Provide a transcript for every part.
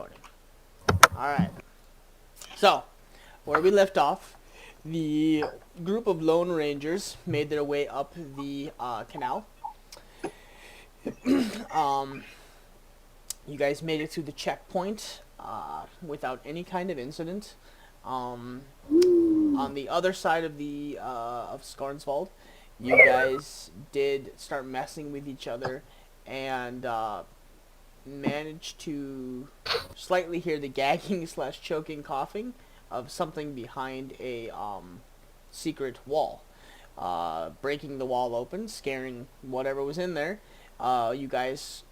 recording. Alright. So, where we left off, the group of Lone Rangers made their way up the canal. um, you guys made it to the checkpoint without any kind of incident. On the other side of the of Skarnswald, you guys did start messing with each other and managed to slightly hear the gagging slash choking coughing of something behind a secret wall. Breaking the wall open, scaring whatever was in there. You guys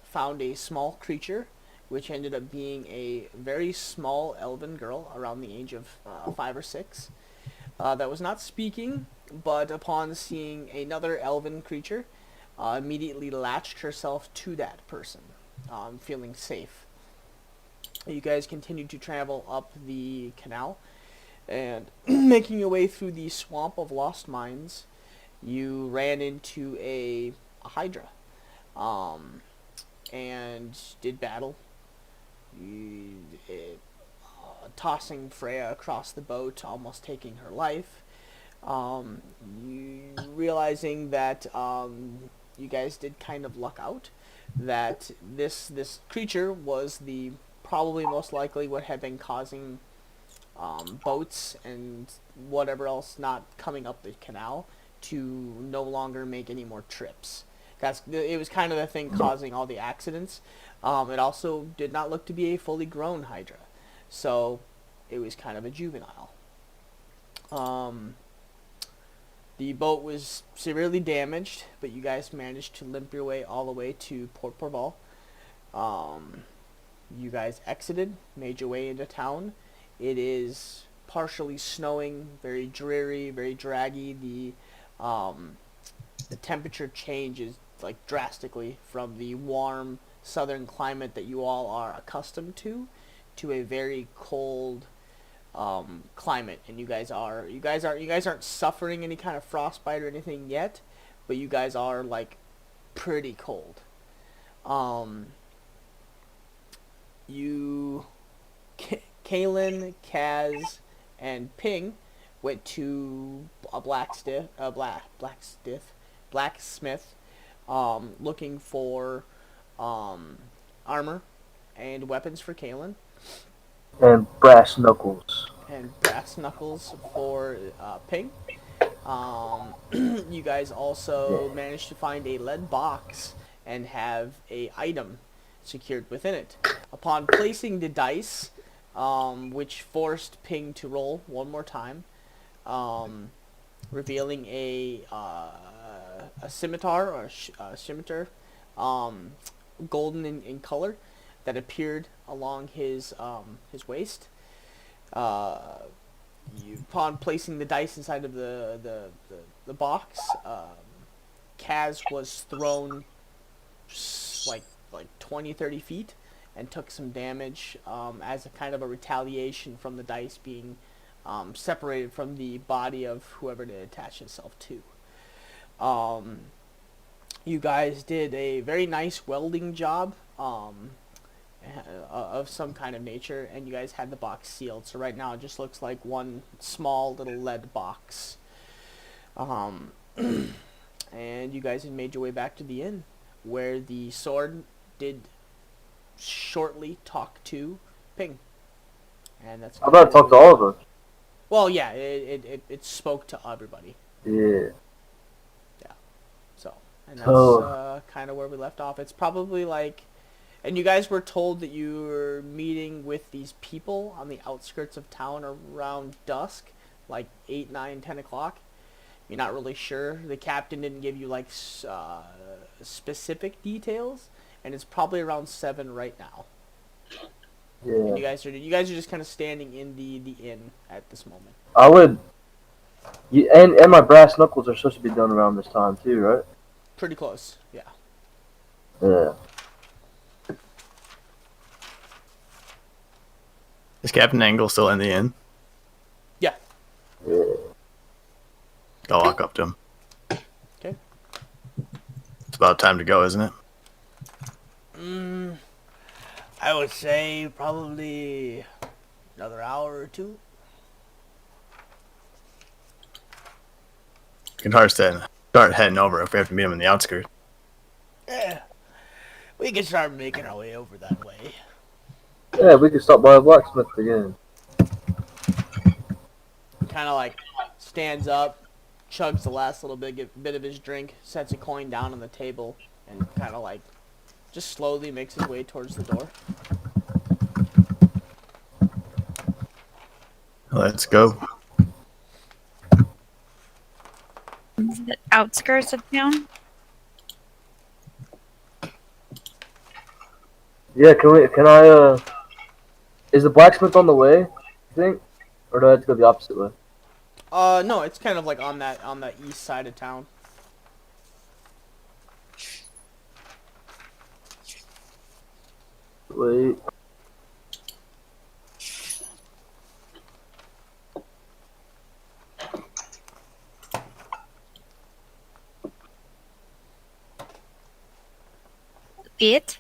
found a small creature, which ended up being a very small elven girl around the age of 5 or 6. That was not speaking, but upon seeing another elven creature, immediately latched herself to that person, feeling safe. You guys continued to travel up the canal, and making your way through the swamp of lost mines, you ran into a hydra, and did battle. You, tossing Freya across the boat, almost taking her life. You realizing that you guys did kind of luck out, that this creature was the probably most likely what had been causing boats and whatever else not coming up the canal to no longer make any more trips. It was kind of the thing causing all the accidents. It also did not look to be a fully grown hydra, so it was kind of a juvenile. The boat was severely damaged, but you guys managed to limp your way all the way to Port Porval. You guys exited, made your way into town. It is partially snowing, very dreary, very draggy. The temperature changes like drastically from the warm southern climate that you all are accustomed to a very cold climate, and you guys aren't suffering any kind of frostbite or anything yet, but you guys are like pretty cold. You, Kalen, Kaz, and Ping went to a blacksmith, looking for armor and weapons for Kalen, and brass knuckles. and brass knuckles for Ping. You guys also Yeah. managed to find a lead box and have a item secured within it. Upon placing the dice, which forced Ping to roll one more time, revealing a scimitar or a scimitar, golden in color, that appeared along his waist. Upon placing the dice inside of the box, Kaz was thrown like 20, 30 feet and took some damage as a kind of a retaliation from the dice being separated from the body of whoever it attached itself to. You guys did a very nice welding job of some kind of nature, and you guys had the box sealed. So right now it just looks like one small little lead box. Um, and you guys had made your way back to the inn, where the sword did shortly talk to Ping. And that's I kind of thought I where talked we to all left of off. us. Well, yeah, it spoke to everybody. Yeah. Yeah. So, and that's So kind of where we left off. It's probably like, and you guys were told that you were meeting with these people on the outskirts of town around dusk, like 8, 9, 10 o'clock. You're not really sure. The captain didn't give you like specific details, and it's probably around 7 right now. And yeah, you guys are just kind of standing in the inn at this moment. I would. And my brass knuckles are supposed to be done around this time too, right? Pretty close. Yeah. Yeah. Is Captain Angle still in the inn? Yeah. Yeah. I'll walk up to him. Okay. It's about time to go, isn't it? I would say probably another hour or two. We can start heading over if we have to meet him in the outskirts. Yeah, we can start making our way over that way. Yeah, we can stop by a blacksmith again. Kind of like stands up, chugs the last little bit of his drink, sets a coin down on the table, and kind of like just slowly makes his way towards the door. Let's go. The outskirts of town? Yeah, can I, is the blacksmith on the way, you think? Or do I have to go the opposite way? No, it's kind of like on the east side of town. Wait. It?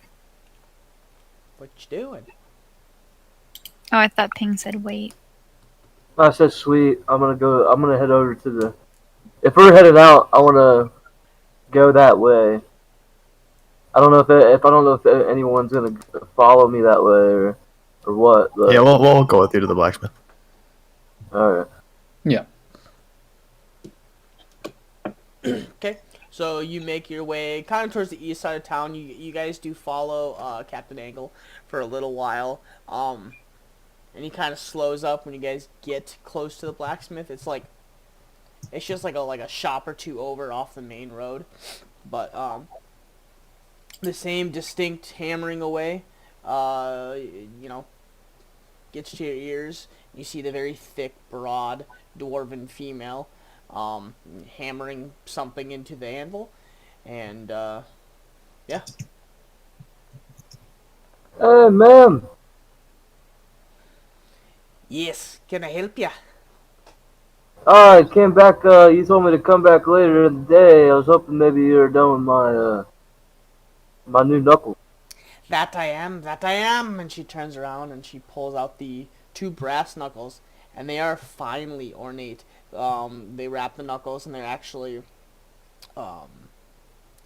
What you doing? Oh, I thought Ping said wait. I said sweet. I'm gonna head over to the... If we're headed out, I wanna go that way. I don't know if anyone's gonna follow me that way or what, but... Yeah, we'll go with you to the blacksmith. Alright. Yeah. Okay, so you make your way kind of towards the east side of town. You guys do follow Captain Angle for a little while, and he kind of slows up when you guys get close to the blacksmith. It's just like a shop or two over off the main road, but the same distinct hammering away, gets to your ears. You see the very thick, broad, dwarven female hammering something into the anvil, and yeah. Hey, ma'am! Yes, can I help ya? I came back, you told me to come back later in the day. I was hoping maybe you were done with my new knuckle. That I am. And she turns around and she pulls out the two brass knuckles, and they are finely ornate. They wrap the knuckles, and they're actually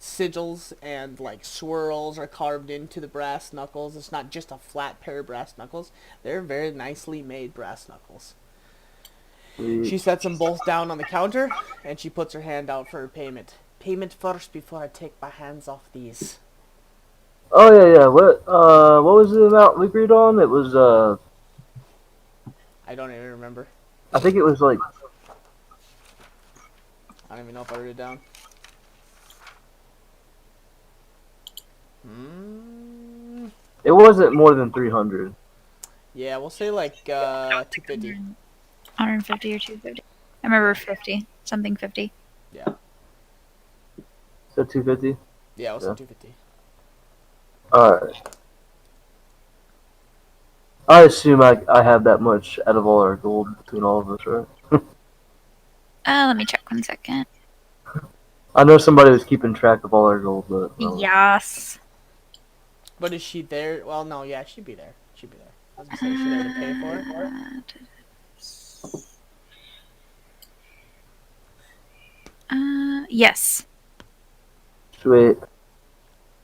sigils and like swirls are carved into the brass knuckles. It's not just a flat pair of brass knuckles. They're very nicely made brass knuckles. She sets them both down on the counter, and she puts her hand out for her payment. Payment first before I take my hands off these. Oh, yeah. What was the amount we agreed on? It was, I don't even remember. I think it was like... I don't even know if I wrote it down. It wasn't more than 300. Yeah, we'll say like 250. 150 or 250. I remember 50. Something 50. Yeah. So 250? Yeah, we'll say 250. Alright. I assume I have that much out of all our gold between all of us, right? Let me check 1 second. I know somebody was keeping track of all our gold, but... Yes. But is she there? Well, no, yeah, she'd be there. She'd be there. I was gonna say, is she there to pay for it? Yes. Sweet.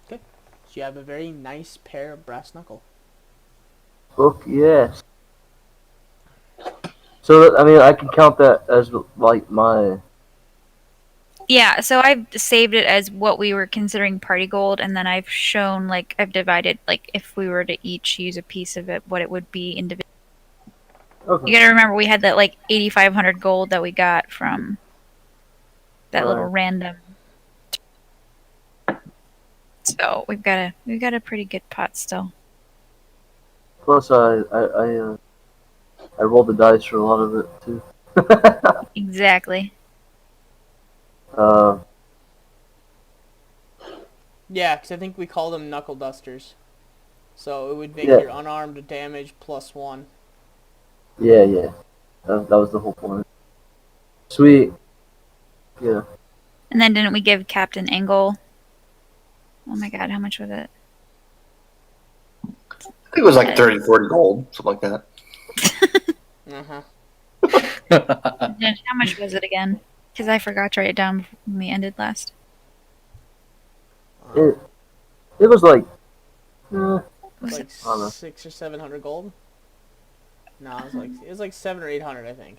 Okay. So you have a very nice pair of brass knuckle. Fuck yes. So, I mean, I can count that as, like, my... Yeah, so I've saved it as what we were considering party gold, and then I've shown, like, I've divided, like, if we were to each use a piece of it, what it would be individually. Okay. You gotta remember, we had that, like, 8,500 gold that we got from that little random. So we've got a pretty good pot still. Plus, I rolled the dice for a lot of it, too. Exactly. Yeah, because I think we call them knuckle dusters. So it would make Yeah. your unarmed damage +1. Yeah. That was the whole point. Sweet. Yeah. And then didn't we give Captain Angle? Oh my god, how much was it? think it was like 30, 40 gold, something like that. Uh-huh. And how much was it again? Because I forgot to write it down when we ended last. It was like, Was like it? I don't know. 600 or 700 gold. No, it was like 700 or 800, I think.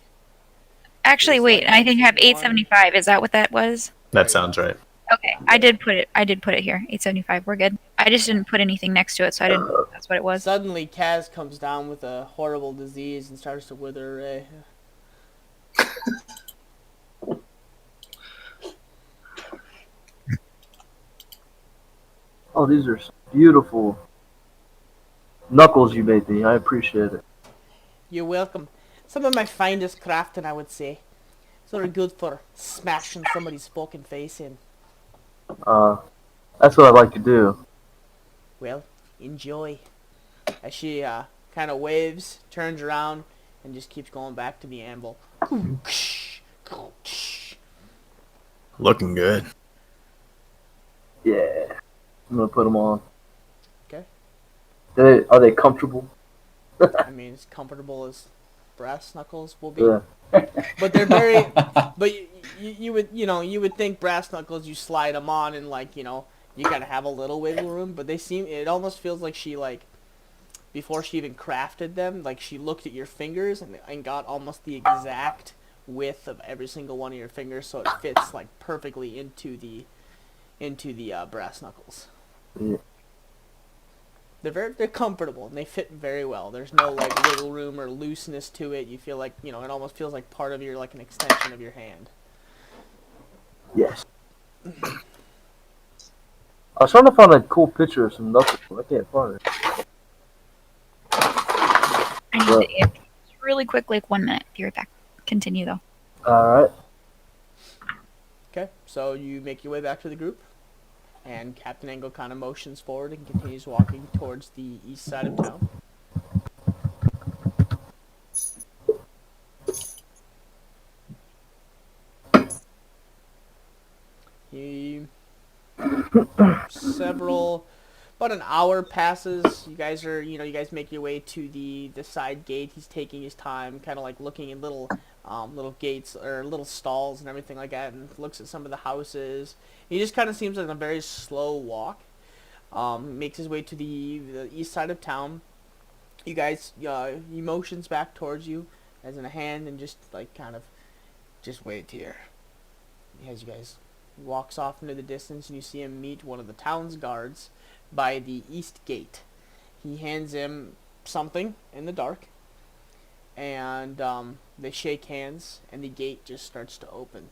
Actually, It's wait. like I think I have one- 875. Is that what that was? That sounds right. Okay, I did put it. I did put it here. 875. We're good. I just didn't put anything next to it, so I didn't. That's what it was. Suddenly, Kaz comes down with a horrible disease and starts to wither away. Oh, these are beautiful knuckles you made me. I appreciate it. You're welcome. Some of my finest crafting, I would say. So they're good for smashing somebody's fucking face in. That's what I like to do. Well, enjoy. As she kind of waves, turns around, and just keeps going back to the anvil. Looking good. Yeah. I'm gonna put them on. Okay. Are they comfortable? I mean, as comfortable as brass knuckles will be. Yeah. But they're very. But you would think brass knuckles, you slide them on and you gotta have a little wiggle room. But it almost feels like she before she even crafted them, like she looked at your fingers and got almost the exact width of every single one of your fingers, so it fits like perfectly into the brass knuckles. Yeah. They're comfortable and they fit very well. There's no wiggle room or looseness to it. You feel like it almost feels like part of your an extension of your hand. Yes. I was trying to find a cool picture of some knuckles. I can't find it. I need to really quick, like 1 minute. Be right back. Continue though. Alright. Okay, so you make your way back to the group, and Captain Angle kind of motions forward and continues walking towards the east side of town. About an hour passes. You guys make your way to the side gate. He's taking his time, kind of looking in little gates or little stalls and everything like that, and looks at some of the houses. He just kind of seems like a very slow walk. Makes his way to the east side of town. You guys, he motions back towards you, as in a hand, and just just wait here. As you guys walks off into the distance, and you see him meet one of the town's guards by the east gate. He hands him something in the dark, and they shake hands, and the gate just starts to open.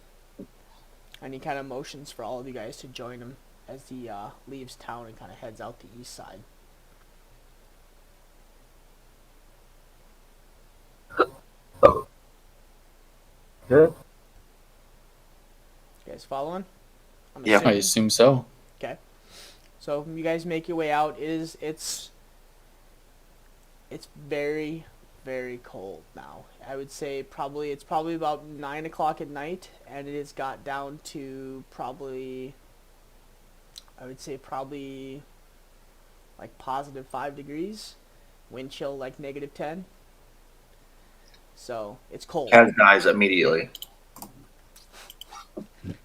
And he kind of motions for all of you guys to join him as he leaves town and kind of heads out the east side. Good. You guys following? Yeah. I assume so. Okay. So you guys make your way out. It's very, very cold now. I would say it's probably about 9 o'clock at night, and it has got down to probably positive 5 degrees, wind chill -10. So it's cold. Cat dies immediately.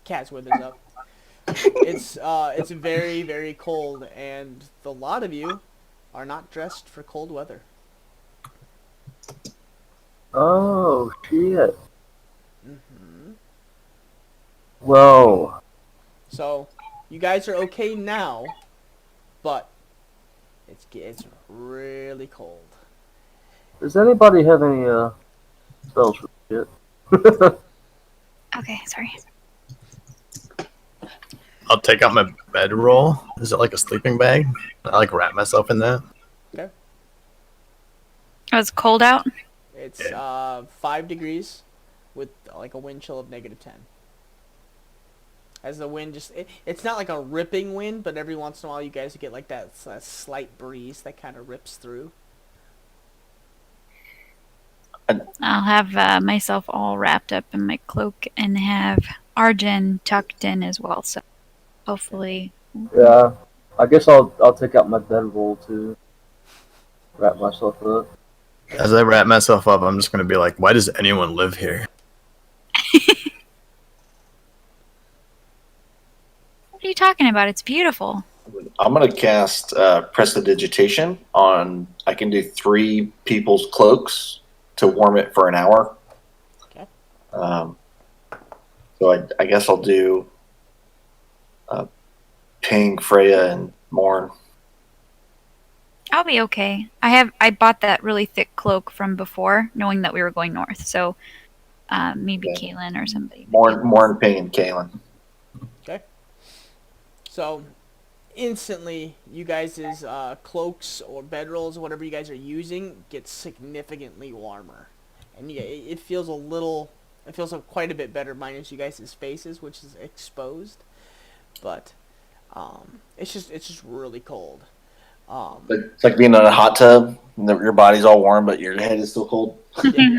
Cat's withers up. It's very, very cold, and a lot of you are not dressed for cold weather. Oh, shit. Mm-hmm. Whoa. So you guys are okay now, but it's really cold. Does anybody have any spells for shit? Okay, sorry. I'll take out my bedroll. Is it like a sleeping bag? I wrap myself in that. Okay. Oh, it's cold out. It's 5 degrees with a wind chill of -10. As the wind it's not like a ripping wind, but every once in a while you guys get that slight breeze that kind of rips through. I'll have myself all wrapped up in my cloak and have Arjen tucked in as well. So hopefully, Yeah. I guess I'll take out my bedroll too. wrap myself up. As I wrap myself up, I'm just gonna be like, why does anyone live here? What are you talking about? It's beautiful. I'm gonna cast Prestidigitation on. I can do 3 people's cloaks to warm it for an hour. Okay. So I guess I'll do Ping, Freya, and Morn. I'll be okay. I bought that really thick cloak from before, knowing that we were going north. So maybe Okay. Kaylin or somebody. Morn, Ping, and Kaylin. Okay. So, instantly, you guys' cloaks or bedrolls or whatever you guys are using get significantly warmer. And yeah, it feels a little... It feels quite a bit better minus you guys' faces, which is exposed. But, it's just really cold. It's like being in a hot tub. And your body's all warm, but your head is still cold.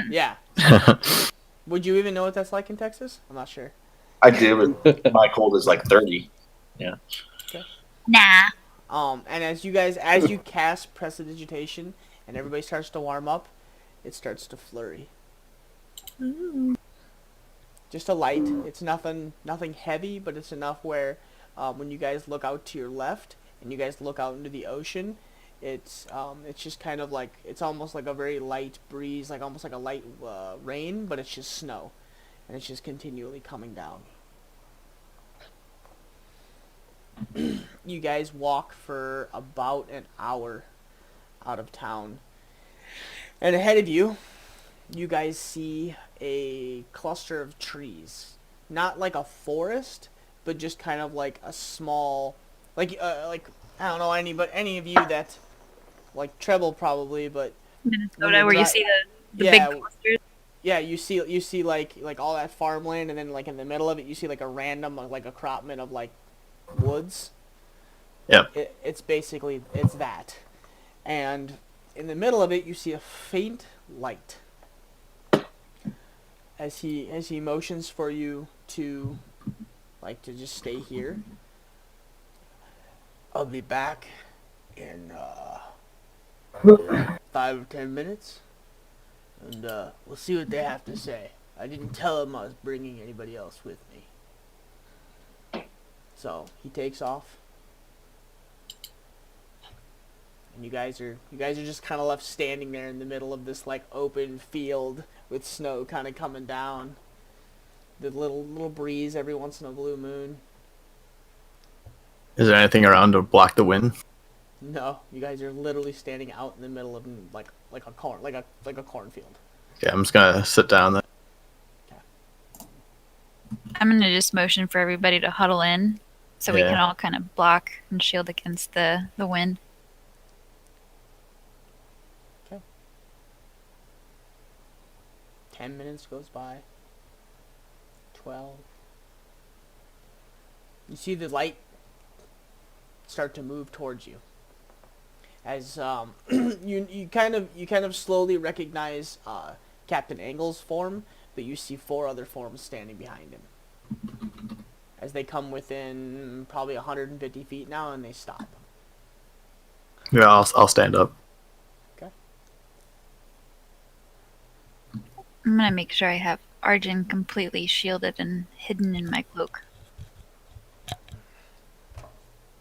Yeah. Would you even know what that's like in Texas? I'm not sure. I do, but my cold is like 30. Yeah. Nah. And as you cast Prestidigitation and everybody starts to warm up, it starts to flurry. Ooh. Just a light. It's nothing heavy, but it's enough where when you guys look out to your left and you guys look out into the ocean, it's just kind of like, it's almost like a very light breeze, like almost like a light rain, but it's just snow, and it's just continually coming down. You guys walk for about an hour out of town, and ahead of you, you guys see a cluster of trees. Not like a forest, but just kind of like a small, like I don't know any of you that like Treble probably, but Minnesota, where you see the yeah, big clusters. yeah, you see like all that farmland, and then like in the middle of it you see like a random like accroupment of like woods. Yep. It's basically that, and in the middle of it you see a faint light. As he motions for you to just stay here. I'll be back in 5 or 10 minutes, and we'll see what they have to say. I didn't tell him I was bringing anybody else with me. So he takes off, and you guys are just kind of left standing there in the middle of this like open field with snow kind of coming down. The little breeze every once in a blue moon. Is there anything around to block the wind? No, you guys are literally standing out in the middle of like a cornfield. Yeah, I'm just gonna sit down there. I'm gonna just motion for everybody to huddle in, so we Yeah. can all kind of block and shield against the wind. 10 minutes goes by. 12. You see the light start to move towards you. As you kind of slowly recognize Captain Angle's form, but you see 4 other forms standing behind him. As they come within probably 150 feet now, and they stop. Yeah, I'll stand up. I'm gonna make sure I have Arjun completely shielded and hidden in my cloak.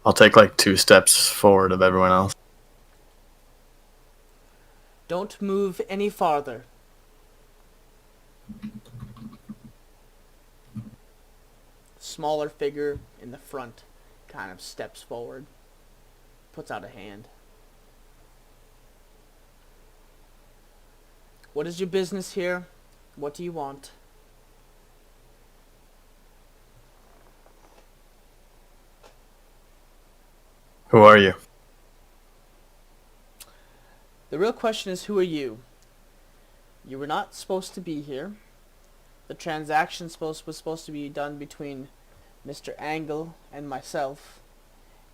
I'll take like 2 steps forward of everyone else. Don't move any farther. Smaller figure in the front kind of steps forward, puts out a hand. What is your business here? What do you want? Who are you? The real question is, who are you? You were not supposed to be here. The transaction was supposed to be done between Mr. Angle and myself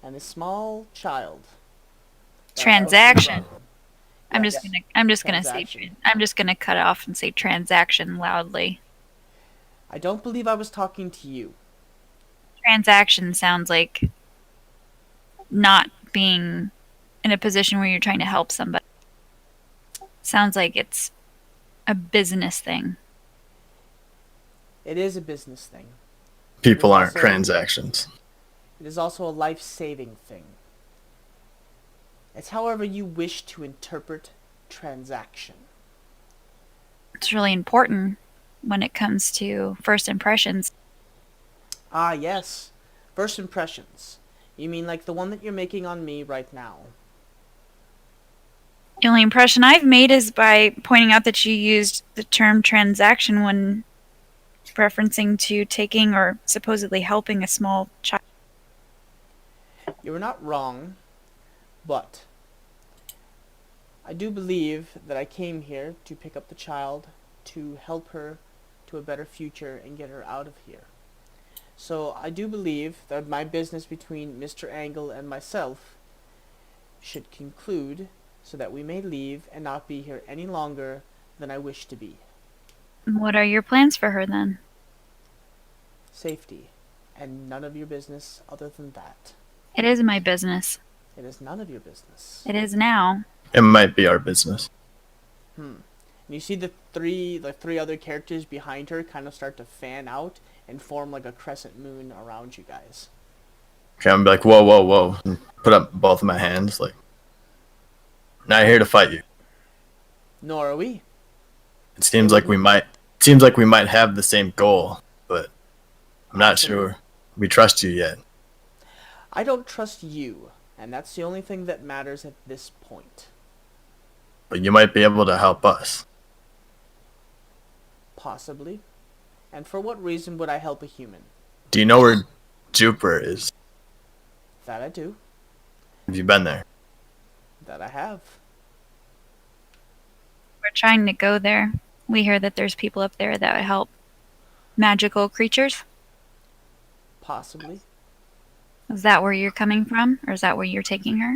and a small child. Transaction. I'm Yes. just gonna say Transaction. I'm just gonna cut off and say transaction loudly. I don't believe I was talking to you. Transaction sounds like not being in a position where you're trying to help somebody. Sounds like it's a business thing. It is a business thing. People aren't also- transactions. It is also a life-saving thing. It's however you wish to interpret transaction. It's really important when it comes to first impressions. Ah, yes. First impressions. You mean like the one that you're making on me right now? The only impression I've made is by pointing out that you used the term transaction when referencing to taking or supposedly helping a small child. You were not wrong, but I do believe that I came here to pick up the child, to help her to a better future and get her out of here. So I do believe that my business between Mr. Angle and myself should conclude so that we may leave and not be here any longer than I wish to be. What are your plans for her then? Safety, and none of your business other than that. It is my business. It is none of your business. It is now. It might be our business. And you see the three other characters behind her kind of start to fan out and form like a crescent moon around you guys. Okay, I'm like, whoa, whoa, whoa. And put up both of my hands, like, not here to fight you. Nor are we. It seems like we might have the same goal, but I'm not sure we trust you yet. I don't trust you, and that's the only thing that matters at this point. But you might be able to help us. Possibly. And for what reason would I help a human? Do you know where Jupiter is? That I do. Have you been there? That I have. We're trying to go there. We hear that there's people up there that would help magical creatures. Possibly. Is that where you're coming from? Or is that where you're taking her?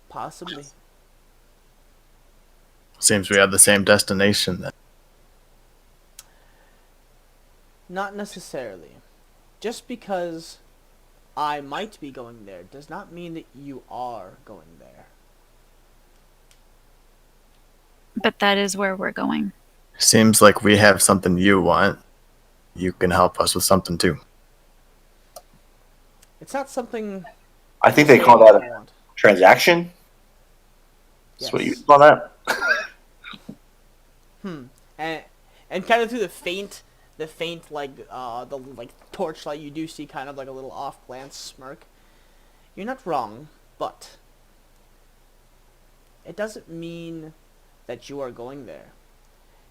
Possibly. Seems we have the same destination then. Not necessarily. Just because I might be going there does not mean that you are going there. But that is where we're going. Seems like we have something you want. You can help us with something too. It's not something I think they call that I a want. transaction. That's what you Yes. call that. And kind of through the faint like the torchlight, you do see kind of like a little off glance smirk. You're not wrong, but it doesn't mean that you are going there.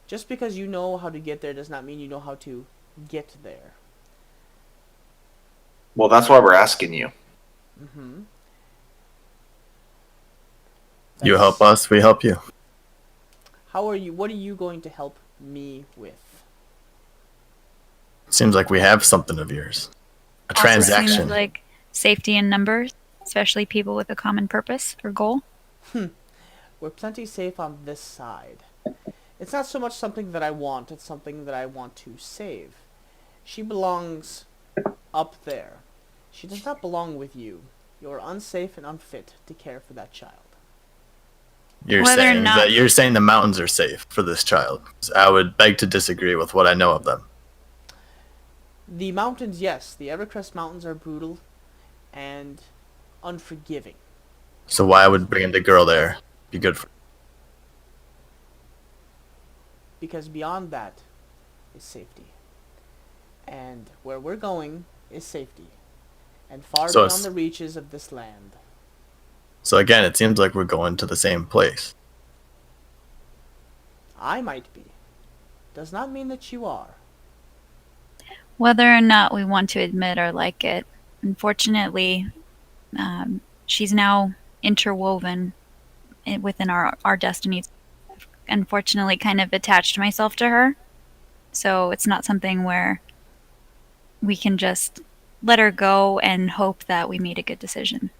Just because you know how to get there does not mean you know how to get there. Well, that's why we're asking you. You help us, we help you. What are you going to help me with? Seems like we have something of yours. A Also transaction. seems like safety in numbers, especially people with a common purpose or goal. We're plenty safe on this side. It's not so much something that I want, it's something that I want to save. She belongs up there. She does not belong with you. You are unsafe and unfit to care for that child. You're Whether or saying not- that you're saying the mountains are safe for this child. I would beg to disagree with what I know of them. The mountains, yes. The Evercrest Mountains are brutal and unforgiving. So why would bringing the girl there be good for? Because beyond that is safety. And where we're going is safety. And far So beyond it's- the reaches of this land. So again, it seems like we're going to the same place. I might be. Does not mean that you are. Whether or not we want to admit or like it, unfortunately, she's now interwoven within our destinies. Unfortunately, kind of attached myself to her, so it's not something where we can just let her go and hope that we made a good decision.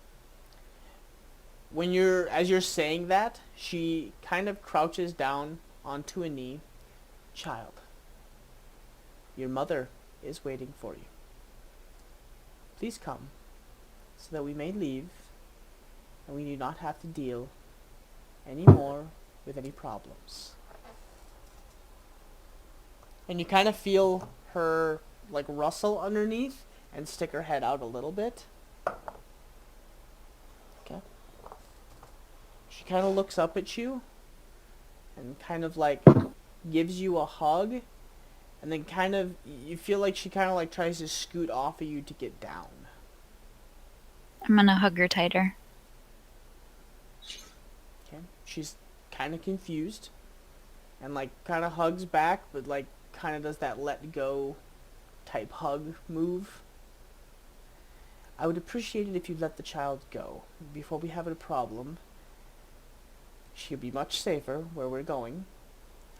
As you're saying that, she kind of crouches down onto a knee. Child, your mother is waiting for you. Please come, so that we may leave, and we do not have to deal anymore with any problems. And you kind of feel her like rustle underneath and stick her head out a little bit. Okay. She kind of looks up at you and kind of like gives you a hug, and then kind of you feel like she kind of like tries to scoot off of you to get down. I'm gonna hug her tighter. Okay. She's kind of confused and like kind of hugs back, but like kind of does that let go type hug move. I would appreciate it if you let the child go before we have a problem. She'll be much safer where we're going.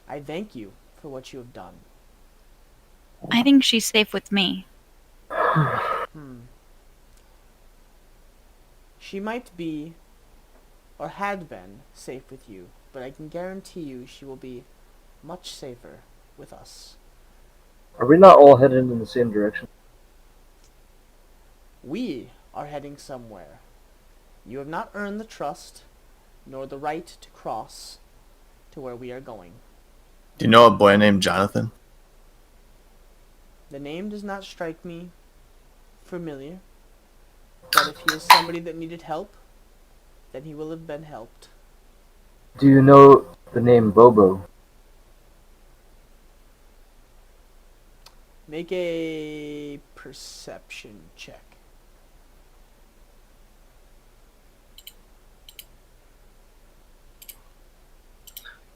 I thank you for what you have done. I think she's safe with me. She might be, or had been, safe with you, but I can guarantee you she will be much safer with us. Are we not all headed in the same direction? We are heading somewhere. You have not earned the trust, nor the right to cross to where we are going. Do you know a boy named Jonathan? The name does not strike me familiar, but if he is somebody that needed help, then he will have been helped. Do you know the name Bobo? Make a perception check.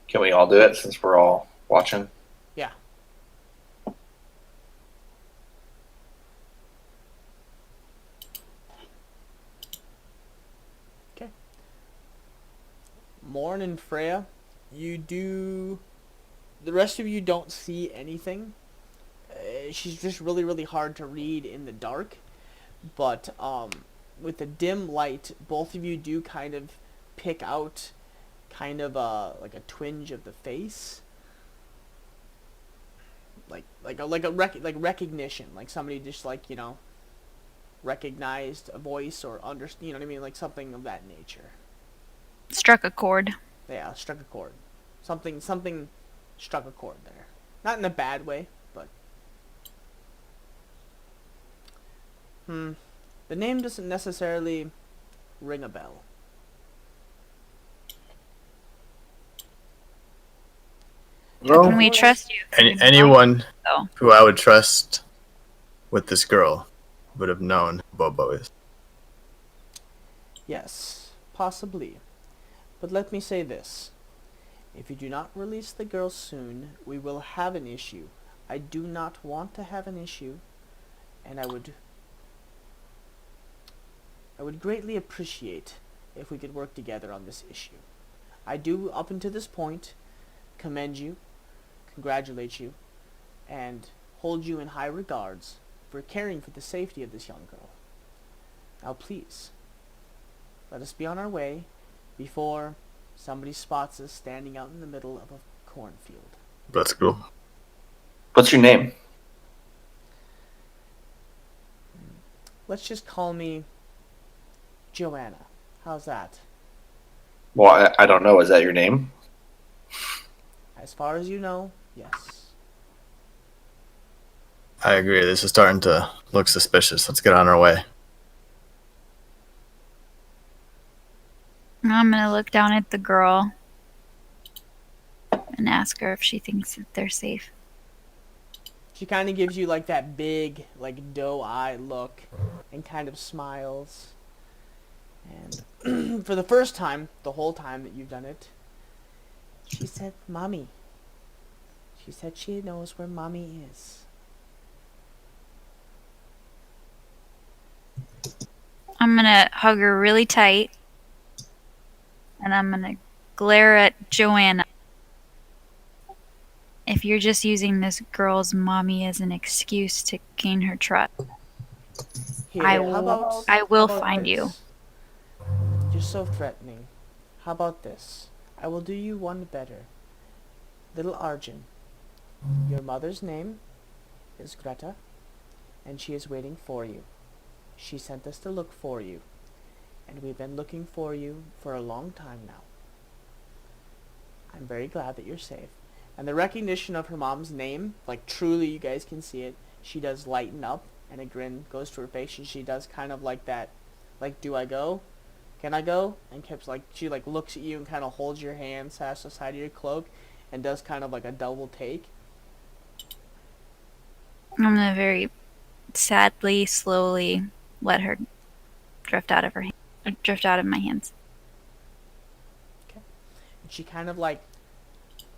Can we all do it since we're all watching? Yeah. Okay. Morn and Freya, you do... The rest of you don't see anything. She's just really, really hard to read in the dark. But with the dim light, both of you do kind of pick out kind of like a twinge of the face, like recognition, like somebody just like recognized a voice or you know what I mean, like something of that nature. Struck a chord. Yeah, struck a chord. Something struck a chord there. Not in a bad way, but the name doesn't necessarily ring a bell. How can we trust you? Anyone Oh. who I would trust with this girl would have known who Bobo is. Yes, possibly. But let me say this. If you do not release the girl soon, we will have an issue. I do not want to have an issue, and I would greatly appreciate if we could work together on this issue. I do, up until this point, commend you, congratulate you, and hold you in high regards for caring for the safety of this young girl. Now please, let us be on our way before somebody spots us standing out in the middle of a cornfield. Let's go. What's your name? Let's just call me Joanna. How's that? Well, I don't know. Is that your name? As far as you know, yes. I agree. This is starting to look suspicious. Let's get on our way. I'm gonna look down at the girl and ask her if she thinks that they're safe. She kind of gives you like that big, like doe eye look and kind of smiles. And for the first time, the whole time that you've done it, she said, Mommy. She said she knows where Mommy is. I'm gonna hug her really tight, and I'm gonna glare at Joanna. If you're just using this girl's mommy as an excuse to gain her trust, Here, I how will about find you. this? You're so threatening. How about this? I will do you one better. Little Arjun, your mother's name is Greta, and she is waiting for you. She sent us to look for you, and we've been looking for you for a long time now. I'm very glad that you're safe. And the recognition of her mom's name, like truly you guys can see it, she does lighten up and a grin goes to her face and she does kind of like that, like, do I go? Can I go? And keeps like, she like looks at you and kind of holds your hand past the side of your cloak and does kind of like a double take. I'm gonna very sadly, slowly let her drift out of my hands. And she kind of like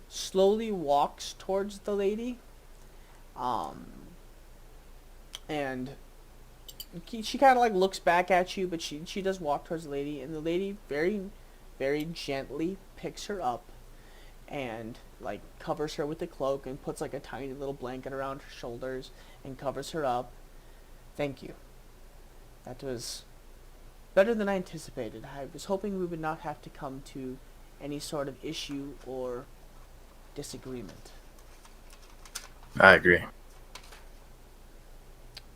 slowly walks towards the lady. And she kind of like looks back at you, but she does walk towards the lady, and the lady very, very gently picks her up and like covers her with the cloak and puts like a tiny little blanket around her shoulders and covers her up. Thank you. That was better than I anticipated. I was hoping we would not have to come to any sort of issue or disagreement. I agree.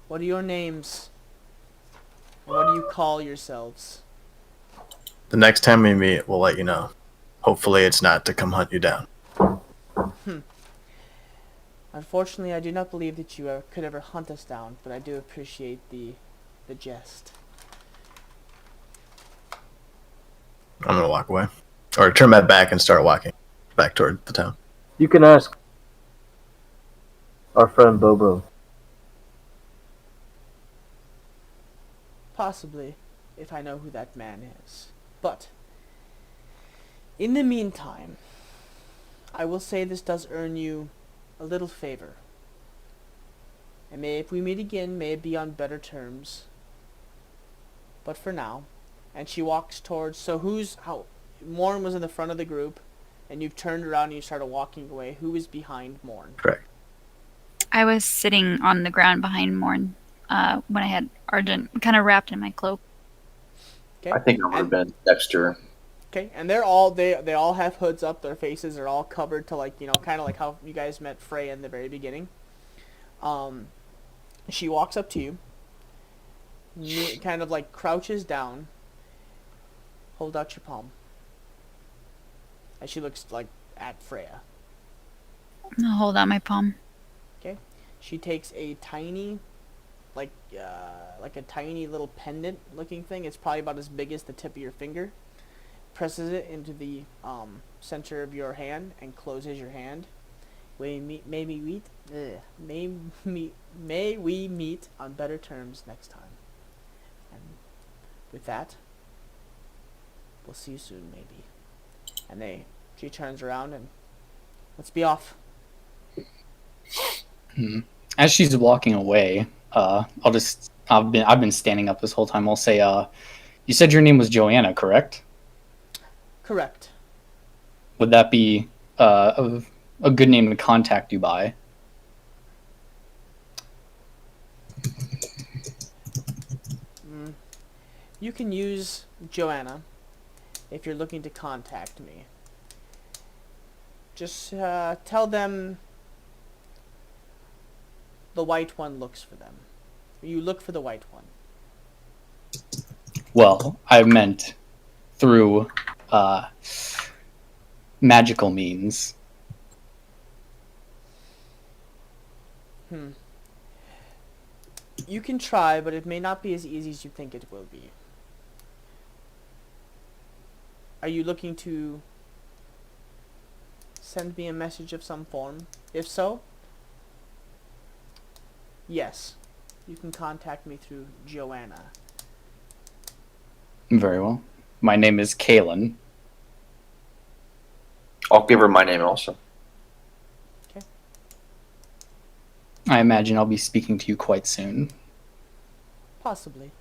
What are your names? What do you call yourselves? The next time we meet, we'll let you know. Hopefully it's not to come hunt you down. Unfortunately, I do not believe that you could ever hunt us down, but I do appreciate the jest. I'm gonna walk away. Or turn my back and start walking back toward the town. You can ask our friend Bobo. Possibly, if I know who that man is. But, in the meantime, I will say this does earn you a little favor. And if we meet again, may it be on better terms. But for now, and she walks towards, Morn was in the front of the group, and you've turned around and you started walking away. Who is behind Morn? Correct. I was sitting on the ground behind Morn when I had Argent kind of wrapped in my cloak. Okay. I think it would have been Dexter. Okay, and they all have hoods up. Their faces are all covered to like, kind of like how you guys met Frey in the very beginning. She walks up to you, kind of like crouches down. Hold out your palm. And she looks like at Freya. I'll hold out my palm. Okay, she takes a tiny, like a tiny little pendant looking thing. It's probably about as big as the tip of your finger. Presses it into the center of your hand and closes your hand. May we meet on better terms next time. And with that, we'll see you soon, maybe. And she turns around and let's be off. As she's walking away, I've been standing up this whole time. I'll say, you said your name was Joanna, correct? Correct. Would that be a good name to contact you by? You can use Joanna if you're looking to contact me. Just tell them the white one looks for them. You look for the white one. Well, I meant through magical means. You can try, but it may not be as easy as you think it will be. Are you looking to send me a message of some form? If so, yes, you can contact me through Joanna. Very well. My name is Kalen. I'll give her my name also. Okay. I imagine I'll be speaking to you quite soon. Possibly.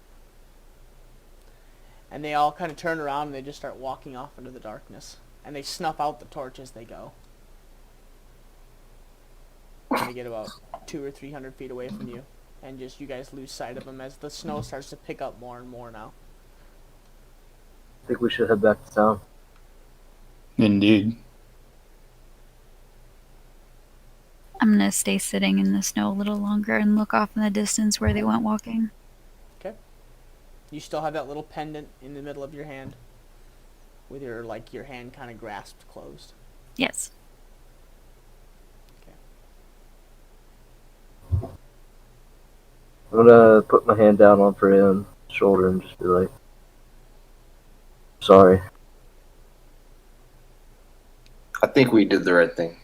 And they all kind of turn around and they just start walking off into the darkness. And they snuff out the torch as they go. And they get about 200 or 300 feet away from you. And just you guys lose sight of them as the snow starts to pick up more and more now. I think we should head back to town. Indeed. I'm gonna stay sitting in the snow a little longer and look off in the distance where they went walking. Okay. You still have that little pendant in the middle of your hand. With your hand kind of grasped closed. Yes. I'm gonna put my hand down on Fern's shoulder and just be like, sorry. I think we did the right thing.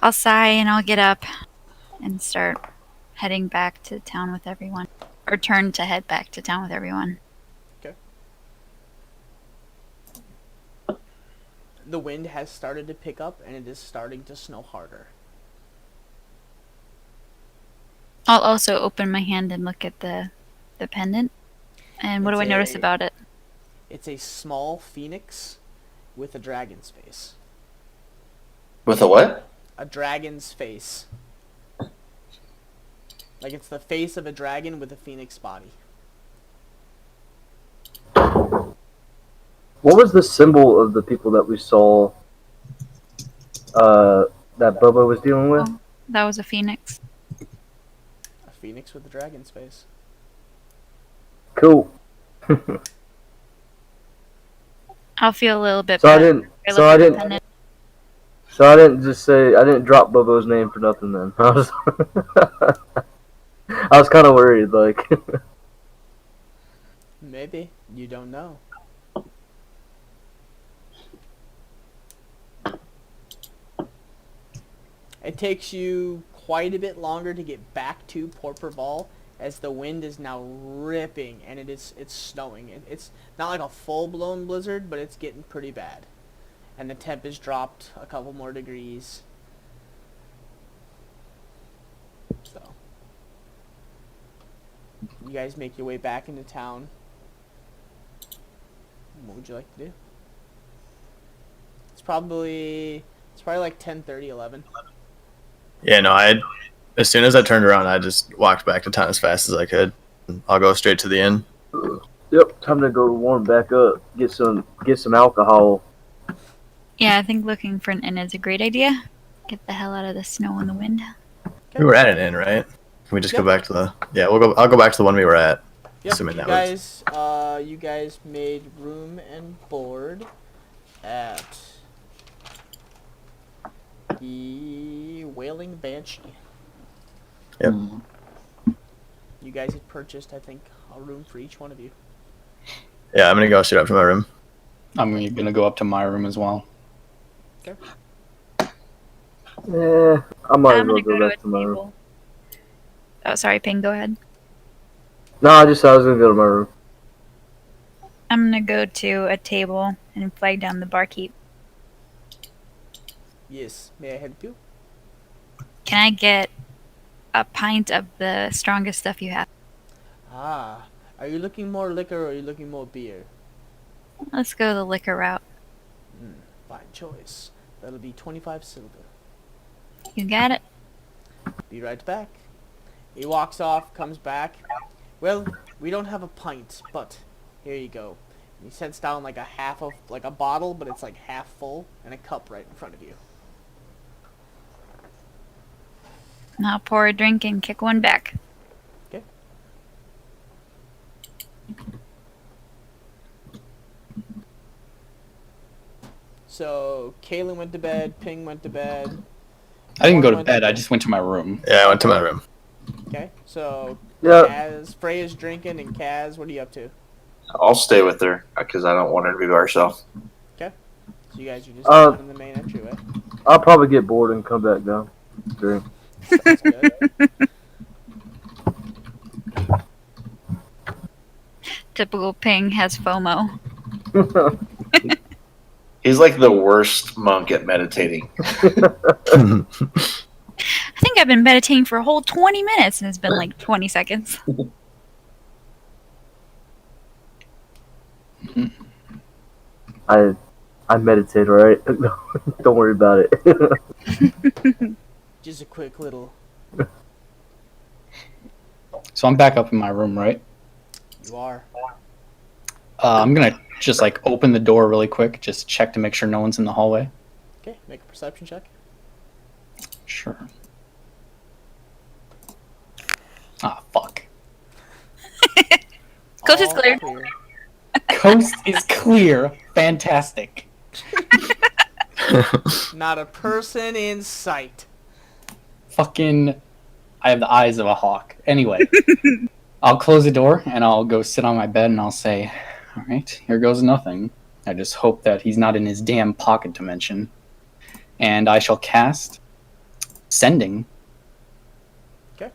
I'll sigh and I'll get up and start heading back to town with everyone. Or turn to head back to town with everyone. The wind has started to pick up, and it is starting to snow harder. I'll also open my hand and look at the pendant. And what do I notice about it? It's a small phoenix with a dragon's face. With a what? A dragon's face. Like it's the face of a dragon with a phoenix body. What was the symbol of the people that we saw that Bobo was dealing with? Oh, that was a phoenix. A phoenix with a dragon's face. Cool. I'll feel a little bit So I better. didn't. I So look I at the didn't. pendant. So I didn't just say. I didn't drop Bobo's name for nothing. Then I was. I was kind of worried. Like. Maybe. You don't know. It takes you quite a bit longer to get back to Porper Ball as the wind is now ripping and it's snowing. It's not like a full-blown blizzard, but it's getting pretty bad. And the temp has dropped a couple more degrees. So, you guys make your way back into town. What would you like to do? It's probably like 10:30, 11. Yeah, no, as soon as I turned around, I just walked back to town as fast as I could. I'll go straight to the inn. Yep. Time to go warm back up. Get some alcohol. Yeah, I think looking for an inn is a great idea. Get the hell out of the snow and the wind. We were at an inn, right? Can we just Yep. go back to the? Yeah, I'll go back to the one we were at. Yep, Assuming you that was. guys, you guys made room and board at the Wailing Banshee. Yep. You guys had purchased, I think, a room for each one of you. Yeah, I'm gonna go straight up to my room. I'm gonna go up to my room as well. Okay. Yeah, I might as I'm well gonna go go to back a to my room. table. Oh, sorry, Ping, go ahead. No, I just said I was gonna go to my room. I'm gonna go to a table and flag down the barkeep. Yes, may I help you? Can I get a pint of the strongest stuff you have? Ah, are you looking more liquor or are you looking more beer? Let's go the liquor route. Fine choice. That'll be 25 silver. You got it? Be right back. He walks off, comes back. Well, we don't have a pint, but here you go. And he sets down like a bottle, but it's like half full, and a cup right in front of you. And I'll pour a drink and kick one back. Okay. So, Kaylin went to bed, Ping went to bed. I didn't go to Went bed. I just went to my room. Yeah, I went to my room. Okay, so Yeah. Kaz, Freya's drinking, and Kaz, what are you up to? I'll stay with her because I don't want her to be by herself. So you guys are just Uh, down in the main entryway. I'll probably get bored and come back down. Drink. Sounds good. Typical Ping has FOMO. He's like the worst monk at meditating. I think I've been meditating for a whole 20 minutes and it's been like 20 seconds. I meditate, alright? Don't worry about it. Just a quick little. So I'm back up in my room, right? You are. I'm gonna just like open the door really quick, just check to make sure no one's in the hallway. Okay, make a perception check. Sure. Ah, fuck. Coast is All clear. clear. coast is clear. Fantastic. Not a person in sight. Fucking, I have the eyes of a hawk. Anyway, I'll close the door and I'll go sit on my bed and I'll say, all right, here goes nothing. I just hope that he's not in his damn pocket dimension. And I shall cast Sending. Okay.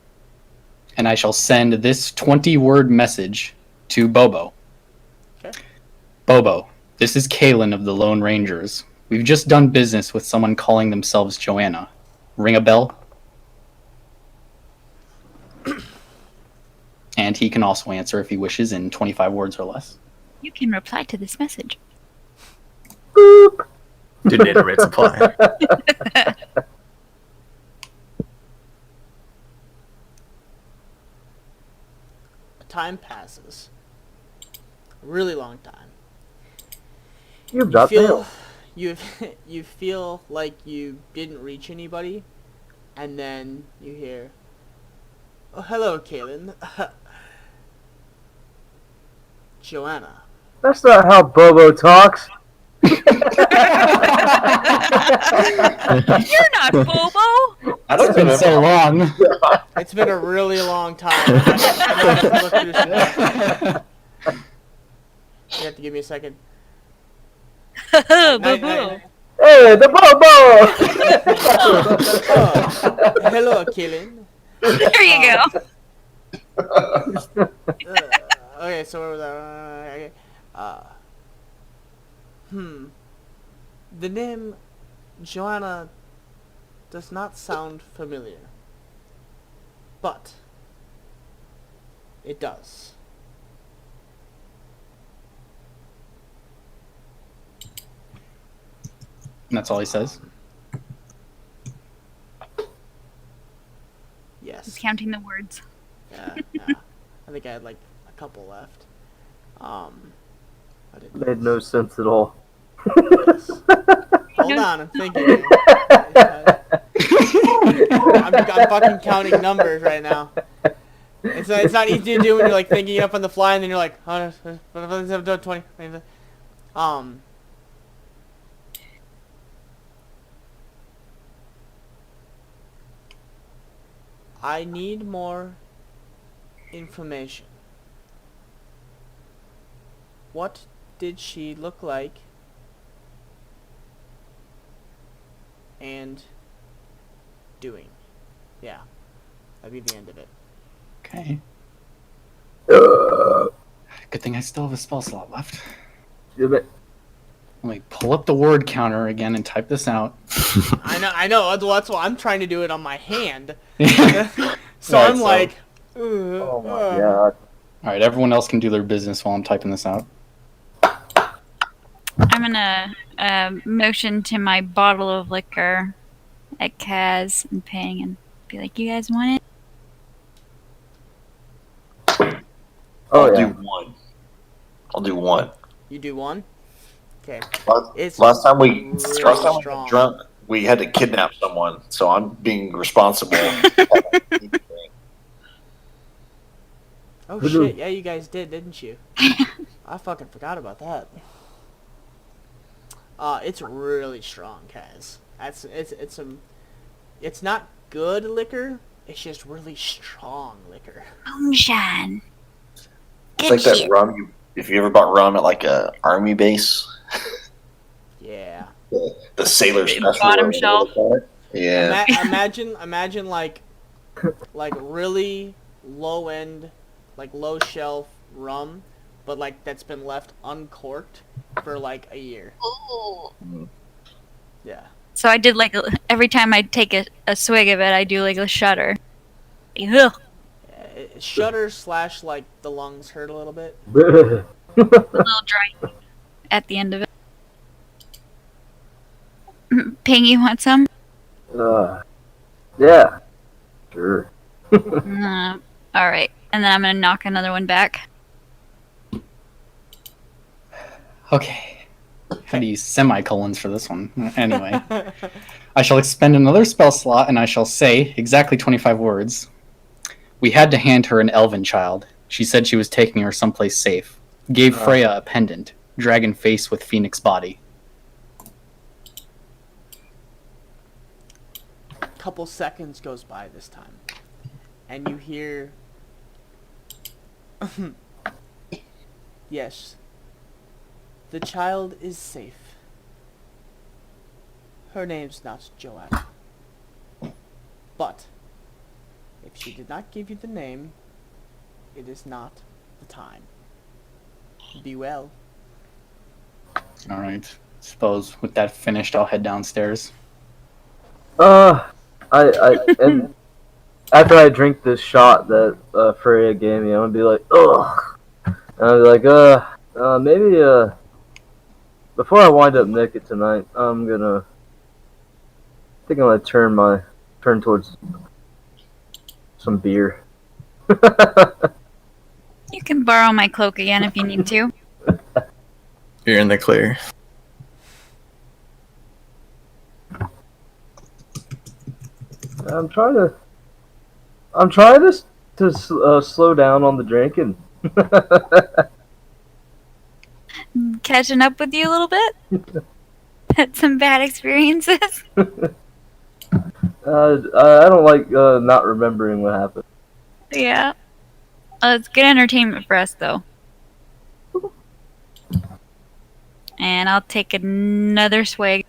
And I shall send this 20-word message to Bobo. Okay. Bobo, this is Kalen of the Lone Rangers. We've just done business with someone calling themselves Joanna. Ring a bell? And he can also answer if he wishes in 25 words or less. You can reply to this message. Boop. Didn't need a rate supply. Time passes. A really long time. You've got mail. You feel like you didn't reach anybody, and then you hear, "Oh, hello, Kaylin." Joanna. That's not how Bobo talks. You're not Bobo. It's been so long. It's been a really long time. I have to look through some- You have to give me a second. Bobo. Hey, the Bobo! Hello, Kaylin. There you go. Okay, so where was that? Okay. The name Joanna does not sound familiar, but it does. And that's all he says. Yes. He's counting the words. Yeah. I think I had like a couple left. I didn't. Made no sense at all. Yes. Hold on, I'm thinking. I'm fucking counting numbers right now. It's not easy to do when you're like thinking up on the fly and then you're like, oh, 20. I need more information. What did she look like? And doing. Yeah. That'd be the end of it. Okay. Good thing I still have a spell slot left. Let me pull up the word counter again and type this out. I know. That's why I'm trying to do it on my hand. So Right, I'm so- like, Oh my god. Alright, everyone else can do their business while I'm typing this out. I'm gonna motion to my bottle of liquor at Kaz and Ping and be like, "You guys want it?" Oh, I'll yeah. do one. I'll do one. You do one? Okay. It's Last time we really got drunk, we had to kidnap someone, so I'm being responsible. Oh shit, yeah, you guys did, didn't you? I fucking forgot about that. It's really strong, Kaz. It's not good liquor, it's just really strong liquor. Moonshine. It's like that rum. If you ever bought rum at like a army base, Yeah. the sailor special. Bottom or whatever shelf. they call it. Yeah. Imagine like really low end, like low shelf rum, but like that's been left uncorked for like a year. Ooh. Yeah. So I did like every time I take a swig of it, I do like a shudder. Ugh. Shudder / like the lungs hurt a little bit. A little dry at the end of it. Ping, you want some? Yeah. Sure. All right, and then I'm gonna knock another one back. Okay. How do you use semicolons for this one? Anyway. I shall expend another spell slot and I shall say exactly 25 words. We had to hand her an elven child. She said she was taking her someplace safe. gave Freya a pendant, dragon face with phoenix body. Couple seconds goes by this time, and you hear, yes, the child is safe. Her name's not Joanna. But, if she did not give you the name, it is not the time. Be well. Alright. Suppose with that finished, I'll head downstairs. And after I drink this shot that Freya gave me, I'm gonna be like, ugh. And I'll be like, maybe before I wind up naked tonight, I think I'm gonna turn towards some beer. You can borrow my cloak again if you need to. You're in the clear. I'm trying to slow down on the drinking. Catching up with you a little bit? Had some bad experiences? I don't like not remembering what happened. Yeah. It's good entertainment for us, though. And I'll take another swig.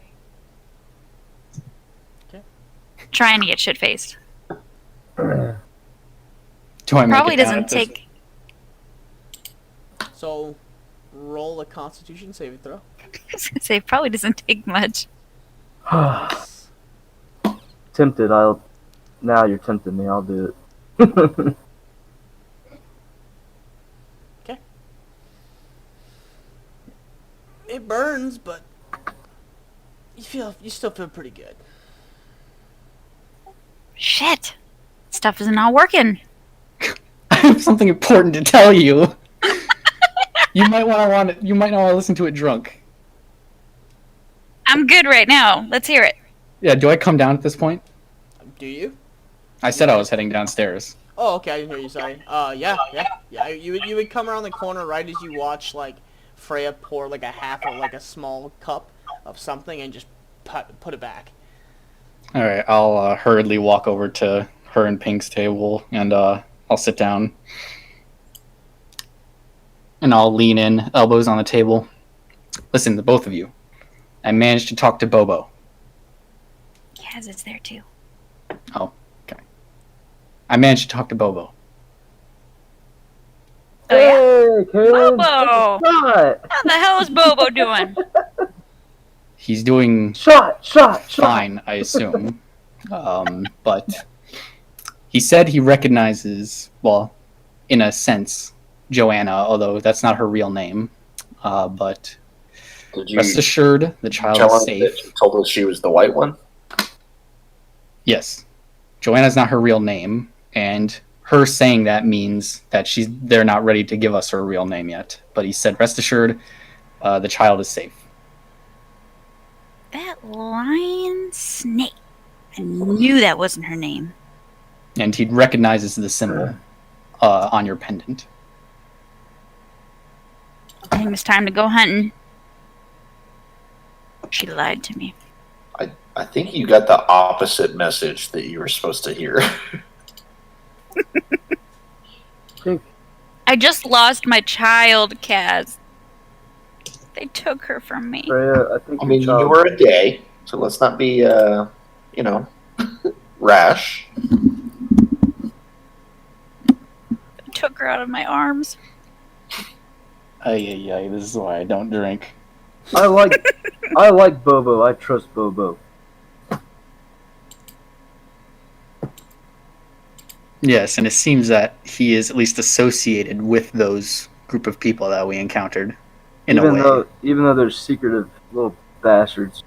Okay. Trying to get shit-faced. Do I make Probably it down doesn't at this- take... So, roll a Constitution saving throw. I was gonna say, probably doesn't take much. Nice. Tempted. Now you're tempting me. I'll do it. It burns, but you still feel pretty good. Shit! Stuff is not working. I have something important to tell you. You might not want to listen to it drunk. I'm good right now. Let's hear it. Yeah, do I come down at this point? Do you? I said I was heading downstairs. Oh, okay. I didn't hear you. Sorry. Yeah. You would come around the corner right as you watch like Freya pour like a half of like a small cup of something and just put it back. Alright, I'll hurriedly walk over to her and Pink's table, and I'll sit down. And I'll lean in, elbows on the table. Listen, the both of you. I managed to talk to Bobo. Kaz is there too. Oh, okay. I managed to talk to Bobo. Oh yeah? Hey, Caleb. Bobo! Shot! How the hell is Bobo doing? He's doing Shot! fine, I assume. But he said he recognizes, well, in a sense, Joanna, although that's not her real name. But Did you rest assured, the child tell is us safe. that you told us she was the white one? Yes. Joanna's not her real name, and her saying that means that they're not ready to give us her real name yet. But he said, rest assured, the child is safe. That lion snake. I knew that wasn't her name. And he recognizes the symbol on your pendant. I think it's time to go hunting. She lied to me. I think you got the opposite message that you were supposed to hear. I just lost my child, Kaz. They took her from me. Freya, I think I mean, your you child- were a day, so let's not be, rash. They took her out of my arms. Ay, this is why I don't drink. I like Bobo. I trust Bobo. Yes, and it seems that he is at least associated with those group of people that we encountered. In a way. Even though they're secretive little bastards.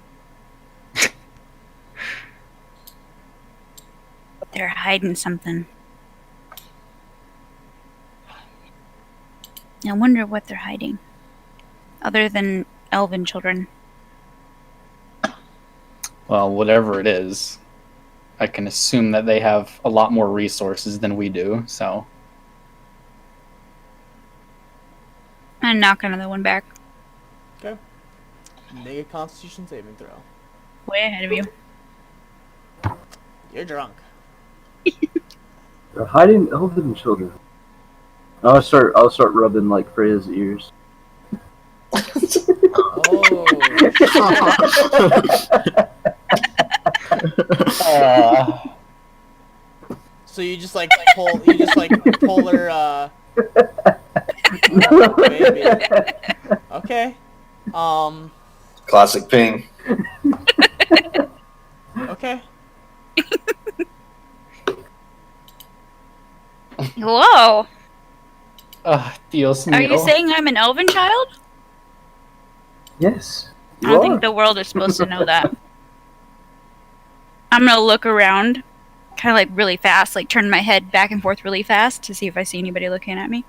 They're hiding something. I wonder what they're hiding. Other than elven children. Well, whatever it is, I can assume that they have a lot more resources than we do, so... I knock another one back. Make a Constitution saving throw. Way ahead of you. You're drunk. They're hiding elven children. I'll start rubbing like Freya's ears. Oh. So you just like pull her. Oh, baby. Okay. Classic ping. Okay. Whoa! Dios Are you mío. saying I'm an elven child? Yes. I don't think the world is supposed to know that. I'm gonna look around, kind of like really fast, like turn my head back and forth really fast to see if I see anybody looking at me.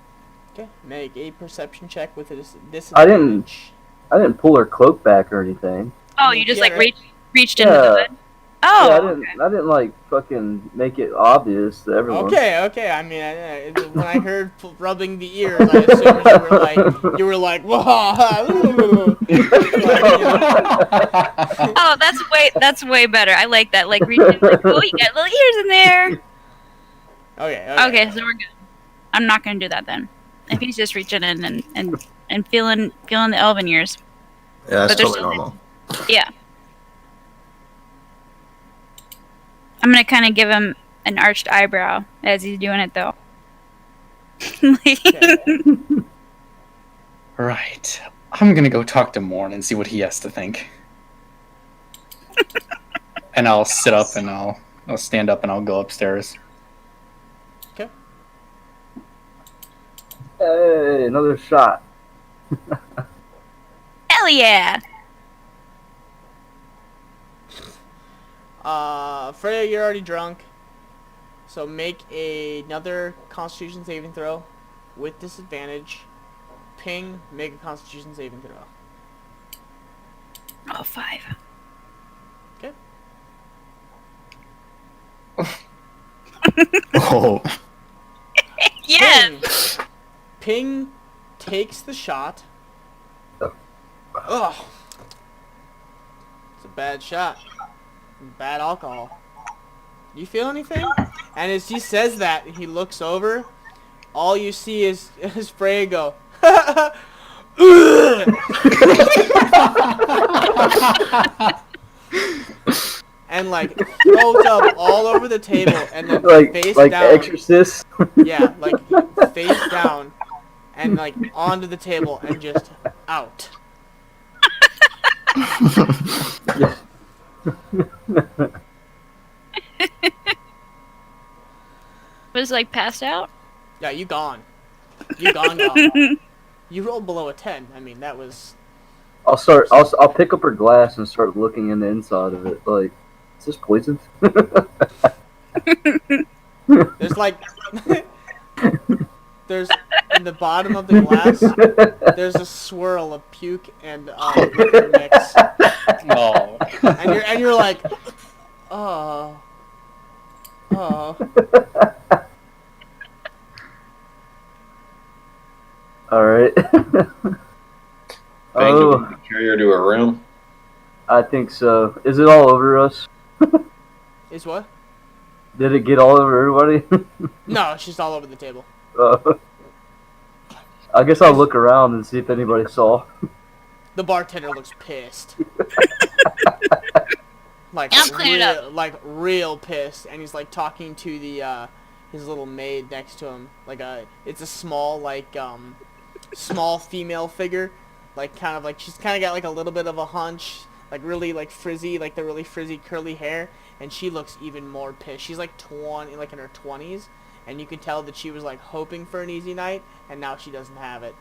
Okay. Make a perception check with a disadvantage. I didn't pull her cloak back or anything. Oh, you just Yeah, like right. reached into the Yeah. hood? Oh, Yeah, okay. I didn't like fucking make it obvious to everyone. Okay. I mean, when I heard rubbing the ears, I assumed you were like, whoa. Oh, that's way better. I like that. Like reaching, like, oh, you got little ears in there. Okay, so we're good. I'm not gonna do that then. If he's just reaching in and feeling the elven ears. Yeah, that's But there's totally still- normal. Yeah. I'm gonna kind of give him an arched eyebrow as he's doing it, though. Right. I'm gonna go talk to Morn and see what he has to think. And I'll sit up and I'll stand up and I'll go upstairs. Hey, another shot. Hell yeah! Freya, you're already drunk. So make another Constitution saving throw with disadvantage. Ping, make a Constitution saving throw. Oh, 5. Okay. Oh, Yes! Ping takes the shot. Ugh. It's a bad shot. Bad alcohol. You feel anything? And as he says that, he looks over. All you see is Freya go. And like throws up all over the table and then face like down. Exorcist. Yeah, like face down and like onto the table and just out. Was like passed out? Yeah, you gone. You gone. You rolled below a 10. I mean, that was... I'll pick up her glass and start looking in the inside of it. Like, is this poisoned? There's like... There's... In the bottom of the glass, there's a swirl of puke and liquor mix. Oh. And you're like... Oh... Alright. Bang, do we carry her to her room? I think so. Is it all over us? Is what? Did it get all over everybody? No, it's just all over the table. I guess I'll look around and see if anybody saw. The bartender looks pissed. Like I'll clean it up. real pissed, and he's like talking to the his little maid next to him. Like it's a small small female figure, like kind of like she's kind of got like a little bit of a hunch, like really like frizzy, like the really frizzy curly hair, and she looks even more pissed. She's like 20, like in her 20s, and you can tell that she was like hoping for an easy night, and now she doesn't have it.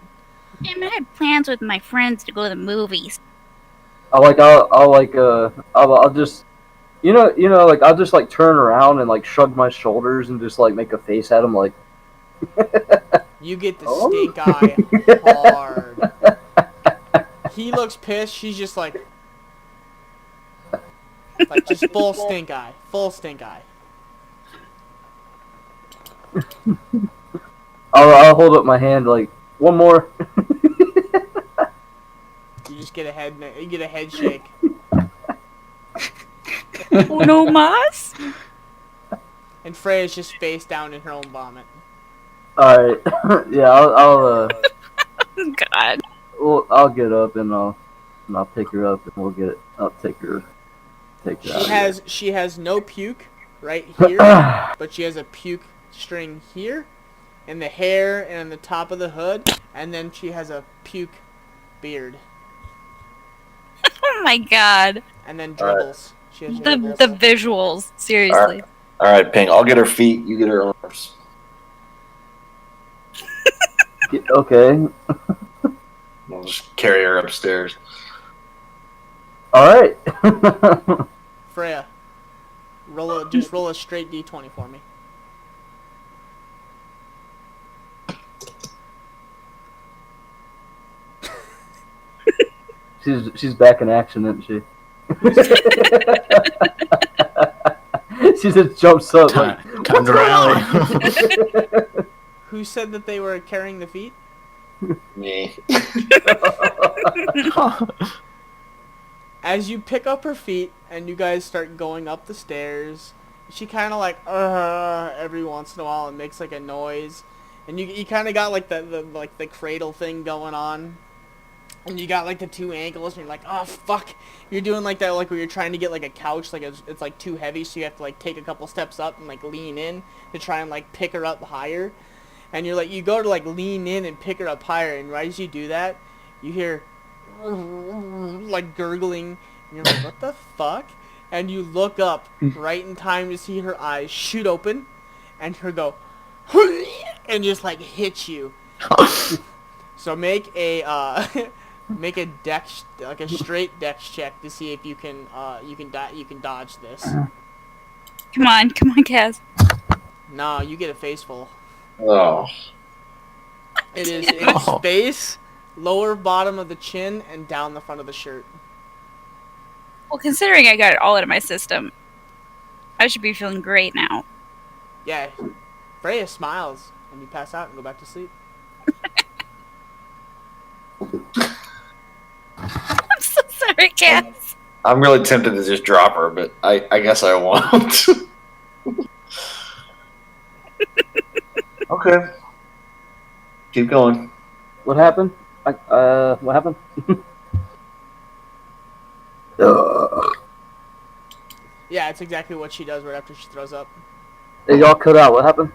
Damn, I had plans with my friends to go to the movies. I'll just, like I'll just like turn around and like shrug my shoulders and just like make a face at him like. You get the Oh. stink eye hard. He looks pissed. She's just like just full stink eye. Full stink eye. I'll hold up my hand like one more. get a head. You get a head shake. Uno más? And Freya's just face down in her own vomit. Alright. Yeah, God. I'll get up and I'll pick her up and I'll take her out. She has no puke right here, but she has a puke string here, in the hair and on the top of the hood, and then she has a puke beard. Oh my God. And then dribbles. She has The dribbles. visuals, seriously. All right, Ping. I'll get her feet. You get her arms. Okay. I'll just carry her upstairs. Alright. Freya, roll a straight d20 for me. She's back in action, isn't she? She just jumps up like, Time to rally. Who said that they were carrying the feet? Me. As you pick up her feet and you guys start going up the stairs, she kind of like every once in a while and makes like a noise, and you kind of got like the cradle thing going on, and you got like the two ankles, and you're like, oh fuck, you're doing like that like where you're trying to get like a couch, like it's like too heavy, so you have to like take a couple steps up and like lean in to try and like pick her up higher, and you're like, you go to like lean in and pick her up higher, and right as you do that, you hear like gurgling, and you're like, what the fuck? And you look up right in time to see her eyes shoot open and her go and just like hit you. So make a dex, like a straight dex check to see if you can dodge this. Come on, Kaz. No, you get a face full. Oh. It is face, lower bottom of the chin, and down the front of the shirt. Well, considering I got it all out of my system, I should be feeling great now. Yeah, Freya smiles and you pass out and go back to sleep. I'm so sorry, Kaz. I'm really tempted to just drop her, but I guess I won't. Okay. Keep going. what happened? What happened? Yeah, it's exactly what she does right after she throws up. Hey, y'all cut out. What happened?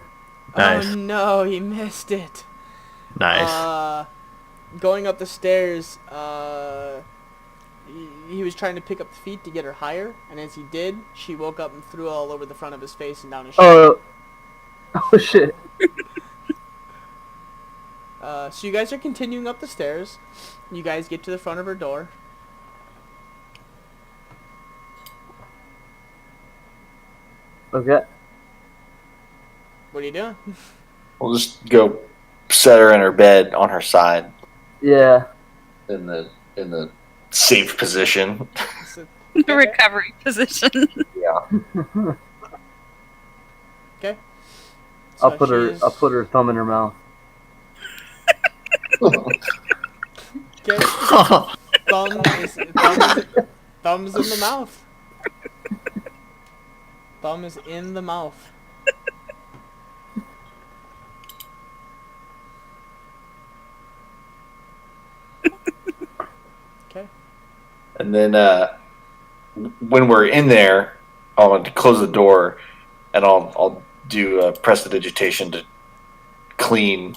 Nice. Oh no, he missed it. Nice. Going up the stairs, he was trying to pick up the feet to get her higher, and as he did, she woke up and threw all over the front of his face and down his shirt. Oh shit. So you guys are continuing up the stairs. You guys get to the front of her door. Okay. What are you doing? We'll just go set her in her bed on her side Yeah. in the safe position. The recovery position. Yeah. Okay. I'll So put she's- her thumb in her mouth. Okay. Thumb's in the mouth. Thumb is in the mouth. Okay. And then when we're in there, I'll close the door, and I'll do prestidigitation to clean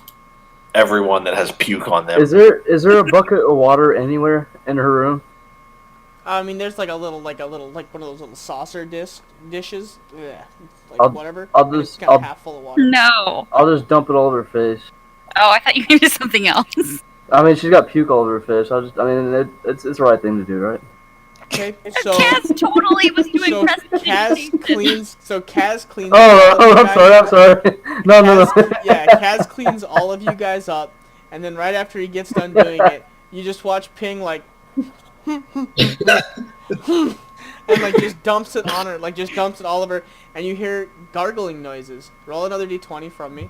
everyone that has puke on them. Is there a bucket of water anywhere in her room? I mean, there's like one of those little saucer dishes. Yeah, like I'll- whatever. I'll and it's just- kind of I'll- half full of water. No. I'll just dump it all over her face. Oh, I thought you meant something else. I mean, she's got puke all over her face. It's the right thing to do, right? Okay, so Kaz totally was doing so prestidigitation. Kaz cleans. I'm sorry. No. Yeah, Kaz cleans all of you guys up, and then right after he gets done doing it, you just watch Ping like, and like just dumps it on her, like just dumps it all over, and you hear gargling noises. Roll another d20 from me.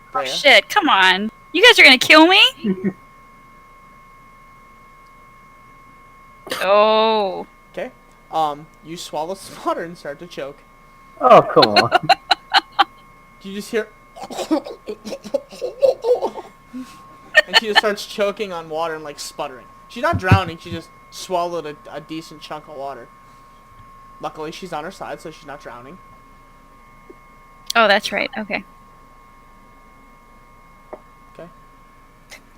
Oh Freya. shit, come on. You guys are gonna kill me? Oh. Okay. You swallow some water and start to choke. Oh, come on. You just hear... and she just starts choking on water and, like, sputtering. She's not drowning. She just swallowed a decent chunk of water. Luckily, she's on her side, so she's not drowning. Oh, that's right. Okay.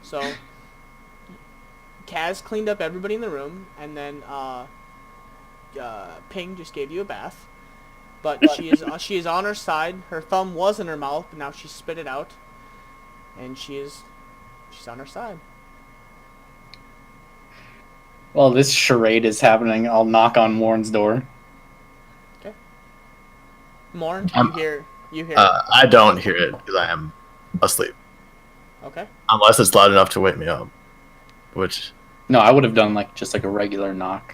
So, Kaz cleaned up everybody in the room, and then Ping just gave you a bath. But she is on her side. Her thumb was in her mouth, but now she spit it out, and she's on her side. While this charade is happening, I'll knock on Warren's door. Morn, you hear. I don't hear it because I am asleep. Okay. Unless it's loud enough to wake me up. Which... No, I would have done just like a regular knock.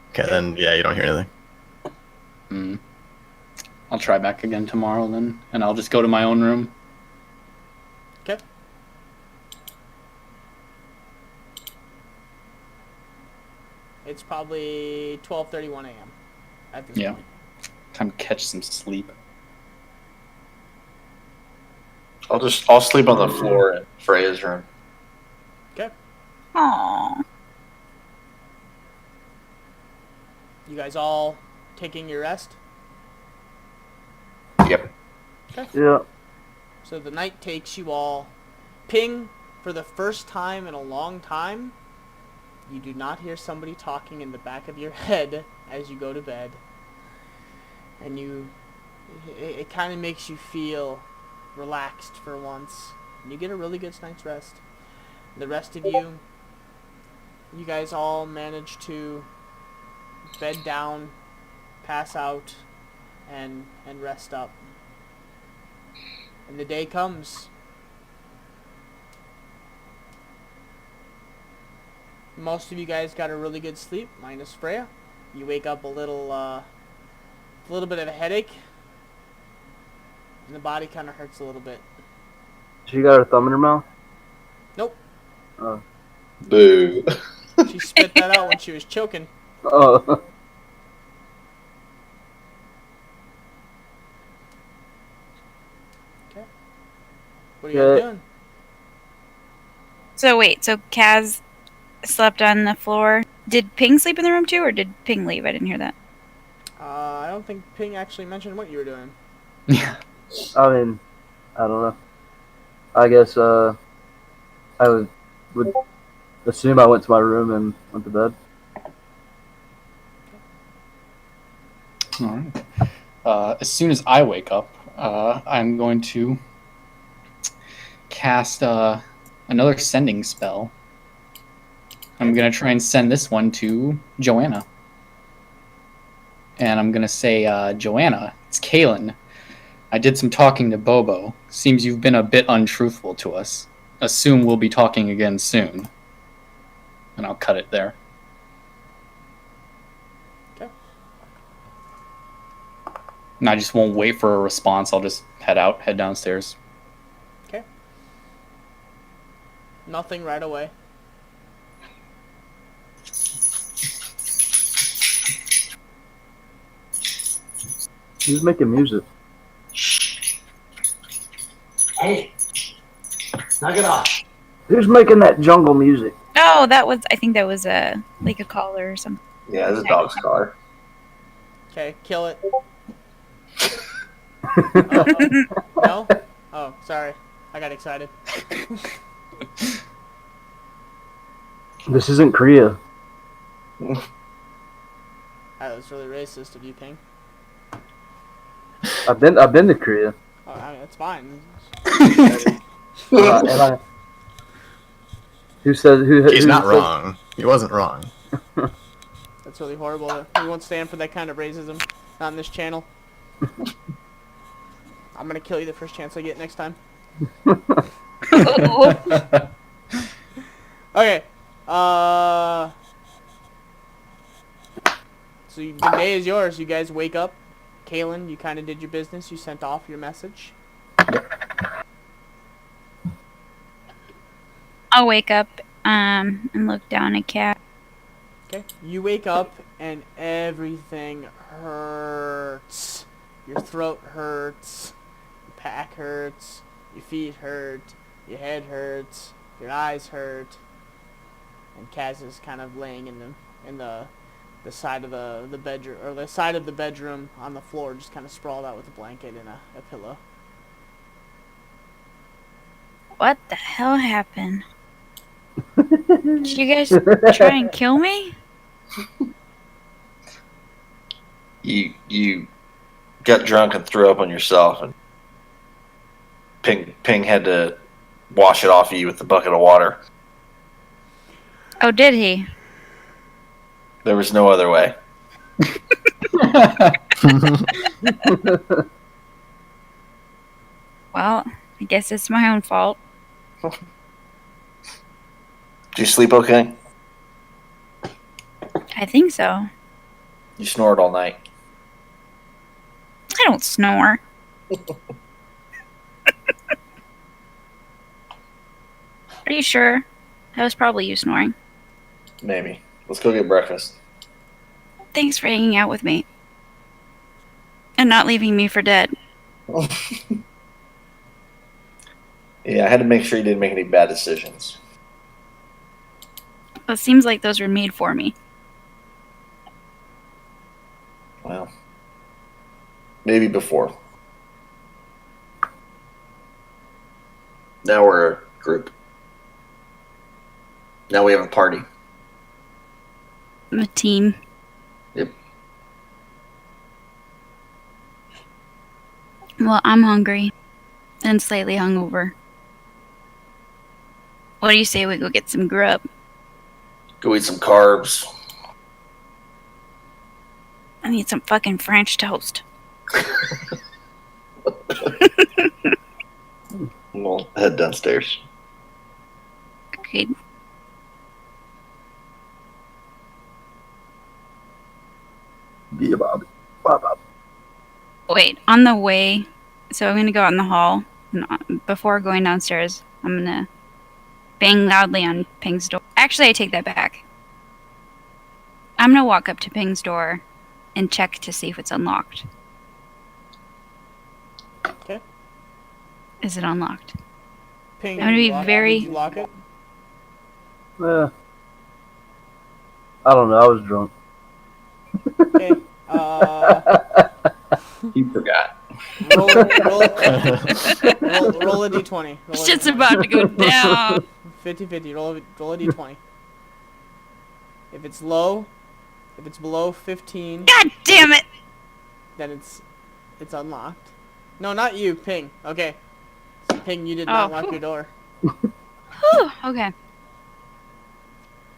Okay, then, yeah, you don't hear anything. I'll try back again tomorrow then, and I'll just go to my own room. Okay. It's probably 12:31 a.m. at this point. Time to catch some sleep. I'll sleep on the floor in Freya's room. Okay. Aww. You guys all taking your rest? Yep. Okay. Yeah. So the night takes you all. Ping, for the first time in a long time, you do not hear somebody talking in the back of your head as you go to bed. And it kind of makes you feel relaxed for once. And you get a really good night's rest. The rest of you guys all manage to bed down, pass out, and rest up. And the day comes. Most of you guys got a really good sleep, minus Freya. You wake up a little bit of a headache, and the body kind of hurts a little bit. She got her thumb in her mouth? Nope. Oh. Boo. She spit that out when she was choking. Oh. Okay. What are you guys doing? So wait, so Kaz slept on the floor. Did Ping sleep in the room too, or did Ping leave? I didn't hear that. I don't think Ping actually mentioned what you were doing. Yeah. I mean, I don't know. I guess I would assume I went to my room and went to bed. All right. As soon as I wake up, I'm going to cast another sending spell. I'm going to try and send this one to Joanna. And I'm going to say, Joanna, it's Kaylin. I did some talking to Bobo. Seems you've been a bit untruthful to us. Assume we'll be talking again soon. And I'll cut it there. Okay. And I just won't wait for a response. I'll just head downstairs. Okay. Nothing right away. Who's making music? Hey, knock it off. Who's making that jungle music? Oh, I think that was like a caller or something. Yeah, it's a dog's car. Okay, kill it. Oh, no? Oh, sorry. I got excited. This isn't Korea. That was really racist of you, Ping. I've been to Korea. Oh, I mean, that's fine. He's not wrong. He wasn't wrong. That's really horrible. We won't stand for that kind of racism on this channel. I'm gonna kill you the first chance I get next time. Okay. So the day is yours. You guys wake up. Kaylin, you kind of did your business. You sent off your message. I'll wake up and look down at Kat. Okay. You wake up and everything hurts. Your throat hurts. Your back hurts. Your feet hurt. Your head hurts. Your eyes hurt. And Kaz is kind of laying in the side of the bedroom, or the side of the bedroom on the floor, just kind of sprawled out with a blanket and a pillow. What the hell happened? Did you guys try and kill me? You got drunk and threw up on yourself, and Ping had to wash it off of you with a bucket of water. Oh, did he? There was no other way. Well, I guess it's my own fault. Did you sleep okay? I think so. You snored all night. I don't snore. Are you sure? That was probably you snoring. Maybe. Let's go get breakfast. Thanks for hanging out with me. And not leaving me for dead. Yeah, I had to make sure you didn't make any bad decisions. It seems like those were made for me. Well, maybe before. Now we're a group. Now we have a party. I'm a team. Yep. Well, I'm hungry. And slightly hungover. What do you say we go get some grub? Go eat some carbs. I need some fucking French toast. We'll head downstairs. Agreed. Yeah, Bobby. Bob. Wait, on the way, so I'm going to go out in the hall. And before going downstairs, I'm going to bang loudly on Ping's door. Actually, I take that back. I'm going to walk up to Ping's door and check to see if it's unlocked. Okay. Is it unlocked? Ping. I'm gonna be lock- very- Did you lock it? I don't know. I was drunk. Okay. He forgot. Roll a d20. Shit's about to go down. 50-50. Roll a d20. If it's below 15, God damn it! then it's unlocked. No, not you, Ping. Okay. So Ping, you did not lock your door. Whew, okay.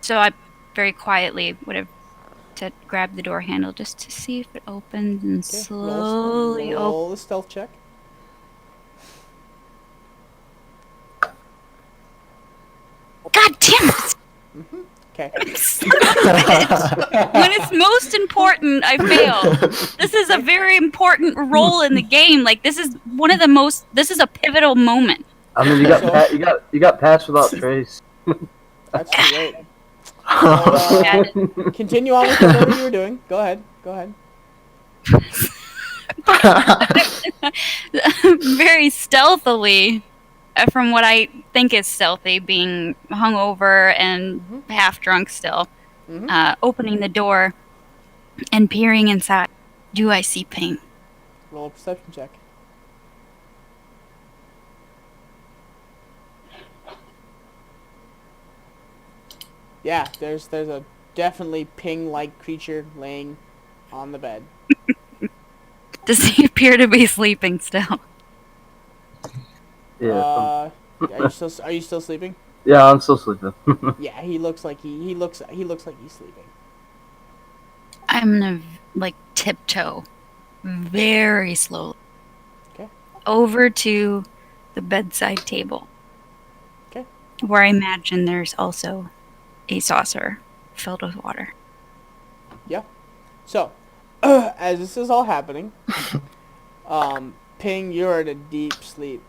So I very quietly would have to grab the door handle just to see if it opens and Okay. slowly open. Roll a stealth check. God damn it! Okay. Son of a bitch. When it's most important, I fail. This is a very important role in the game. Like this is one of the most. This is a pivotal moment. I mean, you got passed without trace. That's great. Continue on with whatever you were doing. Go ahead. Very stealthily, from what I think is stealthy, being hungover and half drunk still, opening the door and peering inside. Do I see Ping? Roll a perception check. Yeah, there's a definitely Ping-like creature laying on the bed. Does he appear to be sleeping still? Yeah. Are you still sleeping? Yeah, I'm still sleeping. Yeah, he looks like he looks like he's sleeping. I'm gonna tiptoe very slowly over to the bedside table. Okay. Where I imagine there's also a saucer filled with water. Yeah. So, as this is all happening, Ping, you're in a deep sleep,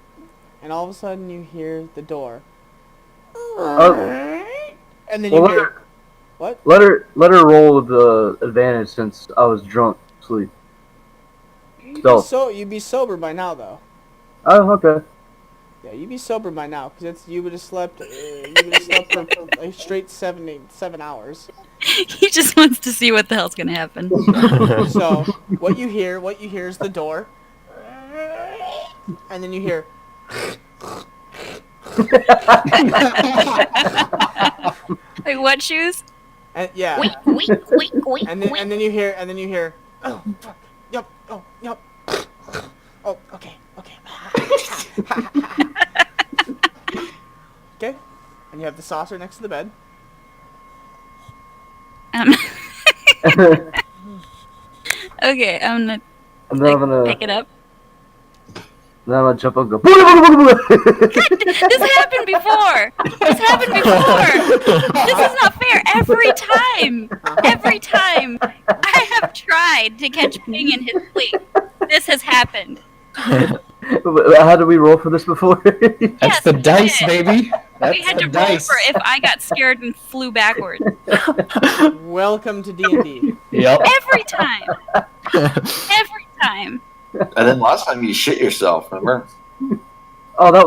and all of a sudden you hear the door, and then you hear What? Let her roll with the advantage since I was drunk. Sleep. You'd be sober by now, though. Oh, okay. Yeah, you'd be sober by now, because you would have slept. You would have slept for a straight 7 hours. He just wants to see what the hell's gonna happen. So what you hear is the door, and then you hear. Like what shoes? And, yeah. Weak. And then you hear. Oh fuck. Yup. Oh yup. Oh okay. Okay. And you have the saucer next to the bed. Okay, I'm gonna And then I'm gonna pick it up. Then I'm gonna jump up and go. This happened before. This is not fair. Every time I have tried to catch Ping in his sleep, this has happened. How did we roll for this before? That's Yes, the we dice, did. baby. That's We had the to roll dice. for if I got scared and flew backwards. Welcome to D&D. Yep. Every time. Every time. And then last time you shit yourself, remember? Oh, that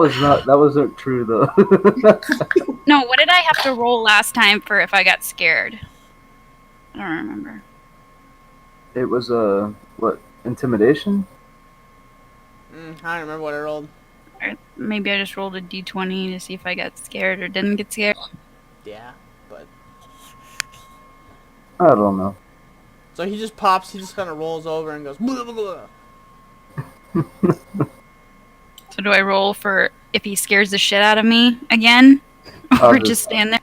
wasn't true though. No, what did I have to roll last time for if I got scared? I don't remember. It was what, intimidation? I don't remember what I rolled. Or maybe I just rolled a d20 to see if I got scared or didn't get scared. Yeah, but I don't know. so he just kind of rolls over and goes. Blah, blah, blah. So do I roll for if he scares the shit out of me again? Or just stand there?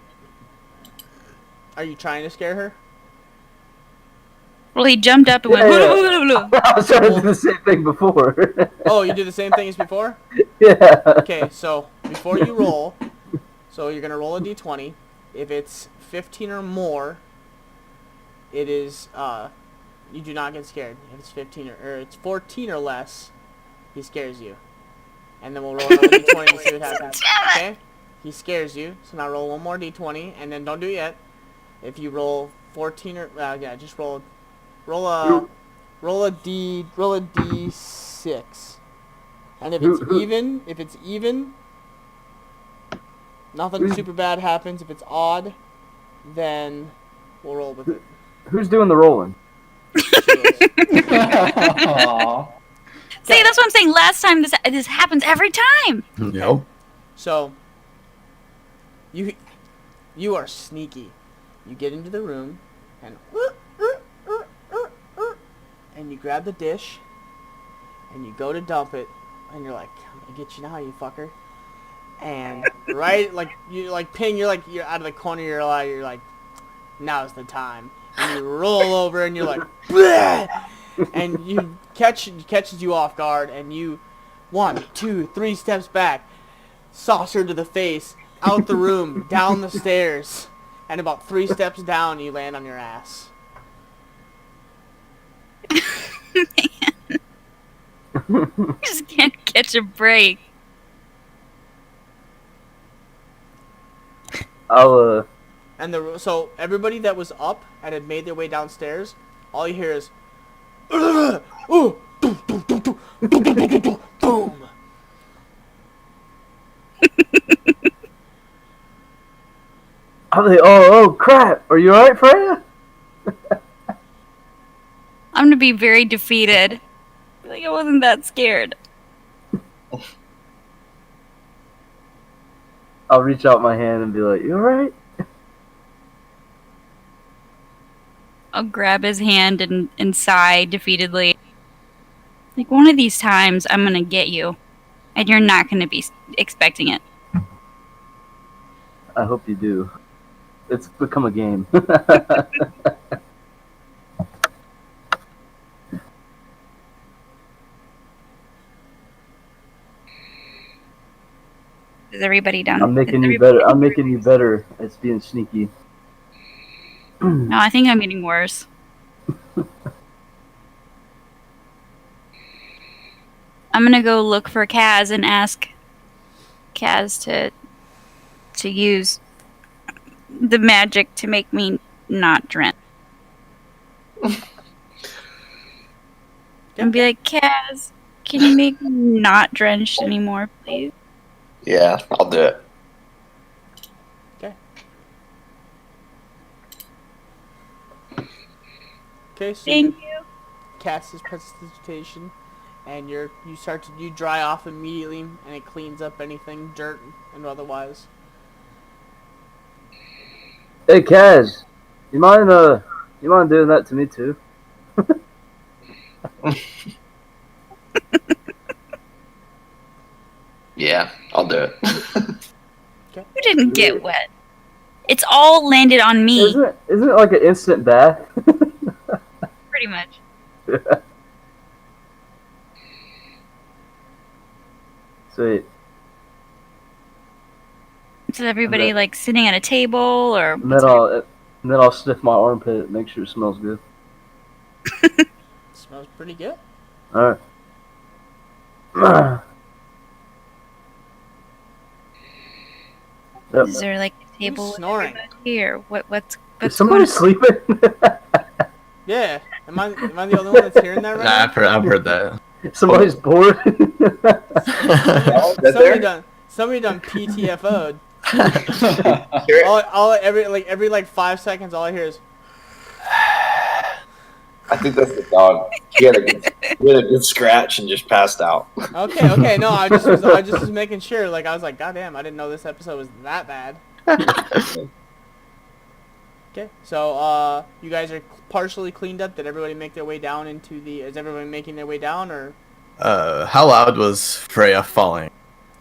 Are you trying to scare her? Well, he jumped up and went. Yeah. "Blah, blah, blah, blah." I was trying to do the same thing before. Oh, you did the same thing as before? Yeah. Okay, so before you roll, so you're going to roll a d20. If it's 15 or more, it is, you do not get scared. If it's 15 or it's 14 or less, he scares you. And then we'll roll another d20 to see what happens. Okay? He scares you, so now roll one more d20, and then don't do it yet. If you roll 14 or, yeah, just roll a d6. And if it's even, nothing super bad happens. If it's odd, then we'll roll with it. Who's doing the rolling? Aw. See, that's what I'm saying. Last time this happens every time. Yep. So, you are sneaky. You get into the room, and you grab the dish, and you go to dump it, and you're like, I'm gonna get you now, you fucker. And right, like you're out of the corner of your eye, you're like, now's the time. And you roll over, and you're like, bleh! And you catches you off guard, and you 1, 2, 3 steps back, saucer to the face, out the room, down the stairs, and about 3 steps down, you land on your ass. You just can't catch a break. I'll And so everybody that was up and had made their way downstairs, all you hear is, ooh, boom, boom, boom, boom, boom, boom, boom, boom, boom, boom. I'll be, oh crap! Are you alright, Freya? I'm gonna be very defeated. Like I wasn't that scared. I'll reach out my hand and be like, you alright? I'll grab his hand and sigh defeatedly. Like one of these times, I'm gonna get you, and you're not gonna be expecting it. I hope you do. It's become a game. Is everybody done? I'm making Is you better. I'm making you better at being sneaky. No, I think I'm getting worse. I'm gonna go look for Kaz and ask Kaz to use the magic to make me not drenched. And be like, Kaz, can you make me not drenched anymore, please? Yeah, I'll do it. Okay, so Thank you you. cast this prestidigitation, and you dry off immediately, and it cleans up anything, dirt and otherwise. Hey, Kaz, you mind doing that to me too? Yeah, I'll do it. You didn't get wet. It's all landed on me, Isn't it like an instant bath? pretty much. Sweet. Is everybody like sitting at a table or? And then I'll sniff my armpit, make sure it smells good. Smells pretty good. All right. Yep. Is there like a table Who's with snoring? everybody, or what's Is somebody sleeping? Yeah. Am I the only one that's hearing that right Nah, now? I've heard that. Somebody's bored. Somebody done PTFO'd. Here- Every 5 seconds, all I hear is. I think that's the dog. He had a good scratch and just passed out. Okay. No, I just was making sure. Like I was like, God damn, I didn't know this episode was that bad. Okay, so you guys are partially cleaned up. Did everybody make their way down into the? Is everybody making their way down, or? How loud was Freya falling?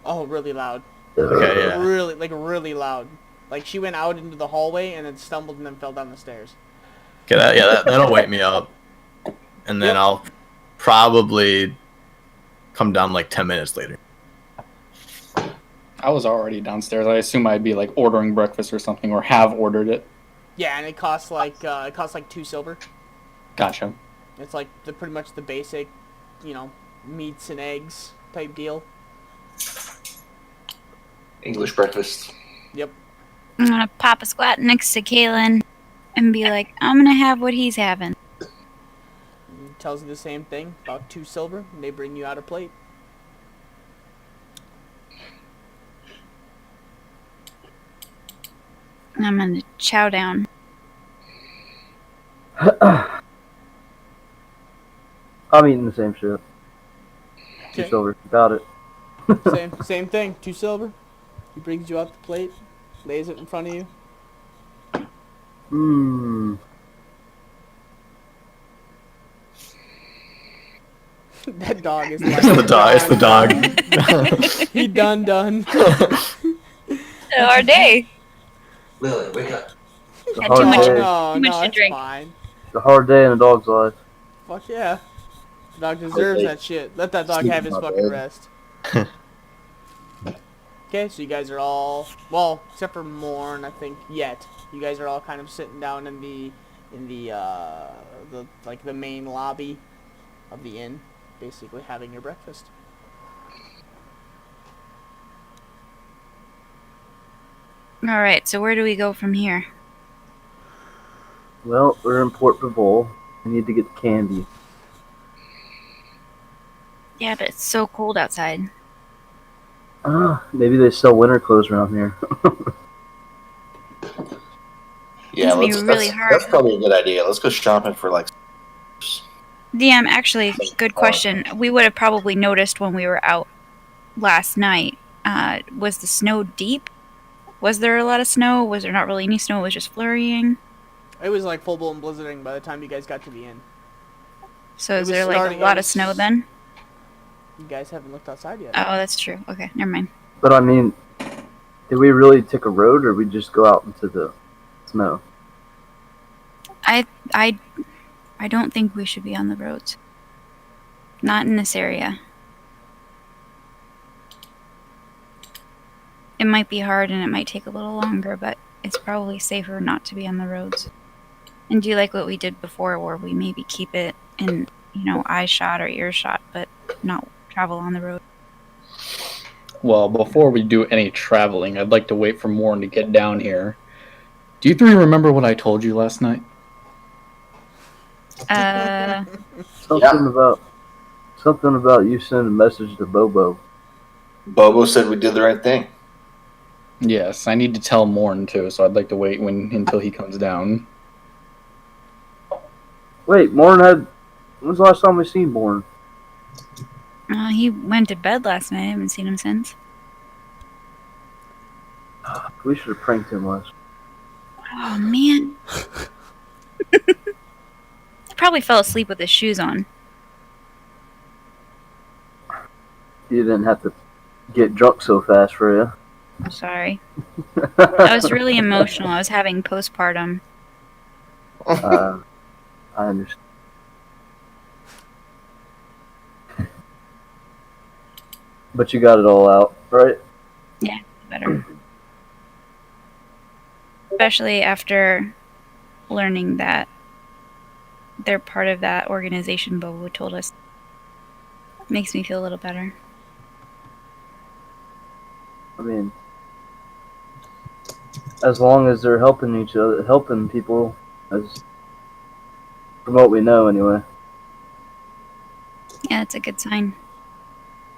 Oh, really loud. Okay, yeah. Really loud. Like she went out into the hallway and then stumbled and then fell down the stairs. Okay, that'll wake me up, and then Yep. I'll probably come down like 10 minutes later. I was already downstairs. I assume I'd be like ordering breakfast or something, or have ordered it. Yeah, and it costs like 2 silver. Gotcha. It's like pretty much the basic, meats and eggs type deal. English breakfast. Yep. I'm gonna pop a squat next to Kaylin and be like, I'm gonna have what he's having. It tells you the same thing, about 2 silver, and they bring you out a plate. I'm gonna chow down. I'm eating the same shit. Okay. 2 silver. Got it. Same thing, 2 silver. He brings you out the plate, lays it in front of you. Hmm. That dog is like It's the dog. He done. Our day. Lily, wake up. It's a Had hard too much- day. No, too much to it's drink. fine. It's a hard day in a dog's life. Fuck yeah. The dog deserves that shit. Let that dog have his fucking rest. Okay, so you guys are all, well, except for Morn, I think, yet. You guys are all kind of sitting down in the main lobby of the inn, basically having your breakfast. Alright, so where do we go from here? Well, we're in Port Bivol. We need to get the candy. Yeah, but it's so cold outside. Maybe they sell winter clothes around here. Yeah, It's gonna be really hard. that's probably a good idea. Let's go shopping for like. DM, actually, good question. We would have probably noticed when we were out last night. Was the snow deep? Was there a lot of snow? Was there not really any snow? It was just flurrying? It was like full-blown blizzarding by the time you guys got to the inn. So It is was there like starting- a lot it of was- snow then? You guys haven't looked outside yet. Oh, that's true. Okay, never mind. But I mean, did we really take a road, or we just go out into the snow? I don't think we should be on the roads. Not in this area. It might be hard and it might take a little longer, but it's probably safer not to be on the roads. And do you like what we did before, where we maybe keep it in, eye shot or ear shot, but not travel on the road? Well, before we do any traveling, I'd like to wait for Morn to get down here Do you three remember what I told you last night? Something about you sending a message to Bobo. Bobo said we did the right thing. Yes, I need to tell Morn too, so I'd like to wait until he comes down. Wait, when's the last time we seen Born? He went to bed last night. I haven't seen him since. We should have pranked him last. Oh, man. He probably fell asleep with his shoes on. You didn't have to get drunk so fast for you. I'm sorry. I was really emotional. I was having postpartum. I understand. But you got it all out, right? Yeah, better. Especially after learning that they're part of that organization Bobo told us. Makes me feel a little better. I mean, as long as they're helping each other, helping people, as from what we know anyway. Yeah, it's a good sign.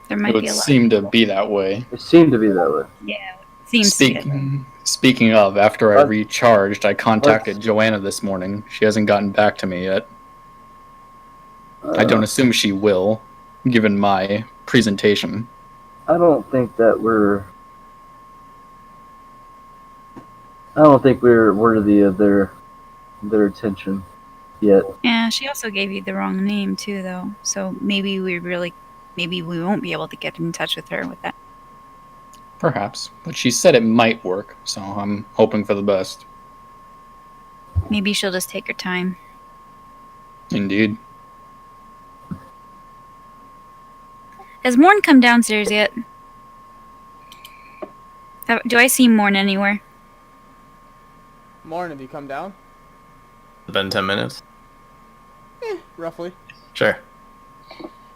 There It might would be a lot. seem to be that way. It seemed to be that way. Yeah, it seems to be. Speaking of, after I recharged, I contacted Joanna this morning. She hasn't gotten back to me yet. I don't assume she will, given my presentation. I don't think we're worthy of their attention yet. Yeah, she also gave you the wrong name too, though. So maybe we won't be able to get in touch with her with that. Perhaps, but she said it might work, so I'm hoping for the best. Maybe she'll just take her time. Indeed. Has Morn come downstairs yet? Do I see Morn anywhere? Morn, have you come down? It's been 10 minutes. Roughly. Sure.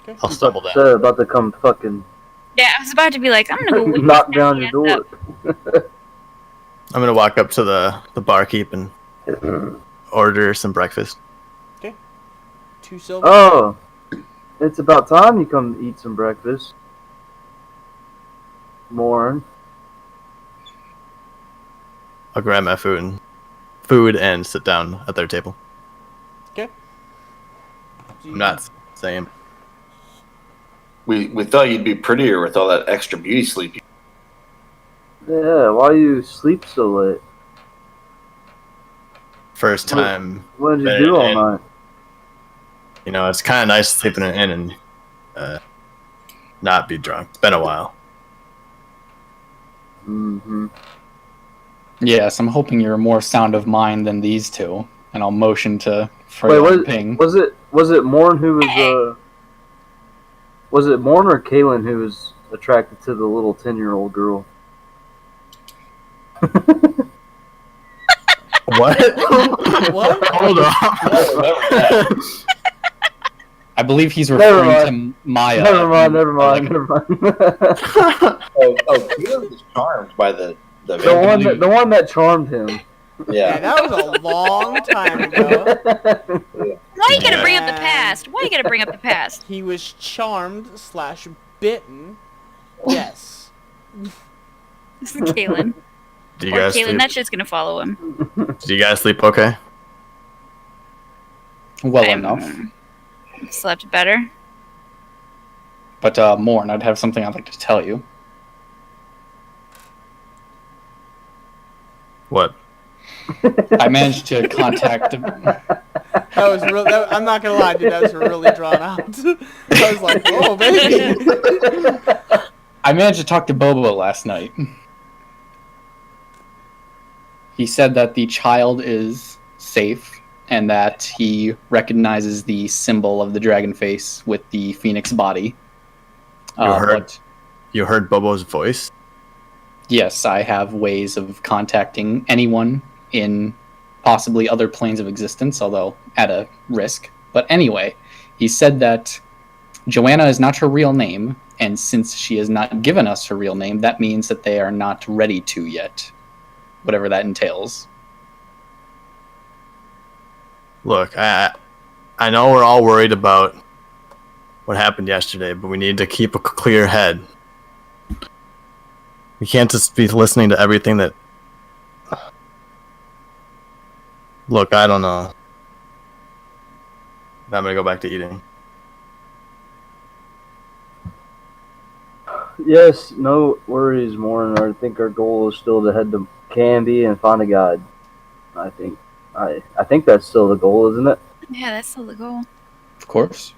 Okay. I'll stumble down. So about to come fucking Yeah, I was about to be like, I'm gonna go wake knock this down your dummy ass door. up. I'm gonna walk up to the barkeep and order some breakfast. 2 silver. Oh, it's about time you come eat some breakfast. Morn. I'll grab my food and sit down at their table. I'm not saying. We thought you'd be prettier with all that extra beauty sleep. Yeah, why you sleep so late? First time. What did you do all night? You know, it's kind of nice sleeping in and not be drunk. It's been a while. Mm-hmm. Yes, I'm hoping you're more sound of mind than these two, and I'll motion to Wait, Freya and Ping. was it Morn who was was it Morn or Kaylin who was attracted to the little 10-year-old girl? What? What? Hold on. I believe he's Never referring to Maya. Never mind. Peter was charmed by the The one that charmed him. Yeah, that was a long time ago. Why you gotta bring up the past? Why you gotta bring up the past? He was charmed / bitten. Yes. This is Kaylin. Do you Poor guys Kaylin, sleep? that shit's gonna follow him. Did you guys sleep okay? Well enough. Slept better. But Morn, I'd have something I'd like to tell you. What? I managed to contact... That was real. I'm not gonna lie, dude. That was really drawn out. I was like, "Oh, baby." I managed to talk to Bobo last night. He said that the child is safe and that he recognizes the symbol of the dragon face with the phoenix body. You heard Bobo's voice? Yes, I have ways of contacting anyone in possibly other planes of existence, although at a risk. But anyway, he said that Joanna is not her real name, and since she has not given us her real name, that means that they are not ready to yet. Whatever that entails. Look, I know we're all worried about what happened yesterday, but we need to keep a clear head. We can't just be listening to everything that... Look, I don't know. I'm gonna go back to eating. Yes, no worries, Morn. I think our goal is still to head to Canby and find a guide. I think that's still the goal, isn't it? Yeah, that's still the goal. Of course.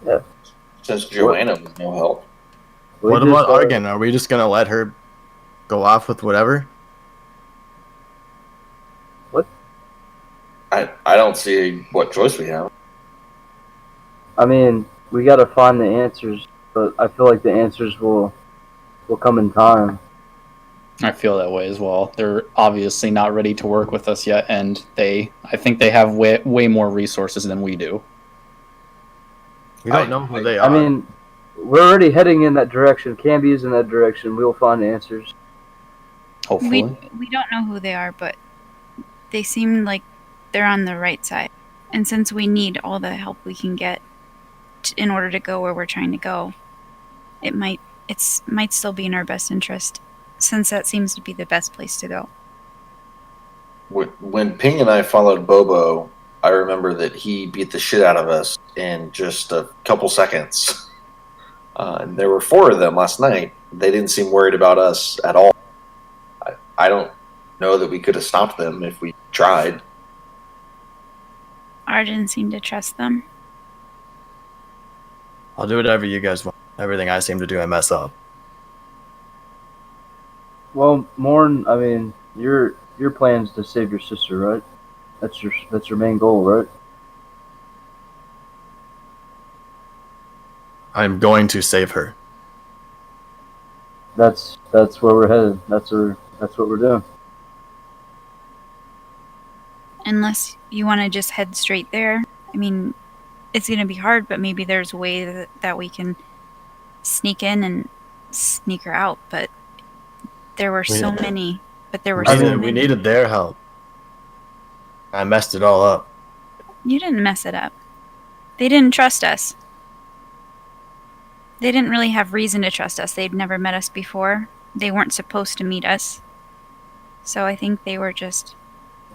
Yeah. Since Joanna was no help. What about Argan? Are we just gonna let her go off with whatever? What? I don't see what choice we have. I mean, we got to find the answers, but I feel like the answers will come in time. I feel that way as well. They're obviously not ready to work with us yet, and I think they have way more resources than we do. We don't know who they are. I mean, we're already heading in that direction. Canby is in that direction. We'll find answers. Hopefully. We don't know who they are, but they seem like they're on the right side. And since we need all the help we can get in order to go where we're trying to go, it might still be in our best interest, since that seems to be the best place to go. When Ping and I followed Bobo, I remember that he beat the shit out of us in just a couple seconds. And there were 4 of them last night. They didn't seem worried about us at all. I don't know that we could have stopped them if we tried. Arjun seemed to trust them. I'll do whatever you guys want. Everything I seem to do, I mess up. Well, Morn, I mean, your plan is to save your sister, right? That's your main goal, right? I'm going to save her. That's where we're headed. That's what we're doing. Unless you want to just head straight there. I mean, it's going to be hard, but maybe there's a way that we can sneak in and sneak her out. But there were so many. We needed their help. I messed it all up. You didn't mess it up. They didn't trust us. They didn't really have reason to trust us. They'd never met us before. They weren't supposed to meet us. So I think they were just...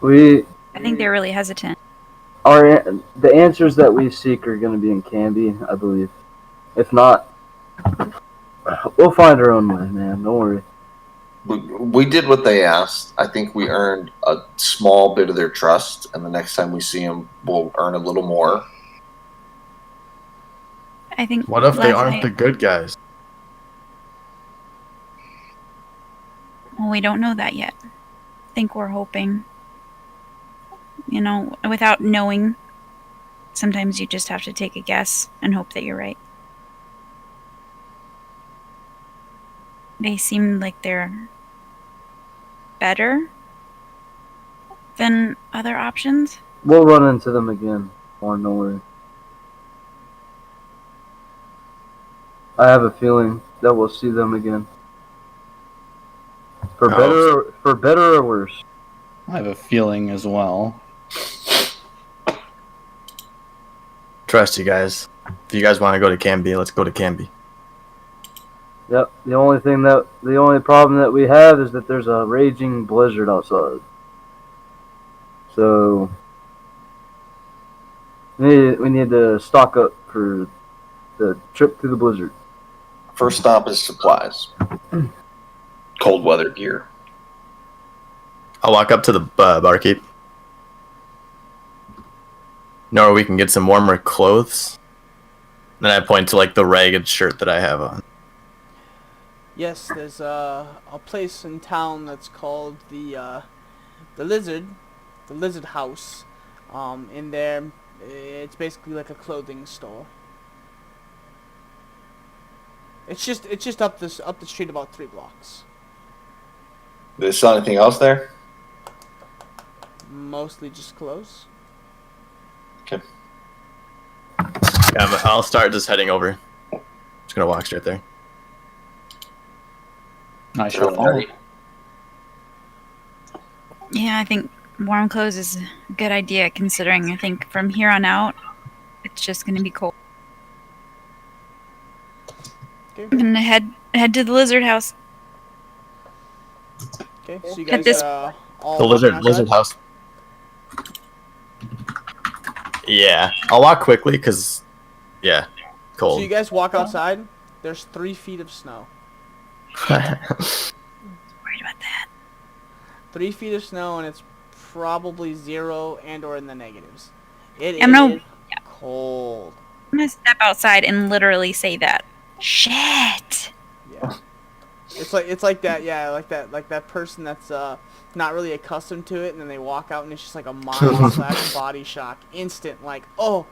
I think they're really hesitant. The answers that we seek are going to be in Canby, I believe. If not, we'll find our own way, man. Don't worry. We did what they asked. I think we earned a small bit of their trust, and the next time we see them, we'll earn a little more. I think. What if they aren't the good guys? Well, we don't know that yet. I think we're hoping. You know, without knowing, sometimes you just have to take a guess and hope that you're right. They seem like they're better than other options. We'll run into them again, Morn, don't worry. I have a feeling that we'll see them again. For better or worse. I have a feeling as well. Trust you guys. If you guys want to go to Canby, let's go to Canby. Yep. The only problem that we have is that there's a raging blizzard outside. So we need to stock up for the trip through the blizzard. First stop is supplies. Cold weather gear. I'll walk up to the barkeep. Know where we can get some warmer clothes? Then I point to like the ragged shirt that I have on. Yes, there's a place in town that's called the Lizard House. In there, it's basically like a clothing store. It's just up the street about 3 blocks. Do they sell anything else there? Mostly just clothes. Okay. Yeah, I'll start just heading over. Just gonna walk straight there. I shall follow. Yeah, I think warm clothes is a good idea, considering I think from here on out, it's just going to be cold. Okay. I'm going to head to the lizard house. Okay. So you At guys this- all The walking lizard outside? house. Yeah, I'll walk quickly because, yeah, So you cold. guys walk outside. There's 3 feet of snow. Worried about that. 3 feet of snow, and it's probably 0 and or in the negatives. It I'm is no- cold. I'm going to step outside and literally say that. Shit! Yeah. It's like that, yeah, like that person that's not really accustomed to it, and then they walk out and it's just like a mind / body shock, instant, like, oh,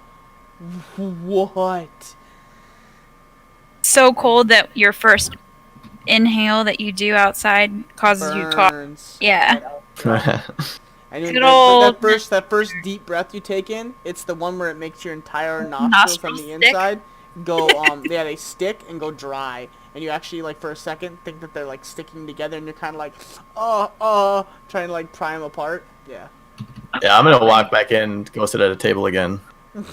what? So cold that your first inhale that you do outside causes you to cough. Burns. Yeah. And Good that first deep breath you take in, it's the one where it makes your entire nostrils on the Nostrils stick? inside go they stick and go dry, and you actually, like, for a second think that they're like sticking together, and you're kind of like trying to like pry them apart. Yeah. Yeah, I'm gonna walk back in, go sit at a table again. I'm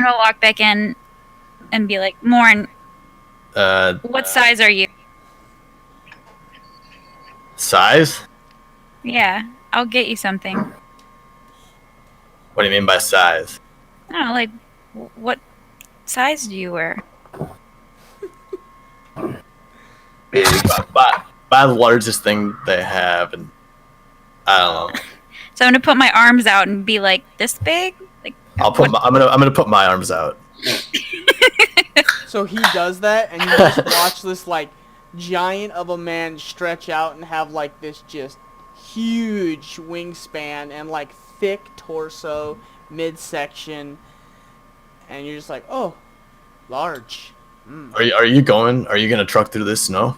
going to walk back in and be like, Morn, what size are you? Size? Yeah, I'll get you something. What do you mean by size? I don't know, like, what size do you wear? Big. Buy the largest thing they have, and I don't know. So I'm gonna put my arms out and be like, this big? Like, I'm gonna put my arms out. So he does that, and you just watch this like giant of a man stretch out and have like this just huge wingspan and like thick torso, midsection, and you're just like, oh, large. Are you gonna truck through this snow?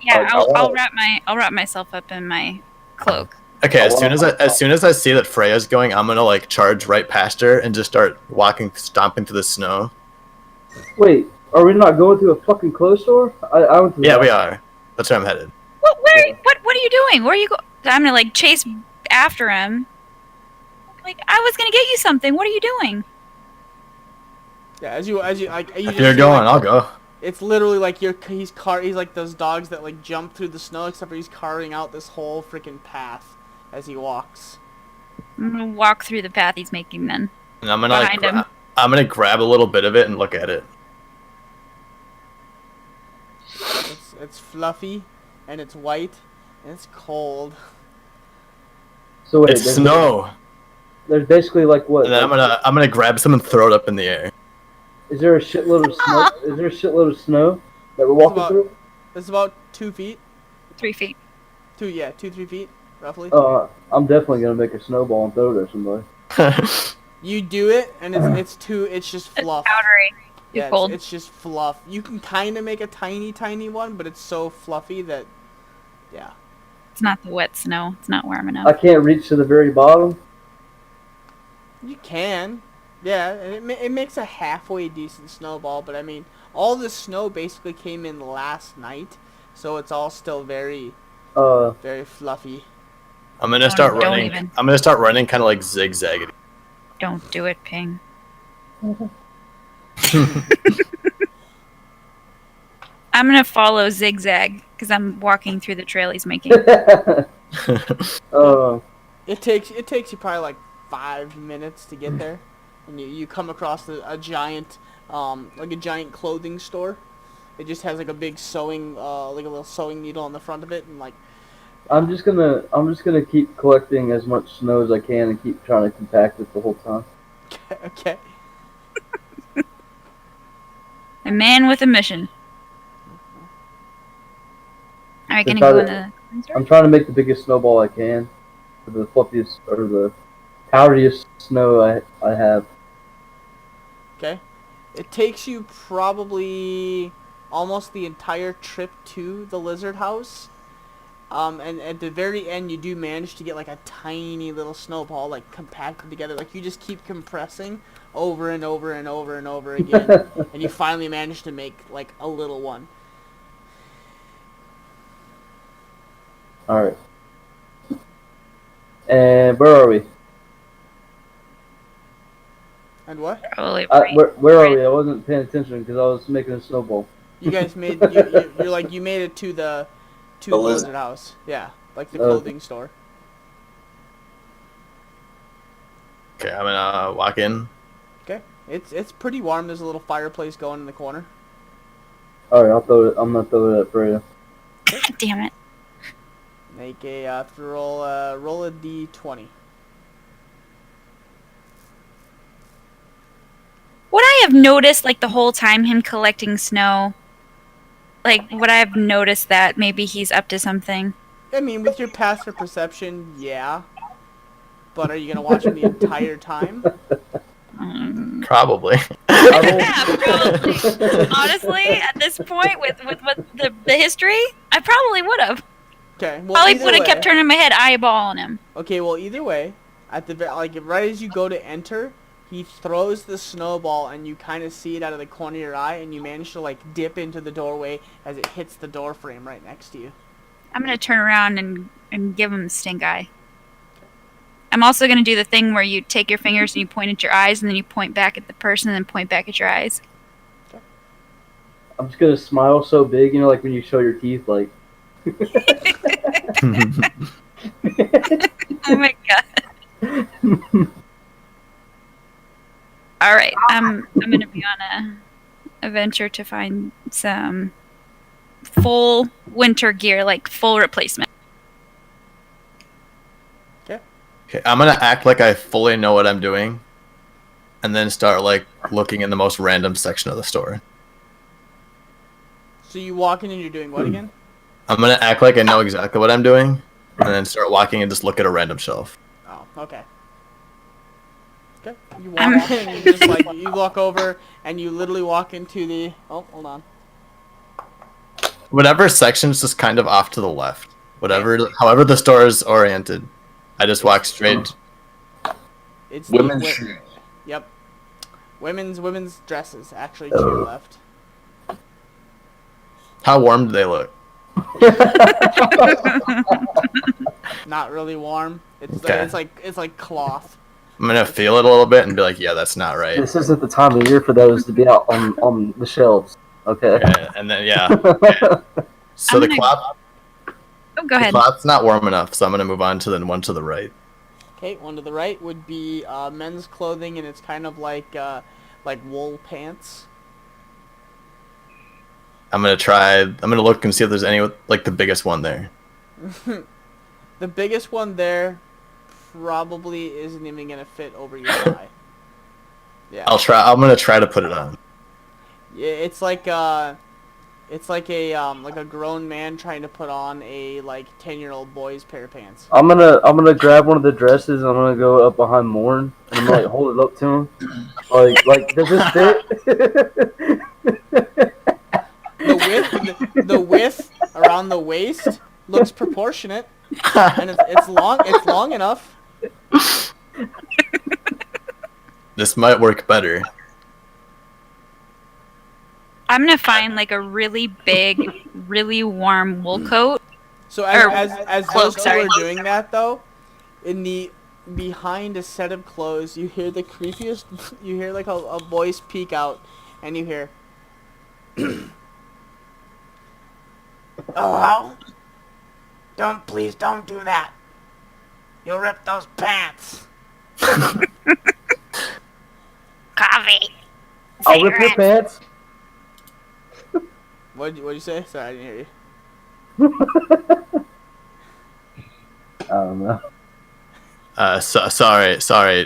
yeah, I'll wrap myself up in my cloak. Okay, as soon as I see that Freya's going, I'm gonna like charge right past her and just start stomping through the snow. Wait, are we not going to a fucking clothes store? I went to Yeah, we are. That's where I'm headed. What are you doing? Where are you going? I'm gonna like chase after him. Like, I was gonna get you something. What are you doing? Yeah, as you like, you If just you're see, going, like, I'll go. it's literally like he's like those dogs that like jump through the snow, except for he's carving out this whole freaking path as he walks. I'm gonna walk through the path he's making then. And I'm gonna Behind him. I'm gonna grab a little bit of it and look at it. It's fluffy, and it's white, and it's cold. So wait, It's snow. There's basically like what? And then I'm gonna grab some and throw it up in the air. Is there a shitload of snow? Is there a shitload of snow that we're walking through? It's about 2 feet. 3 feet. 2-3 feet, roughly. I'm definitely gonna make a snowball and throw it at somebody. You do it, and it's just It's fluff. powdery. Too Yeah, cold. it's just fluff. You can kind of make a tiny one, but it's so fluffy that, yeah. It's not the wet snow. It's not warm I enough. can't reach to the very bottom. You can. Yeah, and it makes a halfway decent snowball, but I mean, all the snow basically came in last night, so it's all still very, very fluffy. I'm gonna start Don't running. even. I'm gonna start running kind of like zigzagging. Don't do it, Ping. I'm gonna follow zigzag because I'm walking through the trail he's making. It takes you probably like 5 minutes to get there, and you come across a giant, like a giant clothing store. It just has like a big sewing, like a little sewing needle on the front of it, and like. I'm just gonna keep collecting as much snow as I can and keep trying to compact it the whole time. Okay. A man with a mission. Are you gonna Try go in to- the... I'm trying to make the biggest snowball I can, for the fluffiest or the powderiest snow I have. Okay. It takes you probably almost the entire trip to the lizard house. And at the very end, you do manage to get like a tiny little snowball, like compacted together. Like you just keep compressing over and over and over and over again, and you finally manage to make like a little one. All right. And where are we? And what? Probably right. Where are we? I wasn't paying attention because I was making a snowball. You guys made you're like you made it to the The Blizzard House. Yeah, like the Okay. clothing store. Okay, I'm gonna walk in. Okay, it's pretty warm. There's a little fireplace going in the corner. All right, I'll throw it. I'm gonna throw it up for you. Damn it. Make a roll a d20. Would I have noticed, like, the whole time him collecting snow? Like, would I have noticed that maybe he's up to something? I mean, with your passive perception, yeah. But are you gonna watch him the entire time? Probably. Yeah, probably. Honestly, at this point, with the history, I probably would have. Okay, well Probably either would have way- kept turning my head eyeballing him. Okay, well either way, at the like right as you go to enter, he throws the snowball and you kind of see it out of the corner of your eye, and you manage to like dip into the doorway as it hits the door frame right next to you. I'm gonna turn around and give him a stink eye. I'm also gonna do the thing where you take your fingers and you point at your eyes, and then you point back at the person, and then point back at your eyes. I'm just gonna smile so big, you know, like when you show your teeth, like. Oh my god. All right, I'm gonna be on a venture to find some full winter gear, like full replacement. Okay, I'm gonna act like I fully know what I'm doing, and then start like looking in the most random section of the store. So you walk in and you're doing what again? I'm gonna act like I know exactly what I'm doing, and then start walking and just look at a random shelf. Oh, okay. Okay. You walk in and you just like you walk over and you literally walk into the hold on. Whatever section's just kind of off to the left. However the store is oriented, I just walk straight. It's Women's the shoes. Yep. Women's dresses actually to your left. How warm do they look? Not really warm. Okay. It's like cloth. I'm gonna feel it a little bit and be like, yeah, that's not right. This isn't the time of year for those to be out on the shelves. Okay. Okay, and then yeah. Okay. So I'm the gonna- cloth, Oh, go ahead. cloth's not warm enough, so I'm gonna move on to the one to the right. Okay, one to the right would be men's clothing, and it's kind of like wool pants. I'm gonna look and see if there's any like the biggest one there. The biggest one there probably isn't even gonna fit over your thigh. Yeah. I'm gonna try to put it on. Yeah, it's like a grown man trying to put on a like 10-year-old boy's pair of pants. I'm gonna grab one of the dresses. And I'm gonna go up behind Morn and I'm gonna like hold it up to him. Like does this fit? The width around the waist looks proportionate, and it's long enough. This might work better. I'm gonna find like a really big, really warm wool coat. So Or as cloak, those two sorry. are doing that though, in the behind a set of clothes, you hear the creepiest. You hear like a voice peek out, and you hear, "Oh, please don't do that. You'll rip those pants." Coffee. I'll rip your pants. What'd you say? Sorry, I didn't hear you. I don't know. Sorry.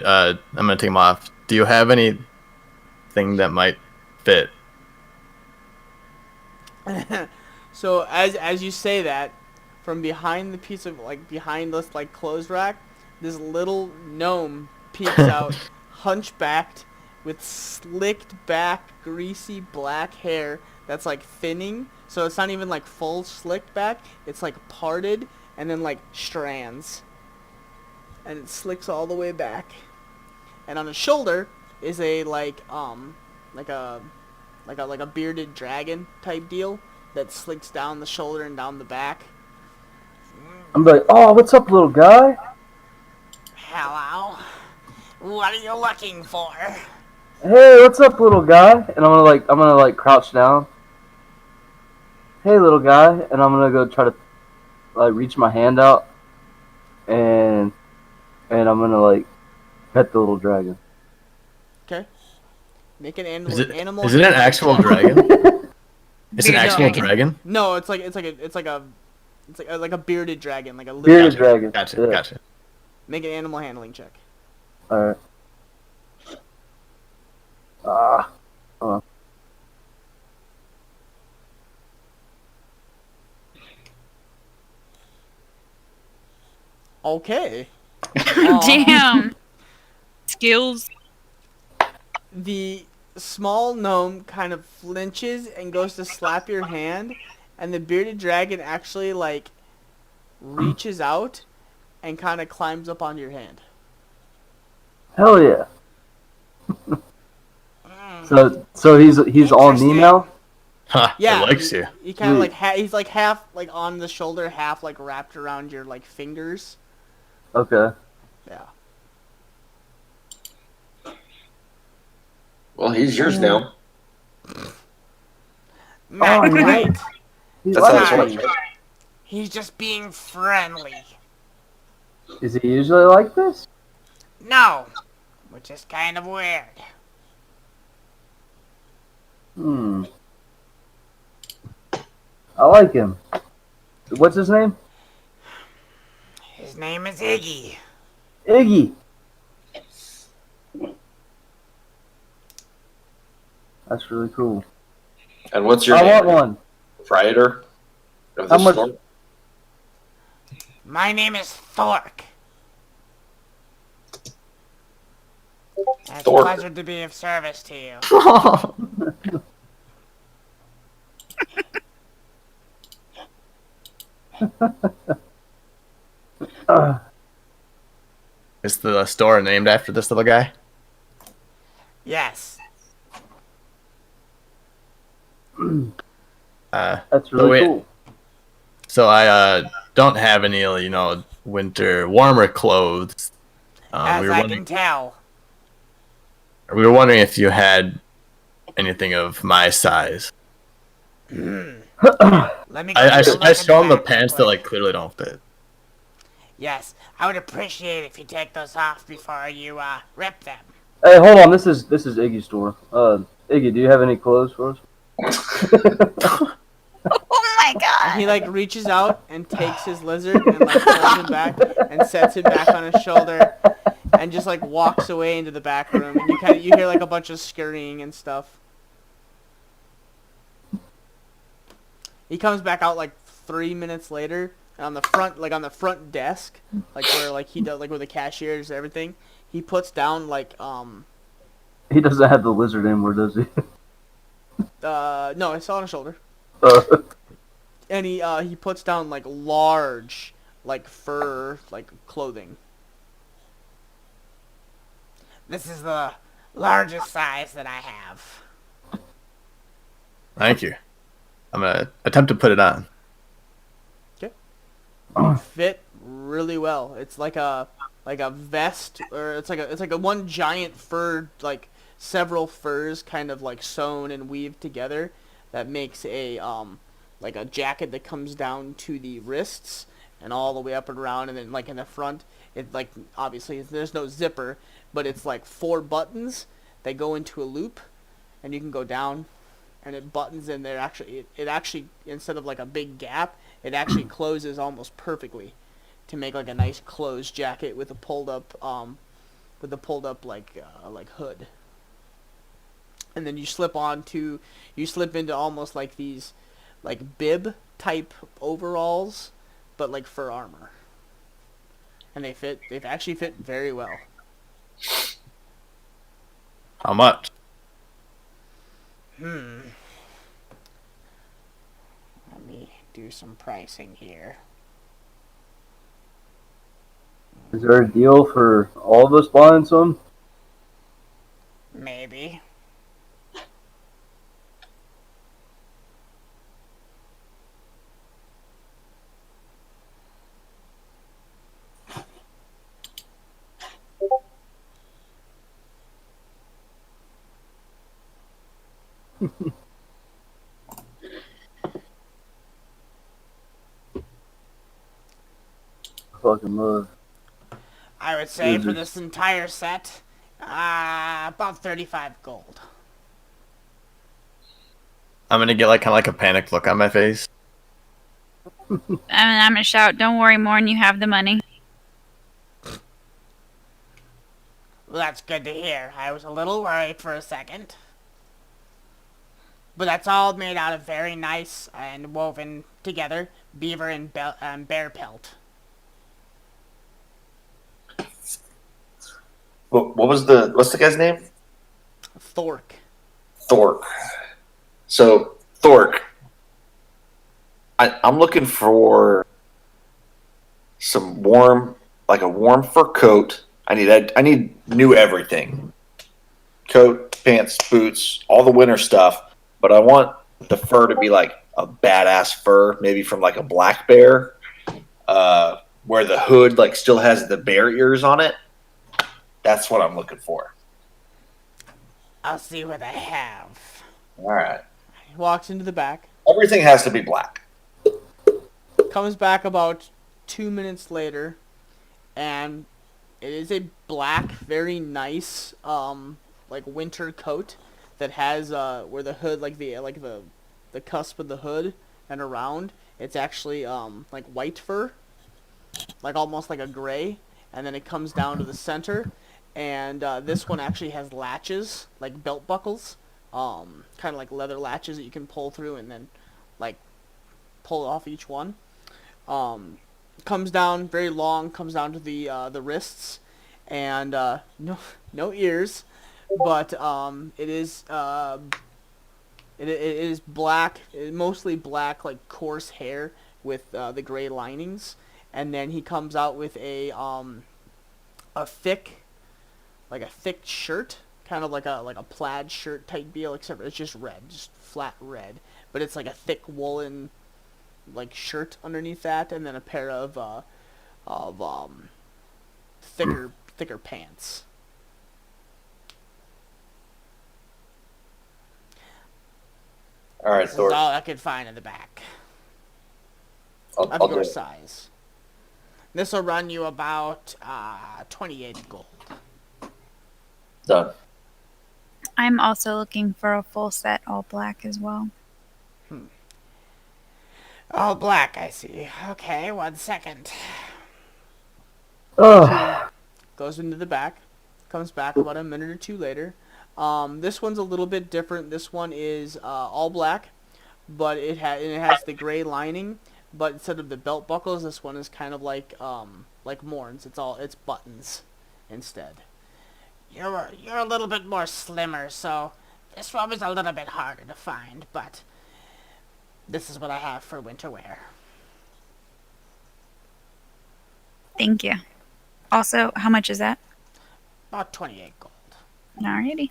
I'm gonna take them off. Do you have anything that might fit? So as you say that, from behind the piece of behind this clothes rack, this little gnome peeks out, hunchbacked, with slicked back, greasy black hair that's like thinning. So it's not even like full slicked back. It's like parted and then like strands, and it slicks all the way back. And on his shoulder is a like a bearded dragon type deal that slicks down the shoulder and down the back. I'm like, oh, what's up, little guy? Hello. What are you looking for? Hey, what's up, little guy? And I'm gonna like crouch down. Hey, little guy, and I'm gonna go try to like reach my hand out, and I'm gonna like pet the little dragon. Okay. Make an Is animal it an handling actual check. dragon? It's an Bearded actual dragon. dragon? No, it's like a bearded dragon, like a lizard. Bearded dragon. Gotcha. Yeah. Gotcha. Make an animal handling check. All right. Ah. Okay. Damn. Skills. The small gnome kind of flinches and goes to slap your hand, and the bearded dragon actually like reaches out and kind of climbs up on your hand. Hell yeah. So he's on me now. Huh, Yeah, it likes you. He kind of like he's like half like on the shoulder, half like wrapped around your like fingers. Okay. Yeah. Well, he's yours now. Not you're quite. right. He's That's how like it's Sorry. working. He's just being friendly. Is he usually like this? No, which is kind of weird. I like him. What's his name? His name is Iggy. Iggy. That's really cool. And what's your I name? want one. Proprietor of How this much- store? My name is Thork. It's a Thork. pleasure to be of service to you. Is the store named after this little guy? Yes. That's really wait. cool. So I don't have any, winter warmer clothes. As I can tell. We were wondering if you had anything of my size. Let me. I take a look in show him the back pants real that quick. clearly don't fit. Yes, I would appreciate if you take those off before you rip them. Hey, hold on. This is Iggy's store. Iggy, do you have any clothes for us? Oh my god. And he like reaches out and takes his lizard and like pulls him back and sets him back on his shoulder and just like walks away into the back room, and you hear like a bunch of scurrying and stuff. He comes back out like 3 minutes later, and on the front desk, like where like he does like where the cashier is and everything, he puts down like He doesn't have the lizard anymore, does he? no, it's on his shoulder. Uh, And he puts down like large like fur like clothing. This is the largest size that I have. Thank you. I'm gonna attempt to put it on. Fit really well. It's like a vest, or it's like a one giant fur, like several furs kind of like sewn and weaved together that makes a like a jacket that comes down to the wrists and all the way up and around, and then like in the front it like obviously there's no zipper, but it's like 4 buttons that go into a loop, and you can go down and it buttons in there. Actually it actually, instead of like a big gap, it actually closes almost perfectly to make like a nice closed jacket with a pulled up like hood. And then you slip into almost like these like bib type overalls, but like fur armor. And they've actually fit very well. How much? Let me do some pricing here. is there a deal for all of us buying some? Maybe. fucking love. I would say for Mhm. this entire set, about 35 gold. I'm gonna get like kind of like a panicked look on my face. And I'm gonna shout, "Don't worry, Morn, you have the money." Well, that's good to hear. I was a little worried for a second. But that's all made out of very nice and woven together beaver and bear pelt. What's the guy's name? Thork. Thork. So Thork, I'm looking for some warm, like a warm fur coat. I need new everything. Coat, pants, boots, all the winter stuff. But I want the fur to be like a badass fur, maybe from like a black bear, where the hood like still has the bear ears on it. That's what I'm looking for. I'll see what I have. All right. He walks into the back. Everything has to be black. Comes back about 2 minutes later, and it is a black, very nice, like winter coat that has where the hood, like the cusp of the hood and around, it's actually like white fur, like almost like a gray, and then it comes down to the center, and this one actually has latches, like belt buckles, kind of like leather latches that you can pull through and then like pull off each one. Comes down very long, comes down to the wrists, and no ears, but it is it is black, mostly black, like coarse hair with the gray linings, and then he comes out with a thick, like a thick shirt, kind of like a plaid shirt type deal, except it's just red, just flat red, but it's like a thick woolen like shirt underneath that, and then a pair of thicker pants. All right, This is Thor. all I could find in the back I'll of do your it. size. This will run you about 28 gold. Done. I'm also looking for a full set, all black as well. All black, I see. Okay, 1 second. Oh, Goes into the back. Comes back about a minute or two later. This one's a little bit different. This one is all black, but it has the gray lining. But instead of the belt buckles, this one is kind of like Morn's. It's buttons instead. You're a little bit more slimmer, so this one was a little bit harder to find. But this is what I have for winter wear. Thank you. Also, how much is that? About 28 gold. Alrighty.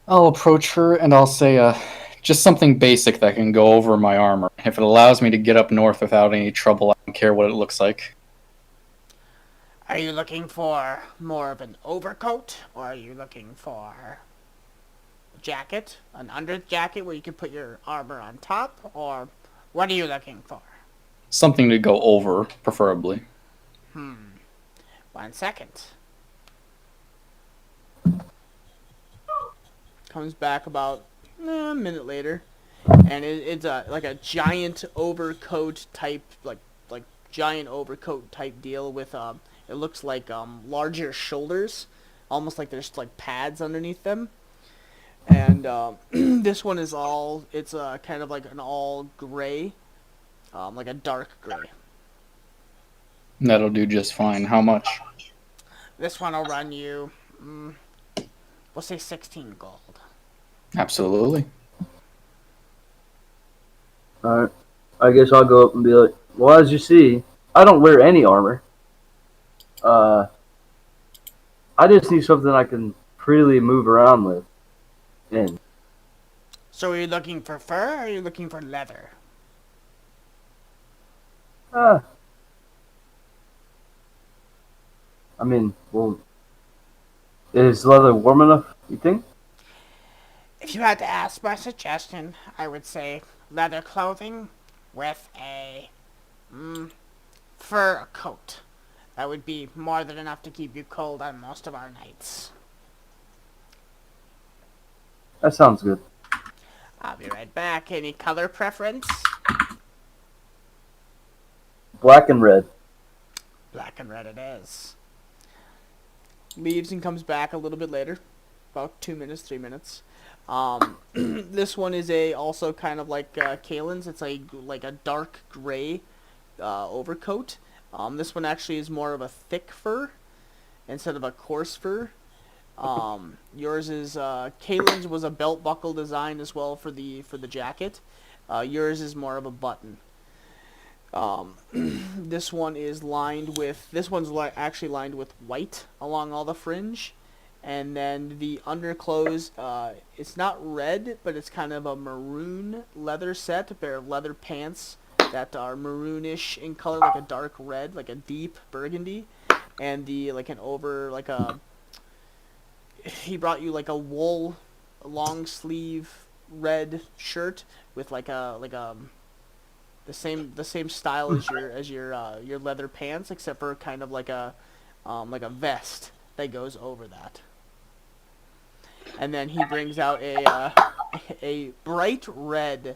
I'll approach her and I'll say, just something basic that can go over my armor. If it allows me to get up north without any trouble, I don't care what it looks like. Are you looking for more of an overcoat, or are you looking for a jacket, an under jacket where you can put your armor on top, or what are you looking for? Something to go over, preferably. 1 second. Comes back about a minute later, and it's like a giant overcoat type, like giant overcoat type deal with it looks like larger shoulders, almost like there's like pads underneath them. And this one is it's kind of like an all gray, like a dark gray. That'll do just fine. How much? This one will run you, we'll say 16 gold. Absolutely. alright. I guess I'll go up and be like, well, as you see, I don't wear any armor. I just need something I can freely move around with. And So are you looking for fur, or are you looking for leather? I mean, well, is leather warm enough, you think? If you had to ask my suggestion, I would say leather clothing with a fur coat. That would be more than enough to keep you cold on most of our nights. That sounds good. I'll be right back. Any color preference? Black and red. Black and red it is. Leaves and comes back a little bit later. About 2 minutes, 3 minutes. This one is also kind of like Kalen's. It's like a dark gray overcoat. This one actually is more of a thick fur instead of a coarse fur. Yours is Kalen's was a belt buckle design as well for the jacket. Yours is more of a button. This one is actually lined with white along all the fringe. And then the underclothes, it's not red, but it's kind of a maroon leather set, a pair of leather pants that are maroonish in color, like a dark red, like a deep burgundy. And he brought you like a wool long sleeve red shirt with the same style as your leather pants, except for kind of like a vest that goes over that. And then he brings out a bright red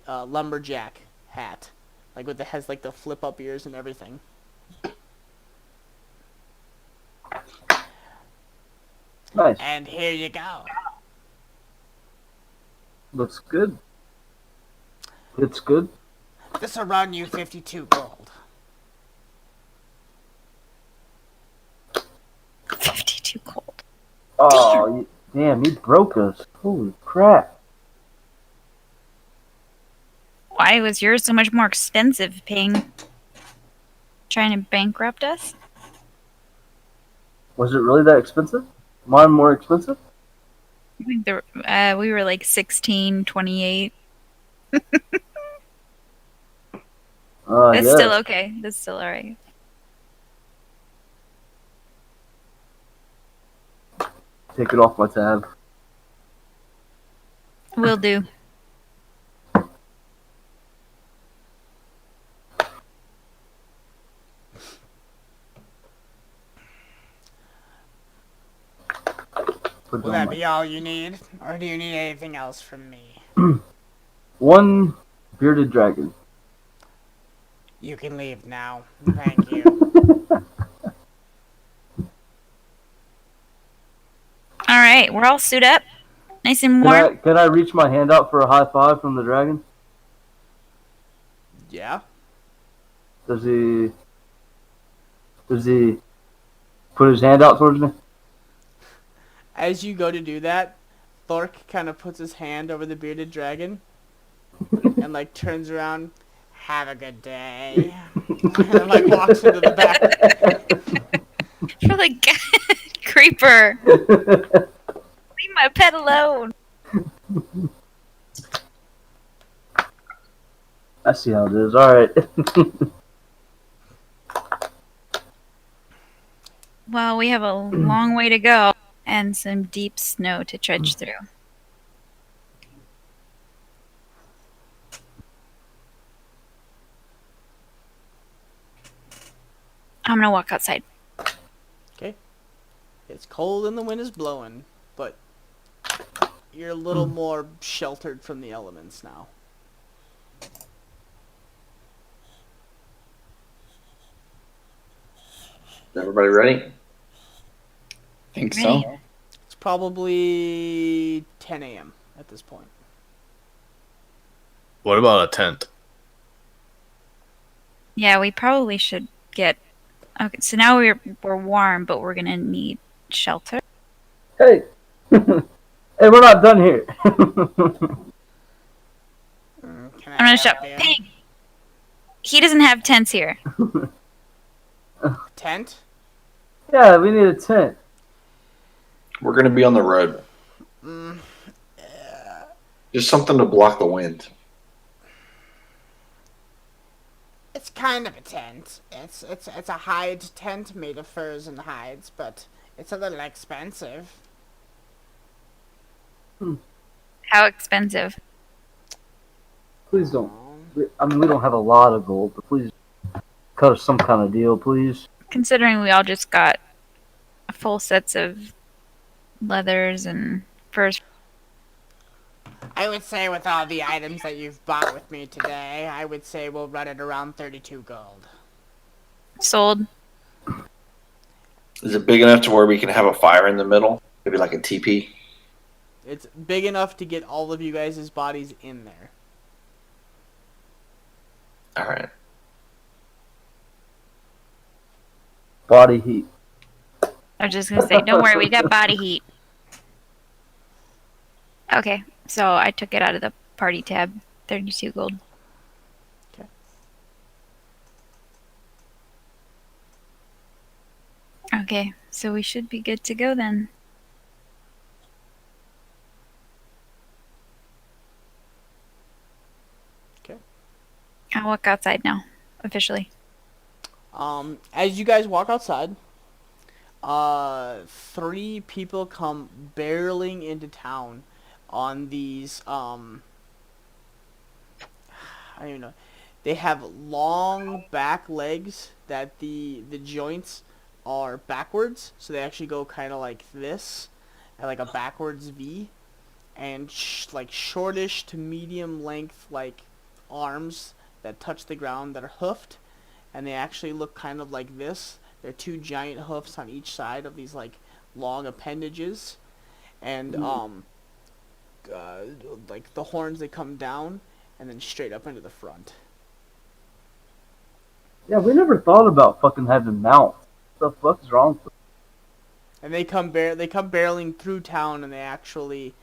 lumberjack hat, has like the flip up ears and everything. Nice. And here you go. Looks good. It's good. This'll run you 52 gold. 52 gold. Oh, damn, he broke us. Holy crap. Why was yours so much more expensive, trying to bankrupt us? Was it really that expensive? Mine more expensive? I think we were like 16, 28. That's still okay. That's still alright. Take it off my tab. Will do. Will that be all you need? Or do you need anything else from me? One bearded dragon. You can leave now. Thank you. Alright, we're all suited up. Nice and warm. Can I reach my hand out for a high five from the dragon? Yeah? Does he put his hand out towards me? As you go to do that, Thork kind of puts his hand over the bearded dragon and turns around. Have a good day. And walks into the back. You're like, creeper. Leave my pet alone. I see how it is. Alright. Well, we have a long way to go and some deep snow to trudge through. I'm gonna walk outside. Okay. It's cold and the wind is blowing, but you're a little more sheltered from the elements now. Everybody ready? Think Ready. so. It's probably 10 a.m. at this point. What about a tent? Yeah, we probably should get. Okay, so now we're warm, but we're gonna need shelter. Hey! Hey, we're not done here. Can I'm gonna shout, help you? Pig! He doesn't have tents here. Tent? Yeah, we need a tent. We're going to be on the road. Just something to block the wind. It's kind of a tent. It's a hide tent made of furs and hides, but it's a little expensive. How expensive? Please don't. I mean, we don't have a lot of gold, but please cut us some kind of deal, please. Considering we all just got full sets of leathers and furs. I would say with all the items that you've bought with me today, I would say we'll run it around 32 gold. Sold. Is it big enough to where we can have a fire in the middle? Maybe like a teepee? It's big enough to get all of you guys' bodies in there. All right. Body heat. I was just gonna say, don't worry, we got body heat. Okay, so I took it out of the party tab. 32 gold. Okay. Okay, so we should be good to go then. Okay. I'll walk outside now, officially. As you guys walk outside, 3 people come barreling into town on these, I don't even know. They have long back legs that the joints are backwards, so they actually go kind of like this, at like a backwards V, and like shortish to medium length like arms that touch the ground that are hoofed, and they actually look kind of like this. They're 2 giant hoofs on each side of these like long appendages, and like the horns, they come down and then straight up into the front. Yeah, we never thought about fucking having mounts. What the fuck is wrong with them? And they come barreling through town, and they actually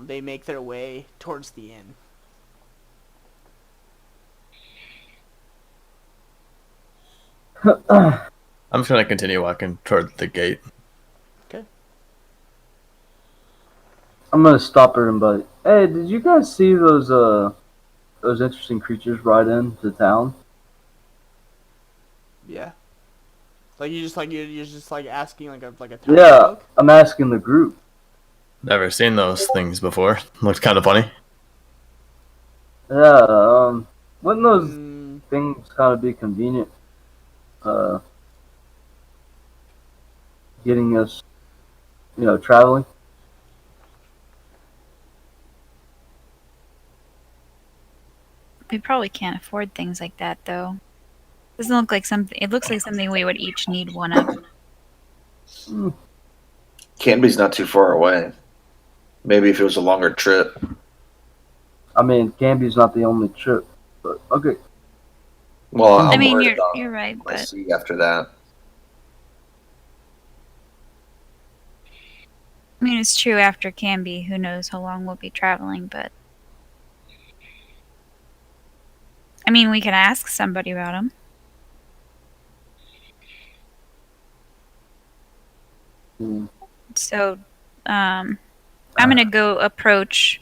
they make their way towards the inn. I'm just gonna continue walking toward the gate. Okay. I'm gonna stop everybody. Hey, did you guys see those interesting creatures ride into town? Yeah. Like you're just like asking like a Yeah, townsfolk? I'm asking the group. Never seen those things before. Looked kind of funny. Yeah, wouldn't those Mm, things kind of be convenient? Getting us, traveling. We probably can't afford things like that, though. Doesn't look like something. It looks like something we would each need one of. Canby's not too far away. Maybe if it was a longer trip. I mean, Canby's not the only trip, but okay. Well, I I'm mean, worried about you're right, what I but see after that. I mean, it's true. After Canby, who knows how long we'll be traveling? But I mean, we can ask somebody about them. Hmm. So, I'm gonna go approach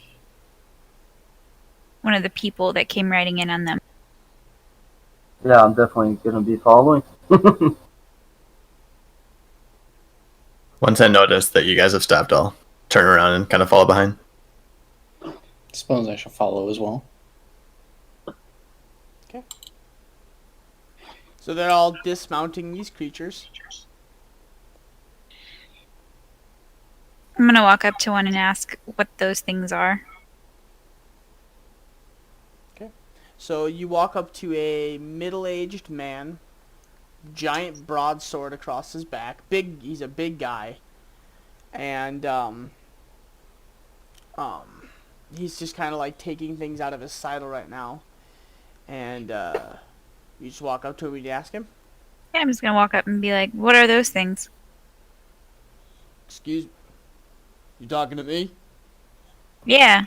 one of the people that came riding in on them. Yeah, I'm definitely gonna be following. Once I notice that you guys have stopped, I'll turn around and kind of follow behind. Suppose I shall follow as well. so they're all dismounting these creatures. I'm gonna walk up to one and ask what those things are. So you walk up to a middle-aged man, giant broadsword across his back. He's a big guy, and he's just kind of like taking things out of his saddle right now. And you just walk up to him and you ask him, Yeah, I'm just gonna walk up and be like, "What are those things?" "Excuse me, you talking to me? Yeah.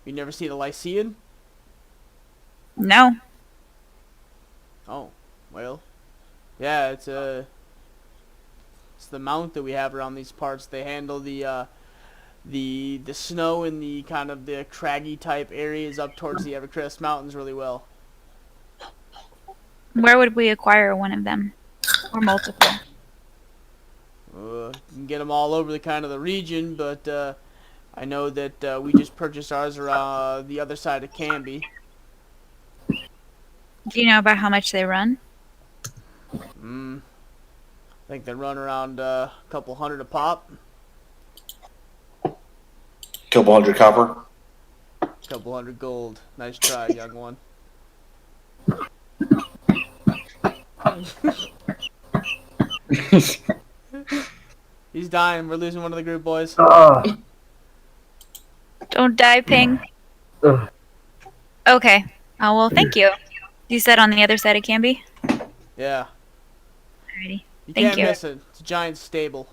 You never see the Lycian?" No. Oh, well, yeah, it's the mount that we have around these parts. They handle the snow and the kind of the craggy type areas up towards the Evercrest Mountains really well. Where would we acquire one of them, or multiple? You can get them all over the kind of the region, but I know that we just purchased ours the other side of Canby. Do you know about how much they run? I think they run around a couple hundred a pop. Couple hundred copper. Couple hundred gold. Nice try, young one. He's dying. We're losing one of the group, boys. Don't die, Ping. Ugh. Okay. Oh, well, thank you. You said on the other side of Canby? Yeah. Alrighty. You Thank can't you. miss it. It's a giant stable.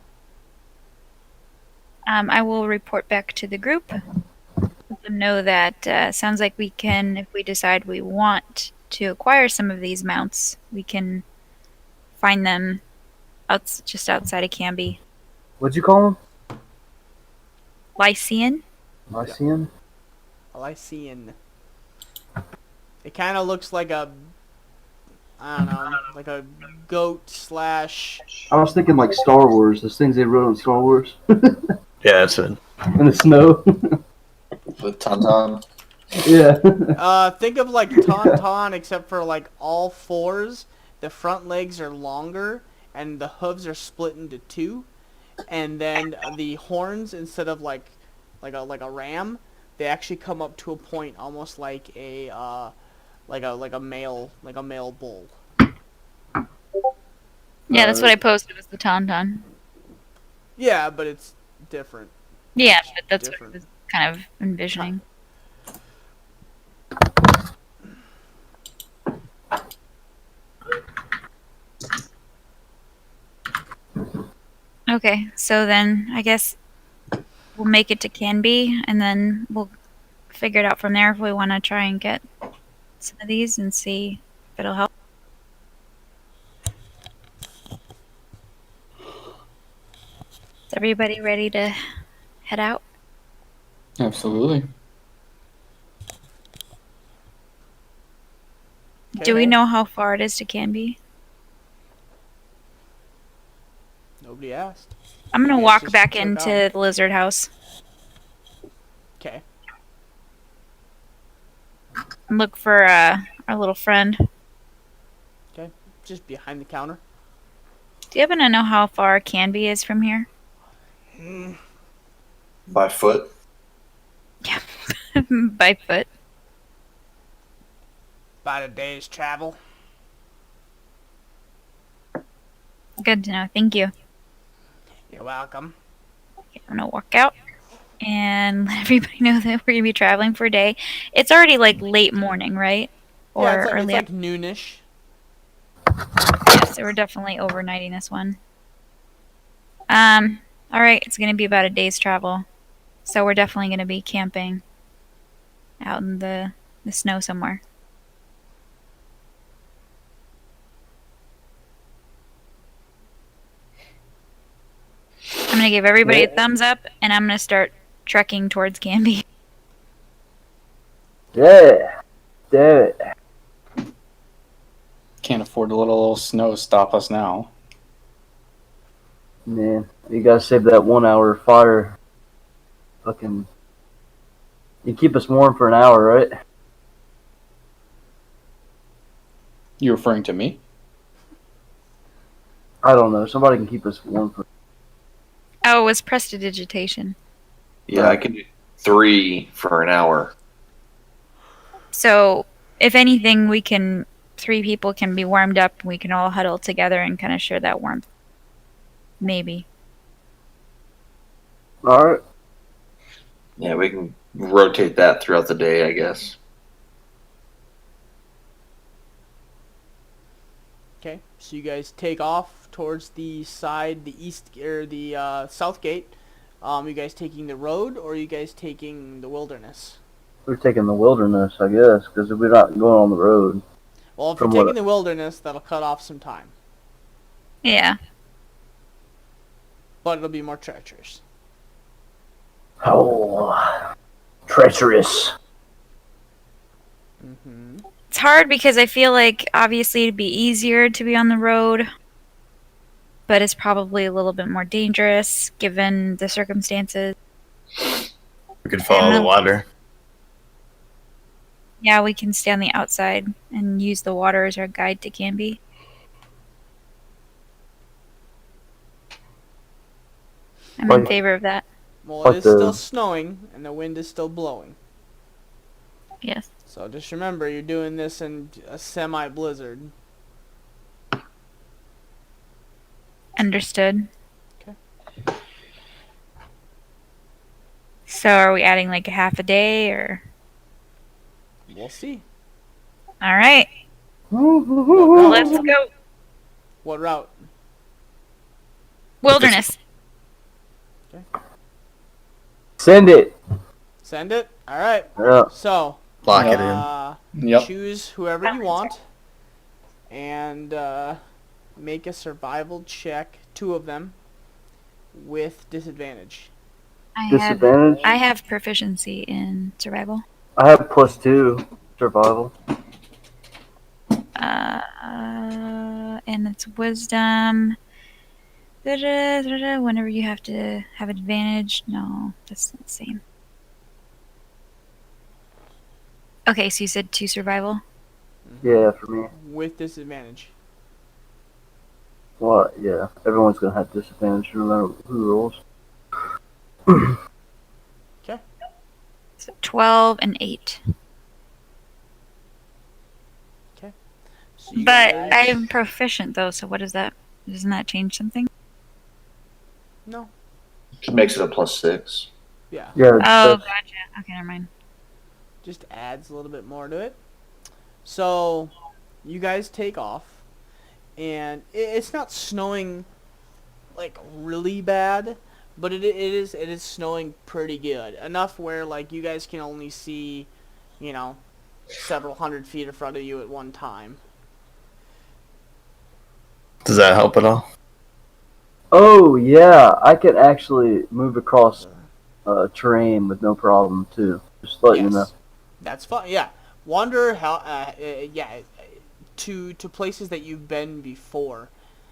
I will report back to the group. Let them know that sounds like we can, if we decide we want to acquire some of these mounts, we can find them just outside of Canby. What'd you call him? Lycian? Lycian? Lycian. It kind of looks like a, I don't know, like a goat slash. I was thinking like Star Wars. Those things they wrote on Star Wars. Yeah, that's it. In the snow. With Tauntaun. Yeah. Think of like Tauntaun, except for like all fours. The front legs are longer, and the hooves are split into two. And then the horns, instead of like a ram, they actually come up to a point almost like a male bull. Yeah, that's what I posted was the Tauntaun. Yeah, but it's different. Yeah, but that's Different. what I was kind of envisioning. Okay, so then I guess we'll make it to Canby, and then we'll figure it out from there if we want to try and get some of these and see if it'll help. Is everybody ready to head out? Absolutely. Do we know how far it is to Canby? Nobody asked. I'm gonna Yes, walk just back check into out. the lizard house Okay. and look for our little friend. Just behind the counter. Do you happen to know how far Canby is from here? By foot. By foot. About a day's travel. Good to know. Thank you. You're welcome. Okay, I'm gonna walk out and let everybody know that we're gonna be traveling for a day. It's already like late morning, right? Or Yeah, it's early like noonish. Yeah, so we're definitely overnighting this one. Alright, it's gonna be about a day's travel. So we're definitely gonna be camping out in the snow somewhere. I'm gonna give everybody a thumbs up and I'm gonna start trekking towards Canby. Yeah. Do it. Can't afford to let a little snow stop us now. Man, you gotta save that 1 hour fire. Fucking. You keep us warm for an hour, right? You referring to me? I don't know. Somebody can keep us warm for. Oh, it was prestidigitation. Yeah, I can do 3 for an hour. So, if anything, 3 people can be warmed up. We can all huddle together and kind of share that warmth. Maybe. Alright. Yeah, we can rotate that throughout the day, I guess. Okay, so you guys take off towards the side, the east or the south gate. You guys taking the road, or are you guys taking the wilderness? We're taking the wilderness, I guess, because we're not going on the road. Well, if you're From what- taking the wilderness, that'll cut off some time, Yeah. but it'll be more treacherous. Oh, treacherous. Mm-hmm. It's hard because I feel like obviously it'd be easier to be on the road, but it's probably a little bit more dangerous given the circumstances. We could follow the water. Yeah, we can stay on the outside and use the water as our guide to Canby. I'm in favor of that. Well, it is still snowing, and the wind is still blowing. Yes. So just remember, you're doing this in a semi-blizzard. Understood. Okay. So are we adding like a half a day, or? We'll see. All right. Let's go. What route? Wilderness. Okay. Send it. Send it? Alright. Yeah. So, Lock it in. Yep. choose whoever you want. And make a survival check, 2 of them, with disadvantage. Disadvantage? I have proficiency in survival. I have +2 survival. And it's wisdom. Whenever you have to have advantage. No, that's not the same. Okay, so you said 2 survival? Yeah, for me. With disadvantage. Well, yeah. Everyone's gonna have disadvantage no matter who rolls. Okay. So 12 and 8. Okay. So But I'm proficient though, so what does that... Doesn't that change something? No. It makes it a +6. Yeah. Yeah. Oh, gotcha. Okay, never mind. Just adds a little bit more to it. So, you guys take off. And it's not snowing, like, really bad. But it is snowing pretty good. Enough where, like, you guys can only see, you know, several hundred feet in front of you at one time. Does that help at all? Oh yeah, I can actually move across terrain with no problem too. Just let you know. That's fun. Yeah, wander to places that you've been before.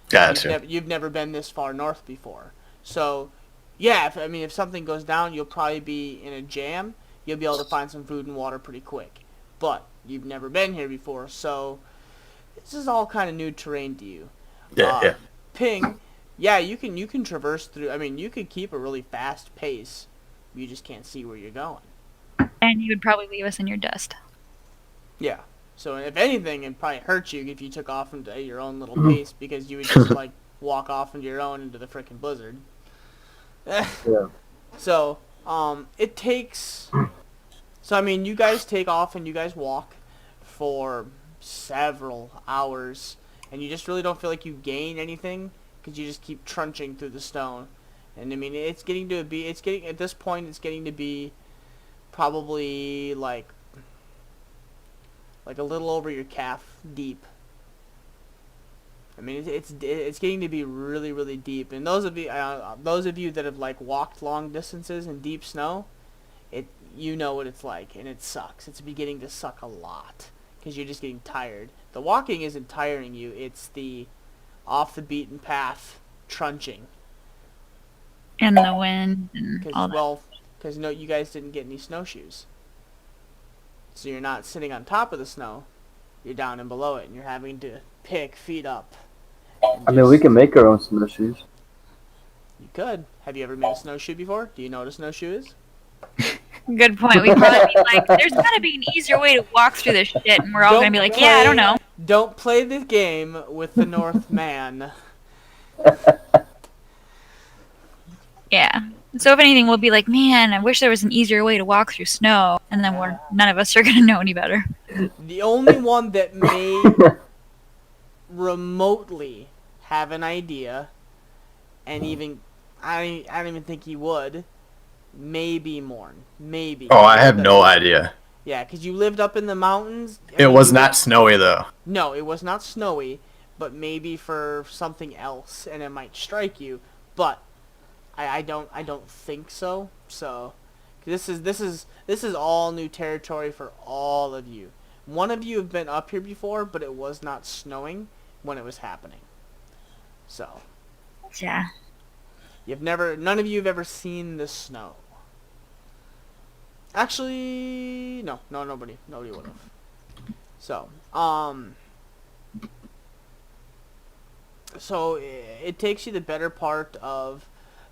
Gotcha. You've never been this far north before. So, yeah, if something goes down, you'll probably be in a jam. You'll be able to find some food and water pretty quick. But you've never been here before, so this is all kind of new terrain to you. Yeah. Ping, yeah, you can traverse through. I mean, you could keep a really fast pace. You just can't see where you're going. And you would probably leave us in your dust. Yeah. So if anything, it'd probably hurt you if you took off into your own little pace, because you would just like walk off into your own into the frickin' blizzard. Yeah. So it takes. So I mean, you guys take off and you guys walk for several hours, and you just really don't feel like you gain anything because you just keep trunching through the stone. And I mean, at this point, it's getting to be probably like a little over your calf deep. I mean, it's getting to be really, really deep. And those of you that have like walked long distances in deep snow, you know what it's like, and it sucks. It's beginning to suck a lot because you're just getting tired. The walking isn't tiring you; it's the off the beaten path trunching. And the wind and all that. Because no, you guys didn't get any snowshoes. So you're not sitting on top of the snow. You're down and below it, and you're having to pick feet up. I mean, we can make our own snowshoes. You could. Have you ever made a snowshoe before? Do you know what a snowshoe is? Good point. We'd probably be like, there's got to be an easier way to walk through this shit, and we're all going to be like, yeah, I don't know. Don't play the game with the Northman. Yeah. So if anything, we'll be like, man, I wish there was an easier way to walk through snow, and then none of us are going to know any better. The only one that may remotely have an idea, and even I don't even think he would, maybe Morn. Maybe. Oh, I have no idea. Yeah, because you lived up in the mountains. It was not snowy, though. No, it was not snowy, but maybe for something else, and it might strike you. But I don't think so. So this is all new territory for all of you. One of you have been up here before, but it was not snowing when it was happening. So yeah, none of you have ever seen the snow. Actually, no, nobody would have. So, so it takes you the better part of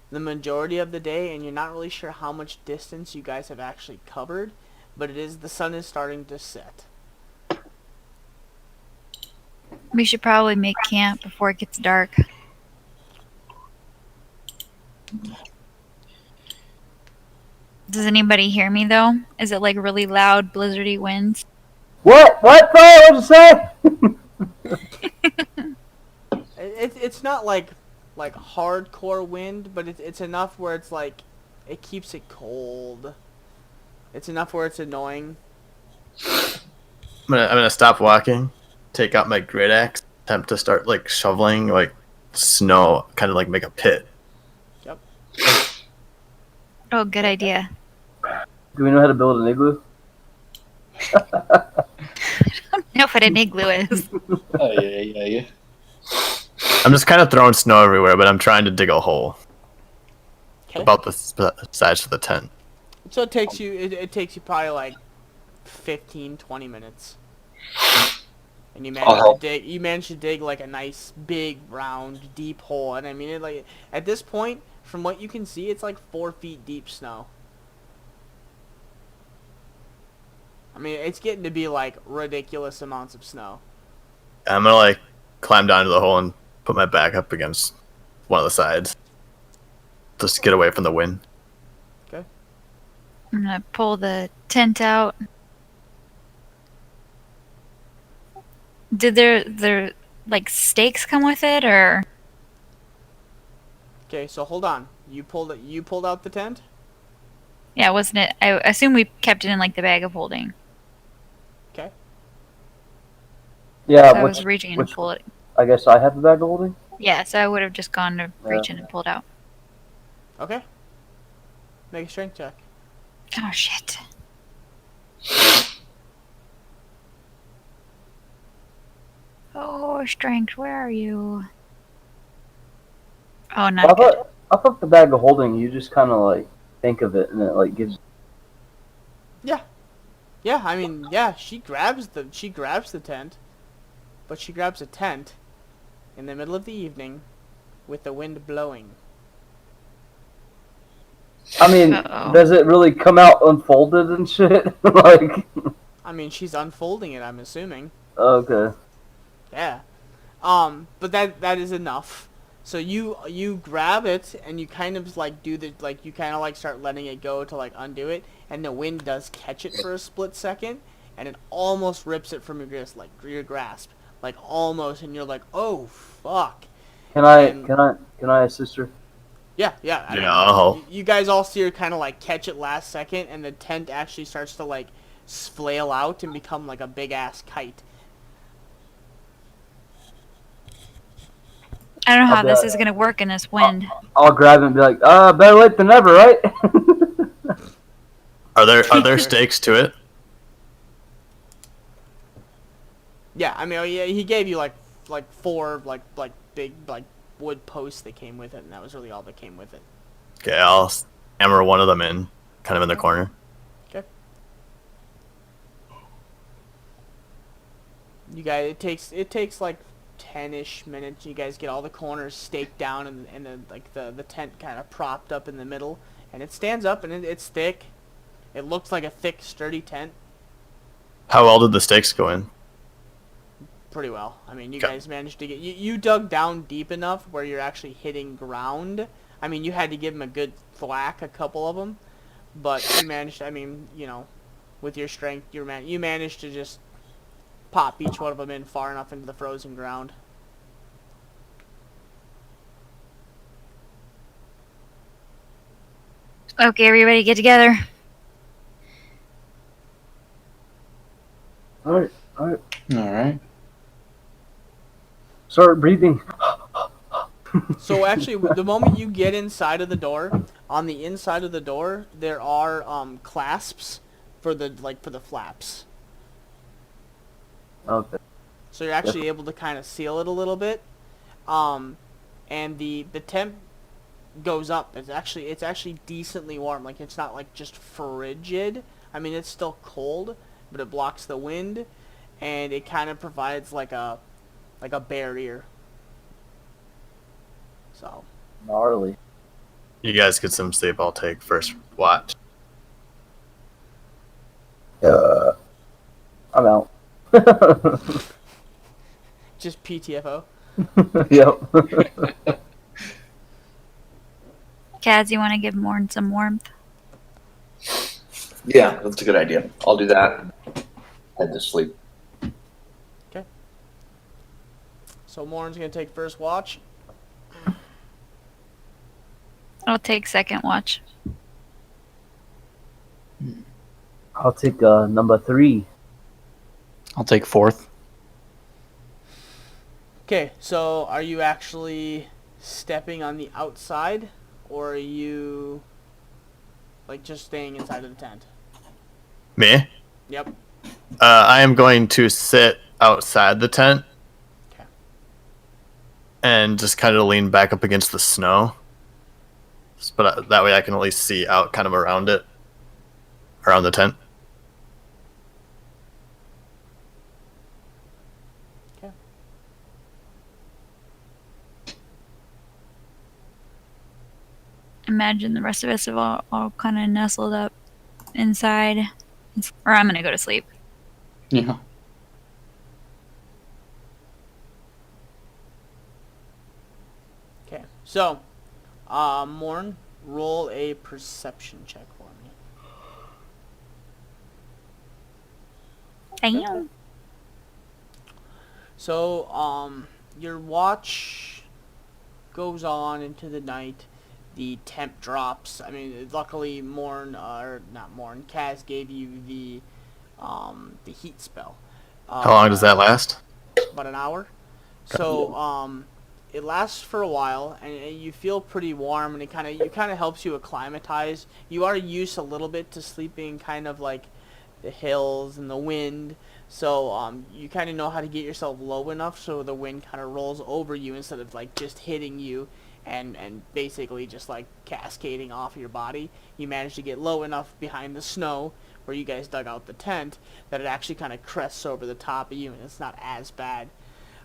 the majority of the day, and you're not really sure how much distance you guys have actually covered, but the sun is starting to set. We should probably make camp before it gets dark. Does anybody hear me though? Is it like really loud, blizzardy winds? What? What? What'd you say? It's not like hardcore wind, but it's enough where it's like it keeps it cold. It's enough where it's annoying. I'm gonna stop walking, take out my great axe, attempt to start like shoveling like snow, kind of like make a pit. Yep. Oh, good idea. Do we know how to build an igloo? I don't know what an igloo is. Oh, yeah. I'm just kind of throwing snow everywhere, but I'm trying to dig a hole Okay. about the size of the tent. So it takes you probably like 15, 20 minutes. And you manage to dig like a nice big round deep hole, and I mean it like at this point, from what you can see, it's like 4 feet deep snow. I mean, it's getting to be like ridiculous amounts of snow. I'm gonna like climb down to the hole and put my back up against one of the sides, just to get away from the wind. Okay. I'm gonna pull the tent out. Did there like stakes come with it, or? Okay, so hold on. You pulled out the tent? Yeah, wasn't it? I assume we kept it in like the bag of holding. Okay. Yeah. So I was reaching in and pull it. I guess I have the bag of holding. Yeah, so I would have just gone to reach in and pull it out. Okay. Make a strength check. Oh shit. Oh, strength, where are you? Oh, not good. I thought the bag of holding, you just kind of like think of it and it like gives. Yeah, I mean, yeah, she grabs the tent, but she grabs a tent in the middle of the evening with the wind blowing. I mean, Uh-oh. does it really come out unfolded and shit? Like. I mean, she's unfolding it, I'm assuming. Okay. Yeah. But that is enough. So you grab it and you kind of like you kind of like start letting it go to like undo it, and the wind does catch it for a split second, and it almost rips it from your grasp, like almost, and you're like, oh fuck. Can I assist her? Yeah. I mean, you guys all see her kind of like catch it last second, and the tent actually starts to like flail out and become like a big ass kite. I don't know how this is gonna work in this wind. I'll grab it and be like, better late than never, right? Are there stakes to it? Yeah, I mean, yeah, he gave you like 4 big like wood posts that came with it, and that was really all that came with it. Okay, I'll hammer one of them in, kind of in the corner. Okay. You guys, it takes like 10-ish minutes. You guys get all the corners staked down, and the tent kind of propped up in the middle, and it stands up, and it's thick. It looks like a thick, sturdy tent. How well did the stakes go in? Pretty well. I mean, you guys managed to get... You dug down deep enough where you're actually hitting ground. I mean, you had to give them a good thwack, a couple of them. But you managed... I mean, you know, with your strength, you managed to just pop each one of them in far enough into the frozen ground. Okay, everybody get together. Alright. All right. Start breathing. So actually, the moment you get inside of the door, on the inside of the door, there are clasps for the flaps. Okay. So you're actually able to kind of seal it a little bit. And the tent goes up. It's actually decently warm. Like, it's not like just frigid. I mean, it's still cold, but it blocks the wind, and it kind of provides like a barrier. So Gnarly. You guys get some sleep. I'll take first watch. I'm out. just PTFO. Yep. Kaz, you want to give Morn some warmth? Yeah, that's a good idea. I'll do that. Head to sleep. So Morn's gonna take first watch. I'll take second watch. I'll take number 3. I'll take fourth. Okay, so are you actually stepping on the outside, or are you like just staying inside of the tent? Me? Yep. I am going to sit outside the tent. Okay. And just kind of lean back up against the snow. But that way I can at least see out kind of around it. Around the tent. Okay. Imagine the rest of us have all kind of nestled up inside. Or I'm going to go to sleep. Yeah. Okay. So, Morn, roll a perception check for me. Damn. So, your watch goes on into the night. The temp drops. I mean, luckily, Kaz gave you the heat spell. How long does that last? About an hour. So, it lasts for a while, and you feel pretty warm, and it kind of helps you acclimatize. You are used a little bit to sleeping kind of like the hills and the wind, so you kind of know how to get yourself low enough so the wind kind of rolls over you instead of like just hitting you and basically just like cascading off your body. You manage to get low enough behind the snow where you guys dug out the tent that it actually kind of crests over the top of you, and it's not as bad.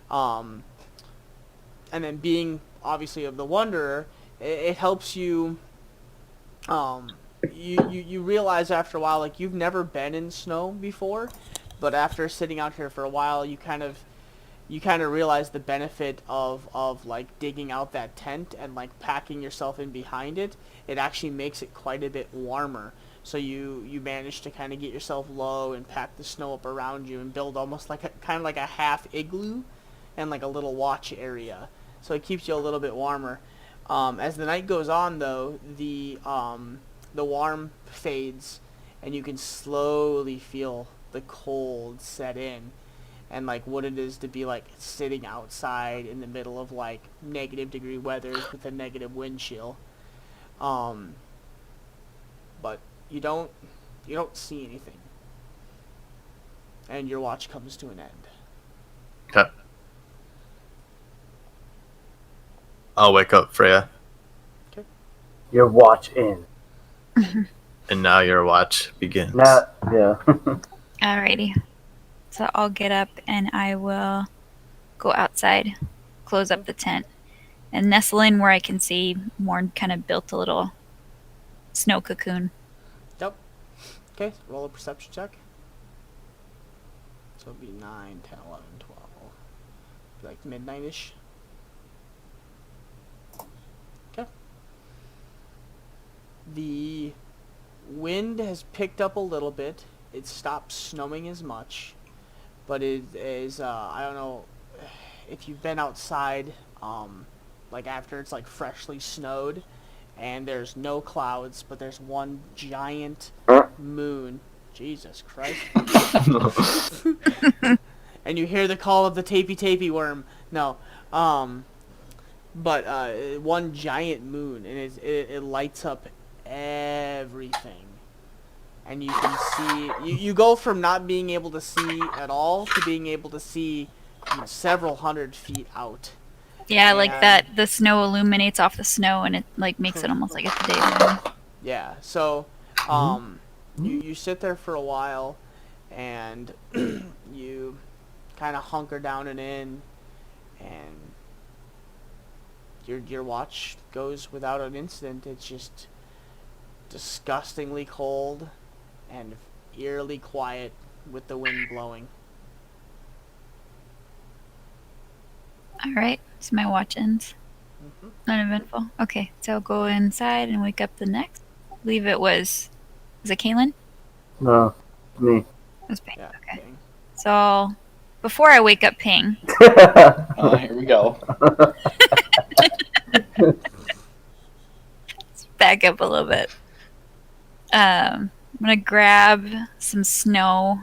And then being obviously of the Wanderer, it helps you. You realize after a while, like, you've never been in snow before, but after sitting out here for a while, you kind of realize the benefit of like digging out that tent and like packing yourself in behind it. It actually makes it quite a bit warmer. So you manage to kind of get yourself low and pack the snow up around you and build almost like a half igloo and like a little watch area. So it keeps you a little bit warmer. As the night goes on, though, the warm fades, and you can slowly feel the cold set in, and like what it is to be like sitting outside in the middle of like -degree weather with a negative wind chill. But you don't see anything, and your watch comes to an end. Okay. I'll wake up, Freya. Okay. Your watch ends. And now your watch begins. Now, yeah. Alrighty. So I'll get up and I will go outside, close up the tent, and nestle in where I can see Morn kind of built a little snow cocoon. Yep. Okay, roll a perception check. So it'll be 9, 10, 11, 12. Be like midnight-ish. Okay. The wind has picked up a little bit. It stopped snowing as much. But it is, I don't know if you've been outside, like after it's like freshly snowed, and there's no clouds, but there's one giant moon. Jesus Christ. And you hear the call of the tapey worm. No. But one giant moon, and it lights up everything. And you can see, you go from not being able to see at all to being able to see several hundred feet out. Yeah, like And- that. The snow illuminates off the snow, and it like makes it almost like it's the daytime. Yeah. So, you sit there for a while, and you kind of hunker down and in, and your watch goes without an incident. It's just disgustingly cold and eerily quiet with the wind blowing. All right, so my watch ends. Mhm. Uneventful. Okay, so I'll go inside and wake up the next. I believe it was it Kaylin? No, me. It was Ping. Yeah. Okay. Dang. So before I wake up Ping, Here we go. let's back up a little bit. I'm gonna grab some snow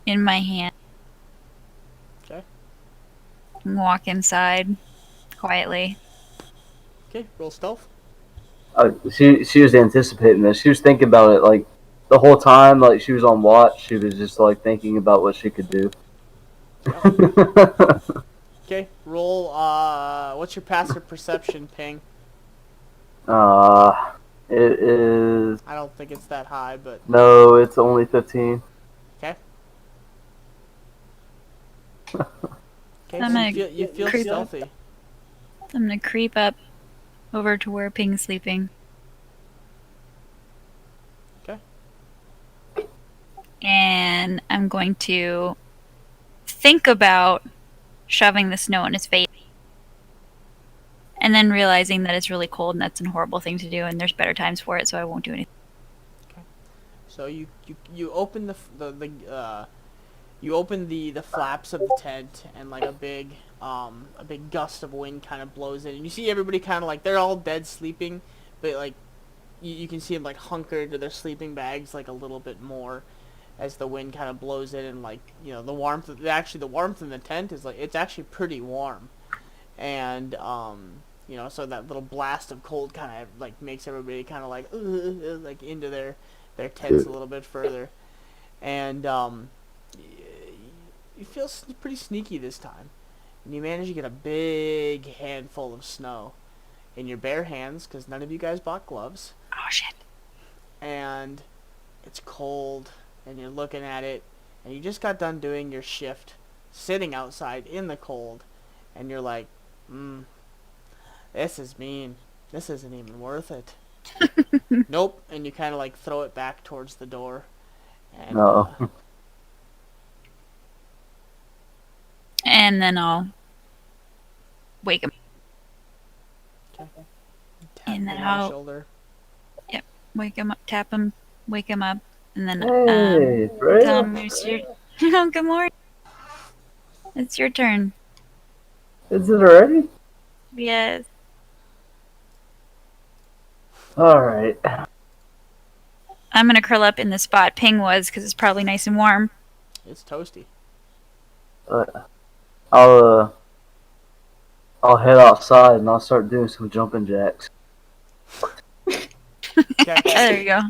in my hand. Okay. And walk inside quietly. Okay. Roll stealth. She was anticipating this. She was thinking about it like the whole time. Like she was on watch. She was just like thinking about what she could do. Okay. Roll. What's your passive perception, Ping? It is I don't think it's that high, but no. It's only 15. okay. Okay. I'm So gonna you feel creep stealthy. I'm gonna creep up over to where Ping's sleeping. Okay. And I'm going to think about shoving the snow in his face. And then realizing that it's really cold and that's a horrible thing to do and there's better times for it, so I won't do anything. So you open you open the flaps of the tent, and like a big gust of wind kind of blows in, and you see everybody kind of like they're all dead sleeping, but like you can see them like hunkered to their sleeping bags like a little bit more as the wind kind of blows in, and like the warmth the warmth in the tent is like it's actually pretty warm, and so that little blast of cold kind of like makes everybody kind of like into their tents a little bit further, and you feel pretty sneaky this time, and you manage to get a big handful of snow in your bare hands because none of you guys bought gloves, Oh shit. and it's cold, and you're looking at it, and you just got done doing your shift, sitting outside in the cold, and you're like, this is mean. This isn't even worth it. Nope, and you kind of like throw it back towards the door, and No. And then I'll wake him. tap And then him on the I'll- shoulder. Wake him up, tap him, wake him up, and then Hey, tell Freya. him it's your oh, good morning. It's your turn. Is it already? Yes. All right. I'm gonna curl up in the spot Ping was because it's probably nice and warm. It's toasty. I'll head outside and I'll start doing some jumping jacks. Okay. There you go.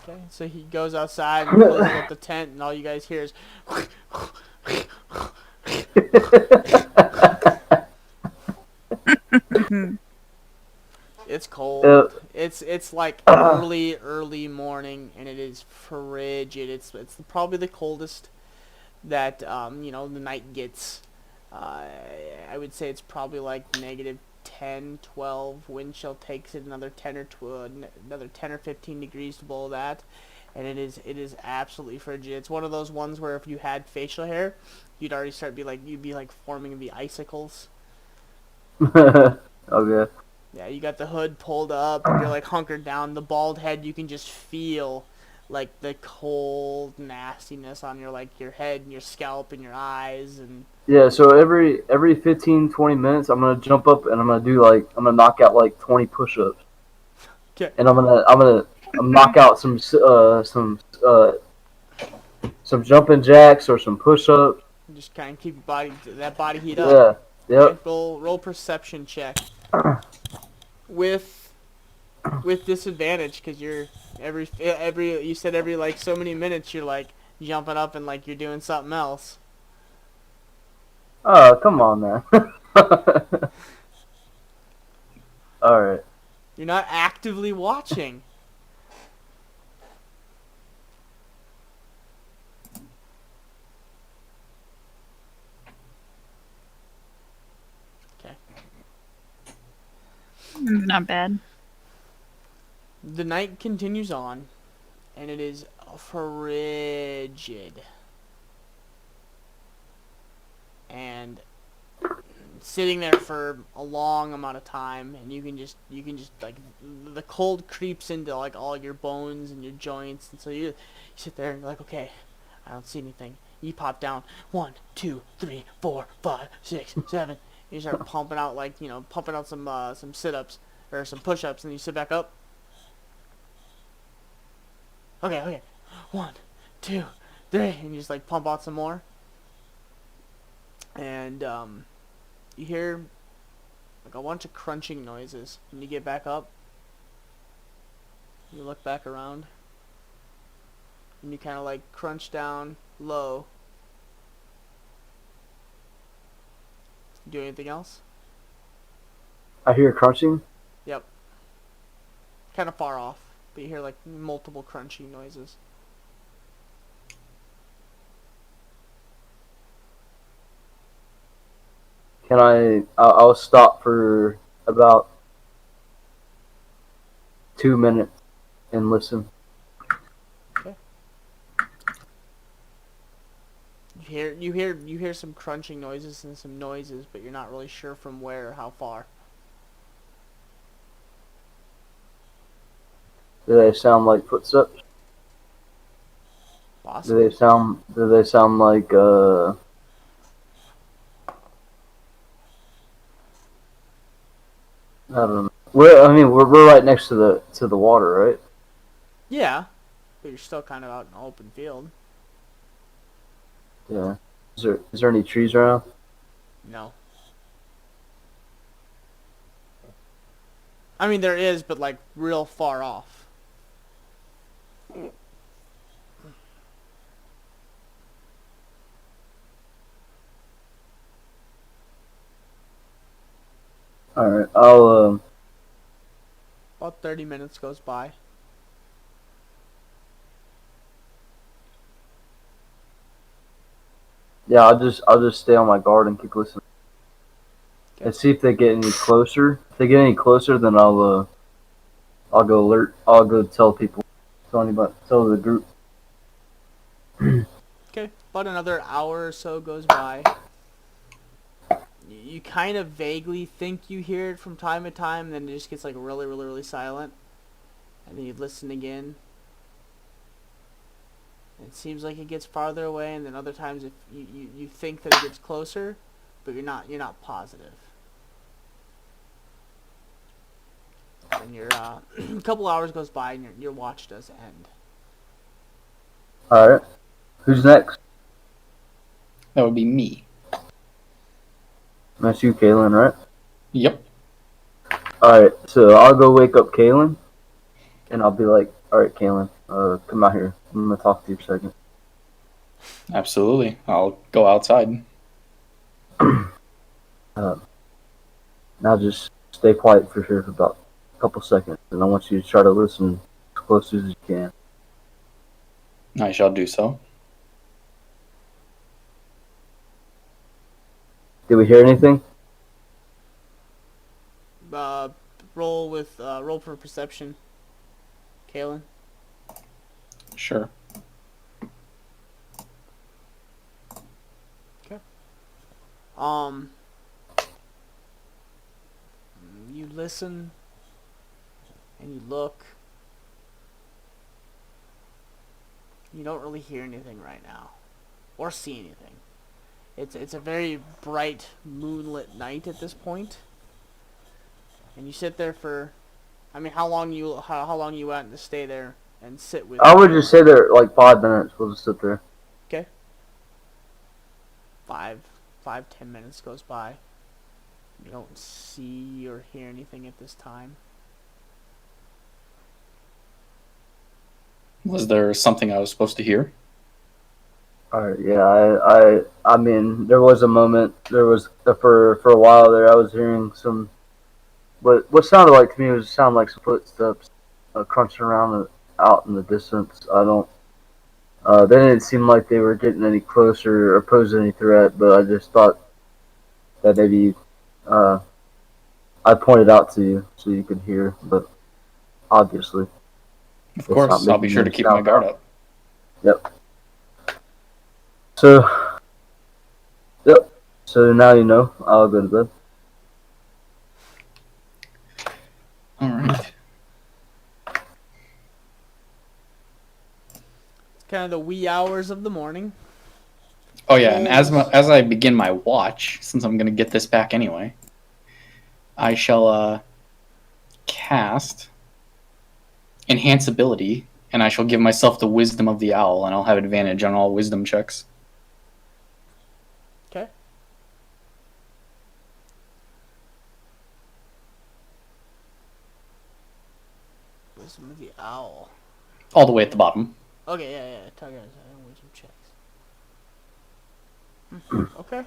Okay, so he goes outside and closes up the tent, and all you guys hear is it's cold. Yep. It's like early morning, and it is frigid. It's probably the coldest that the night gets. I would say it's probably like negative 10, 12. Wind chill takes it another 10 or 15 degrees below that, and it is absolutely frigid. It's one of those ones where if you had facial hair, you'd already you'd be like forming the icicles. Okay. Yeah, you got the hood pulled up, and you're like hunkered down. The bald head, you can just feel like the cold nastiness on your head and your scalp and your eyes, and Yeah, so every 15, 20 minutes, I'm gonna jump up and I'm gonna knock out like 20 push-ups. Okay. And I'm gonna knock out some jumping jacks or some push-ups. just kind of keep your body heat up. Yeah. Yep. Okay, roll perception check with disadvantage because you're every you said every like so many minutes you're like jumping up and like you're doing something else. Oh, come on, man. All right. You're not actively watching. Okay. It's not bad. The night continues on, and it is frigid. And sitting there for a long amount of time, and you can just like the cold creeps into like all your bones and your joints, and so you sit there and you're like, okay, I don't see anything. You pop down 1, 2, 3, 4, 5, 6, 7. You start pumping out pumping out some sit-ups or some push-ups, and you sit back up. Okay, 1, 2, 3, and you just like pump out some more, and you hear like a bunch of crunching noises. When you get back up, you look back around, and you kind of like crunch down low. Do anything else? I hear crunching. Yep. Kind of far off, but you hear like multiple crunching noises. Can I'll stop for about 2 minutes and listen. Okay. You hear some crunching noises and some noises, but you're not really sure from where or how far. Do they sound like footsteps? Possibly. Do they sound like I don't know. We're right next to the water, right? Yeah, but you're still kind of out in an open field. Yeah. Is there any trees around? No. I mean, there is, but like real far off. All right. I'll About 30 minutes goes by. yeah. I'll just stay on my guard and keep listening. Okay. And see if they get any closer. If they get any closer, then I'll go alert. I'll go tell people. Tell the group. Okay, about another hour or so goes by. You kind of vaguely think you hear it from time to time, then it just gets like really, really, really silent. And then you listen again. It seems like it gets farther away, and then other times if you think that it gets closer, but you're not positive. And your a couple hours goes by, and your watch does end. All right. Who's next? That would be me. That's you, Kaylin, right? Yep. All right. So I'll go wake up Kaylin, and I'll be like, "All right, Kaylin, come out here. I'm gonna talk to you for a second." Absolutely. I'll go outside. Now just stay quiet for here for about a couple seconds, and I want you to try to listen as close as you can. I shall do so. Did we hear anything? Roll for perception, Kalen. Sure. Okay. You listen and you look. You don't really hear anything right now, or see anything. It's a very bright moonlit night at this point, and you sit there for, I mean, how long you want to stay there and sit with? I would just say there like 5 minutes. We'll just sit there. Okay. 10 minutes goes by. You don't see or hear anything at this time. Was there something I was supposed to hear? Alright, yeah, I mean, there was a moment, there was, for a while there, I was hearing some, what sounded like to me was sound like some footsteps, crunching around out in the distance. I don't, they didn't seem like they were getting any closer or posing any threat, but I just thought that maybe, uh, I pointed out to you so you could hear, but obviously, Of it's not course, I'll be making sure to any keep my sound guard out. up. Yep. So, yep. So now you know. I'll go to bed. All right. It's kind of the wee hours of the morning. Oh yeah, and Almost. as I begin my watch, since I'm gonna get this back anyway, I shall cast enhance ability, and I shall give myself the wisdom of the owl, and I'll have advantage on all wisdom checks. Okay. Wisdom of the owl. All the way at the bottom. Okay, yeah. Target wisdom checks. Okay.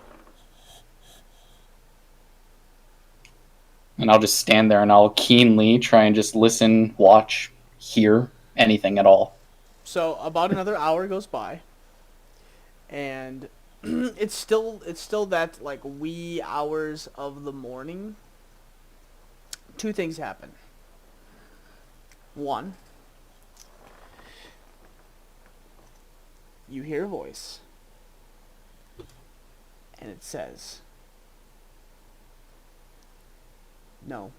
And I'll just stand there and I'll keenly try and just listen, watch, hear anything at all. So about another hour goes by, and it's still that like wee hours of the morning. Two things happen. One, you hear a voice, and it says, "No,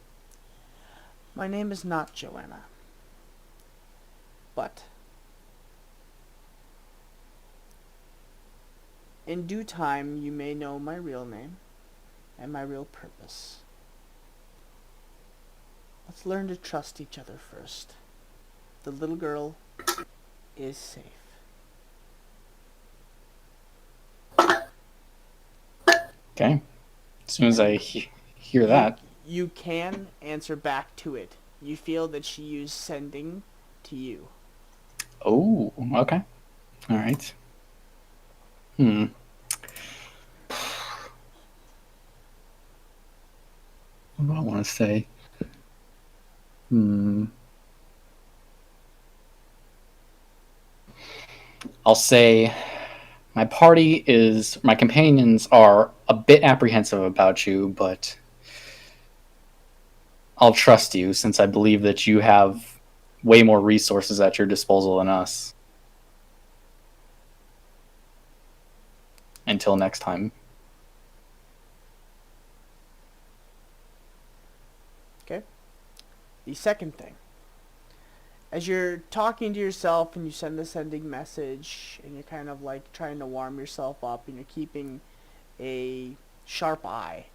my name is not Joanna, but in due time you may know my real name and my real purpose. Let's learn to trust each other first. The little girl is safe." Okay. As soon as I hear that. You can answer back to it. You feel that she is sending to you. Oh, okay. All right. What do I want to say? I'll say my companions are a bit apprehensive about you, but I'll trust you since I believe that you have way more resources at your disposal than us. Until next time. Okay? The second thing. As you're talking to yourself and you send the sending message and you're kind of like trying to warm yourself up and you're keeping a sharp eye,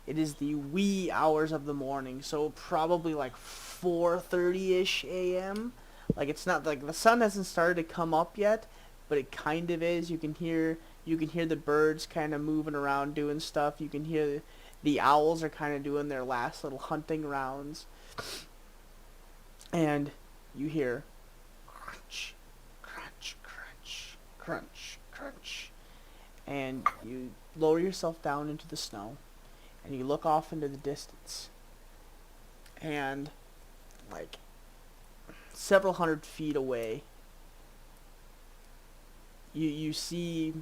it is the wee hours of the morning, so probably like 4:30ish a.m. Like it's not like the sun hasn't started to come up yet, but it kind of is. You can hear the birds kind of moving around doing stuff. You can hear the owls are kind of doing their last little hunting rounds. And you hear crunch, crunch, crunch, crunch, crunch. And you lower yourself down into the snow and you look off into the distance. And like several hundred feet away, you see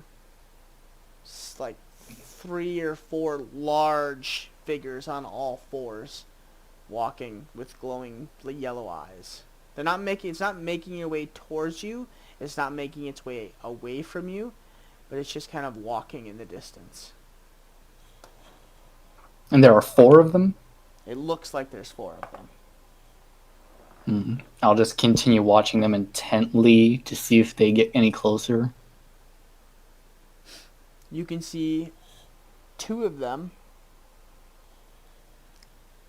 like 3 or 4 large figures on all fours walking with glowing yellow eyes. It's not making your way towards you, it's not making its way away from you, but it's just kind of walking in the distance. And there are 4 of them? It looks like there's 4 of them. I'll just continue watching them intently to see if they get any closer. You can see 2 of them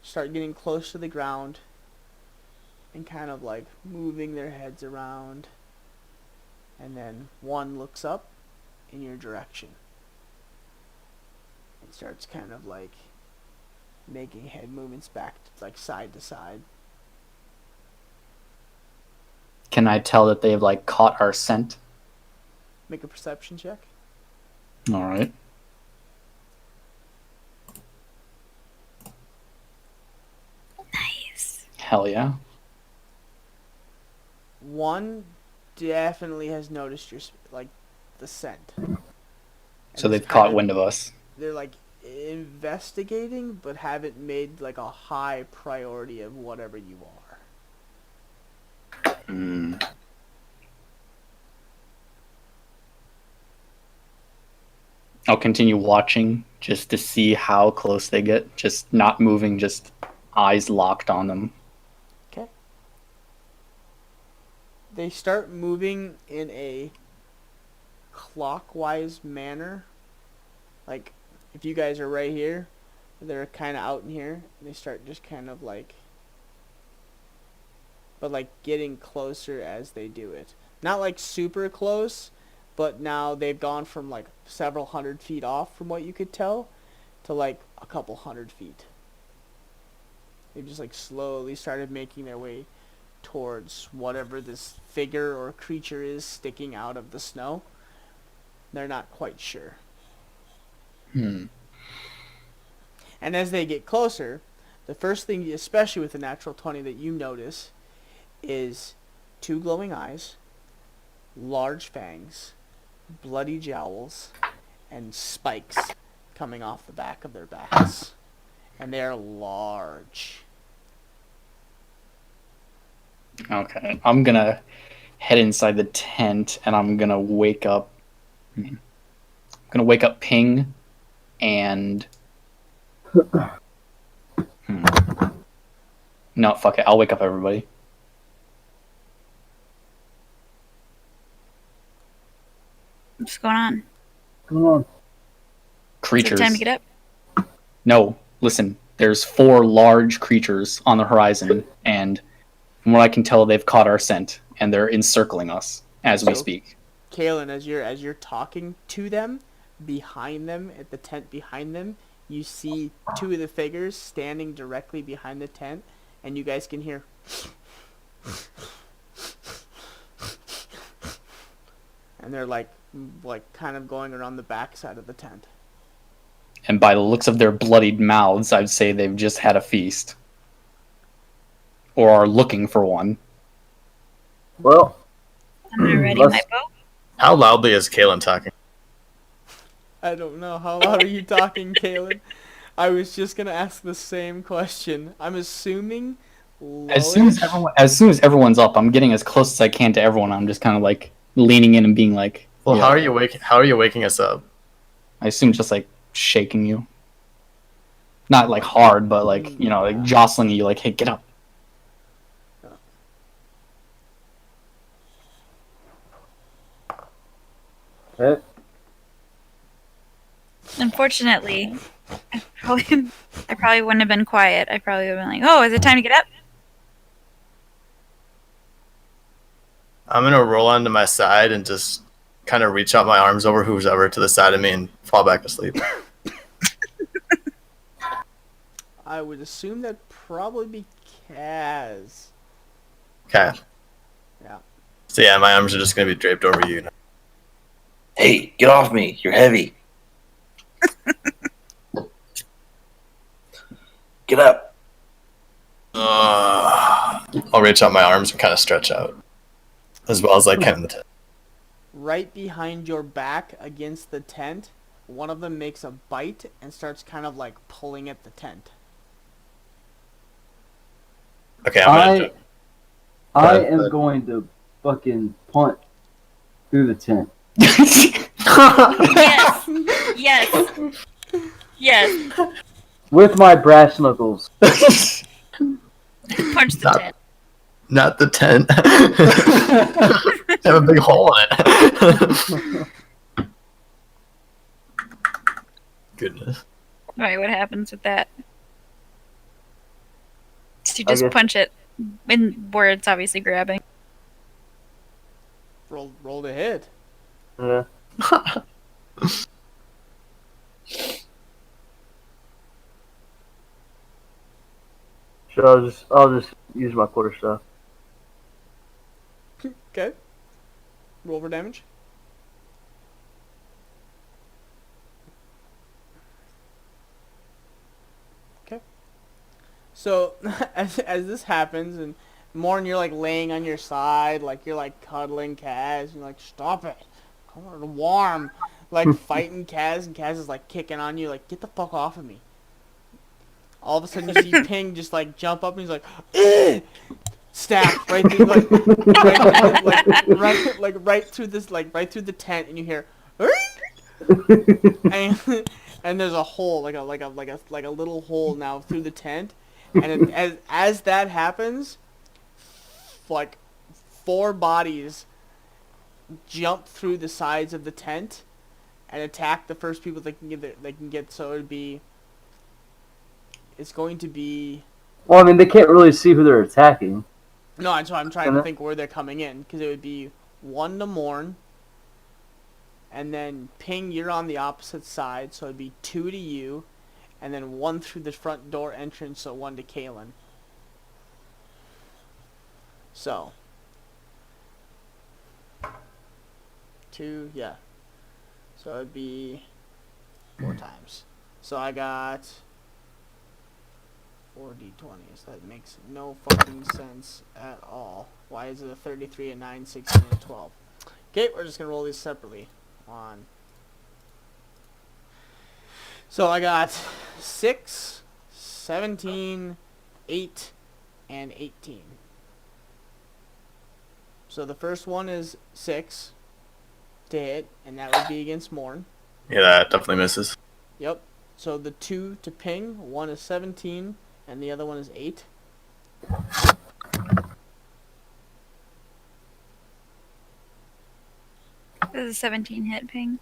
start getting close to the ground and kind of like moving their heads around, and then one looks up in your direction and starts kind of like making head movements back like side to side. Can I tell that they've like caught our scent? Make a perception check. All right. Nice. Hell yeah. One definitely has noticed your the scent. So And they've it's caught kinda- wind of us. They're like investigating, but haven't made like a high priority of whatever you are. Hmm. I'll continue watching just to see how close they get. Just not moving, just eyes locked on them. Okay. They start moving in a clockwise manner. Like, if you guys are right here, they're kind of out in here. And they start just kind of like, but like getting closer as they do it. Not like super close, but now they've gone from like several hundred feet off from what you could tell to like a couple 100 feet. They've just like slowly started making their way towards whatever this figure or creature is sticking out of the snow. They're not quite sure. Hmm. And as they get closer, the first thing, especially with the natural 20 that you notice, is 2 glowing eyes, large fangs, bloody jowls, and spikes coming off the back of their backs. And they're large. Okay. I'm gonna head inside the tent and I'm gonna wake up. Ping and. No, fuck it. I'll wake up everybody. What's going on? Come on. Is it Creatures. time to get up? No, listen. There's 4 large creatures on the horizon, and from what I can tell, they've caught our scent, and they're encircling us as we So- speak. Kaylin, as you're talking to them, behind them, at the tent behind them, you see 2 of the figures standing directly behind the tent, and you guys can hear. And they're like kind of going around the backside of the tent. And by the looks of their bloodied mouths, I'd say they've just had a feast. Or are looking for one. Well, I'm not ready Let's- my bow. How loudly is Kalen talking? I don't know. How loud are you talking, Kaylin? I was just gonna ask the same question. I'm assuming As soon as everyone's up, I'm getting as close as I can to everyone. I'm just kind of like leaning in and being like, Well, yeah. how are you waking us up? I assume just like shaking you. Not like hard, but like, like jostling you, like, hey, get up. hey, Unfortunately, I probably wouldn't have been quiet. I probably would have been like, "Oh, is it time to get up?" I'm gonna roll onto my side and just kind of reach out my arms over who's ever to the side of me and fall back asleep. I would assume that'd probably be Kaz. Okay. Yeah. So yeah, my arms are just gonna be draped over you. Hey, get off me. You're heavy. Get up. I'll reach out my arms and kind of stretch out as well as I can in the tent. Right behind your back against the tent, one of them makes a bite and starts kind of like pulling at the tent. Okay, I'm gonna. I But- am going to fucking punt through the tent. Yes, yes, yes. With my brass knuckles. Punch the Stop. tent. Not the tent. Have a big hole in it. Goodness. All right, what happens with that? So you I just guess- punch it in where it's obviously grabbing. Roll to hit. Yeah. Sure, I'll just use my quarterstaff. Okay. Roll for damage. So as this happens, and Morn, you're like laying on your side, like you're like cuddling Kaz, and you're like, stop it, come on, warm, like fighting Kaz, and Kaz is like kicking on you, like get the fuck off of me. All of a sudden you see Ping just like jump up and he's like, ugh! Stab right through right through this right through the tent, and you hear, and there's a hole like a little hole now through the tent, and as that happens, like 4 bodies jump through the sides of the tent and attack the first people they can get. So it's going to be. Well, I mean, they can't really see who they're attacking. No, that's why I'm trying to think where they're coming in, because it would be 1 to Morn, and then Ping, you're on the opposite side, so it'd be 2 to you, and then 1 through the front door entrance, so 1 to Kalen. So 2, yeah. So it'd be 4 times. So I got 4 d20s. That makes no fucking sense at all. Why is it a 33, a 9, 16, and a 12? Okay, we're just gonna roll these separately. On. So I got 6, 17, 8, and 18. So the first one is 6 to hit, and that would be against Morn. Yeah, that definitely misses. Yep. So the 2 to Ping, 1 is 17, and the other one is 8. Does a 17 hit, Ping?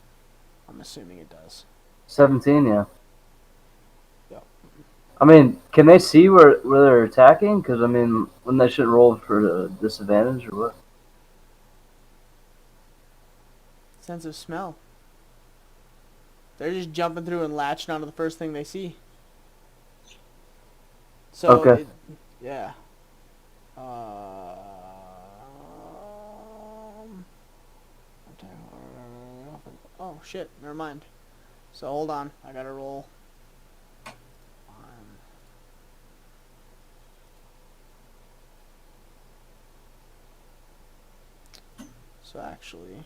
I'm assuming it does. 17, yeah. Yep. I mean, can they see where they're attacking? Because, I mean, wouldn't they should roll for the disadvantage or what? Sense of smell. They're just jumping through and latching onto the first thing they see. So, okay. Yeah. Oh shit, never mind. So hold on, I gotta roll. So actually,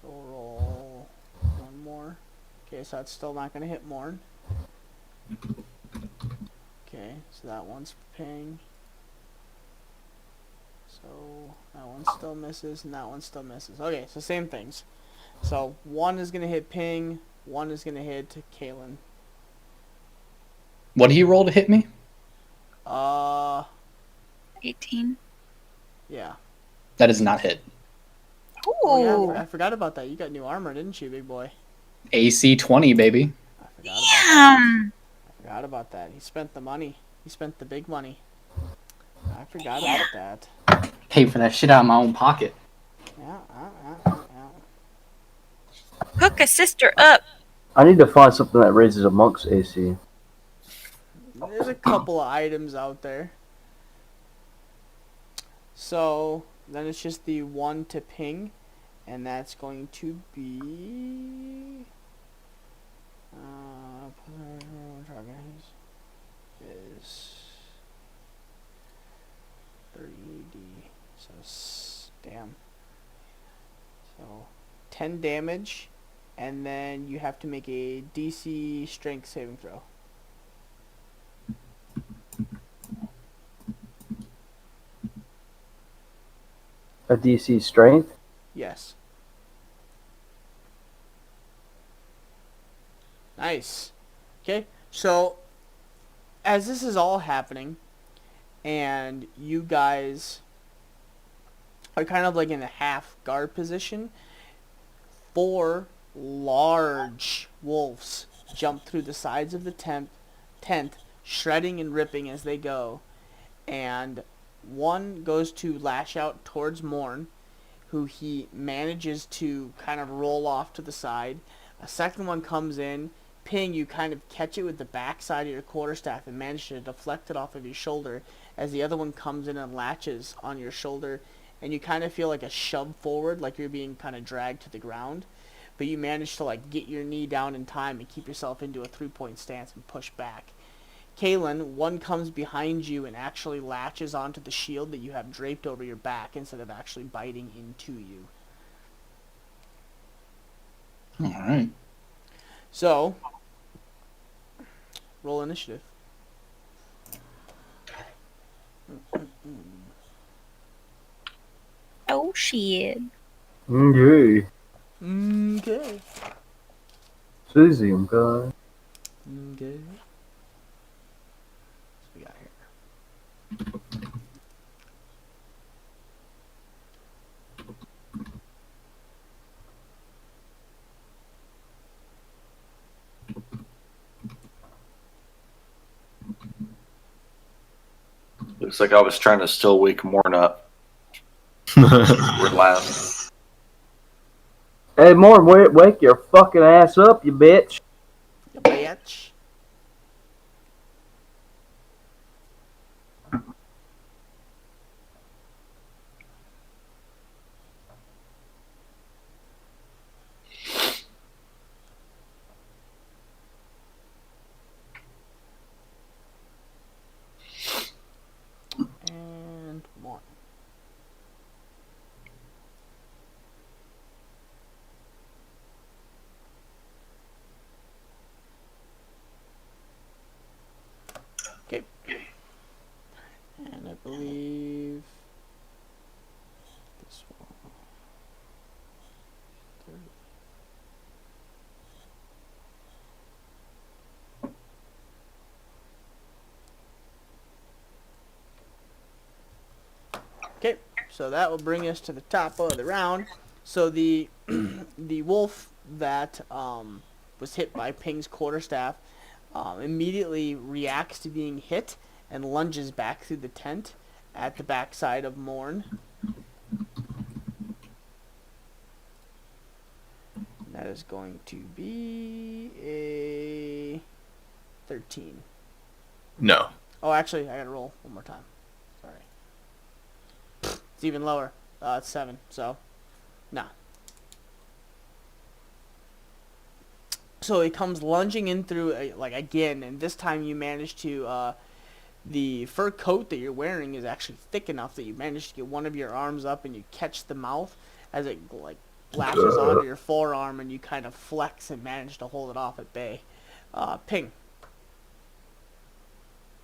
we'll roll 1 more. Okay, so that's still not gonna hit Morn. Okay, so that one's Ping. So that one still misses, and that one still misses. Okay, so same things. So 1 is gonna hit Ping, 1 is gonna hit Kalen. What did he roll to hit me? 18. Yeah. That is not hit. Ooh. Oh, yeah, I forgot about that. You got new armor, didn't you, big boy? AC 20, baby. I forgot about that. He spent the money. He spent the big money. I forgot about that. Pay for that shit out of my own pocket. Yeah. Hook a sister up. I need to find something that raises a monk's AC. There's a couple of items out there. So then it's just the 1 to Ping, and that's going to be is 30d. So damn. So 10 damage, and then you have to make a DC strength saving throw. A DC strength? Yes. Nice. Okay, so as this is all happening, and you guys are kind of like in a half guard position, 4 large wolves jump through the sides of the tent, shredding and ripping as they go, and 1 goes to lash out towards Morn, who he manages to kind of roll off to the side. A second one comes in. Ping, you kind of catch it with the backside of your quarterstaff and manage to deflect it off of your shoulder as the other one comes in and latches on your shoulder, and you kind of feel like a shove forward, like you're being kind of dragged to the ground, but you manage to like get your knee down in time and keep yourself into a 3-point stance and push back. Kalen, one comes behind you and actually latches onto the shield that you have draped over your back instead of actually biting into you. All right. So, roll initiative. Oh shit. Okay. Okay. Susie, okay. Okay. What we got here? Looks like I was trying to still wake Morn up. We're laughing. Hey, Morn, wake your fucking ass up, you bitch. You bitch. And one. Okay. And I believe this one. Okay, so that will bring us to the top of the round. So the the wolf that was hit by Ping's quarterstaff immediately reacts to being hit and lunges back through the tent at the backside of Morn. That is going to be a 13. No. Oh, actually, I gotta roll one more time. Sorry. It's even lower. It's 7, so, nah. So it comes lunging in through, like, again, and this time you manage to, the fur coat that you're wearing is actually thick enough that you manage to get one of your arms up and you catch the mouth as it, like, latches onto your forearm and you kind of flex and manage to hold it off at bay. Ping,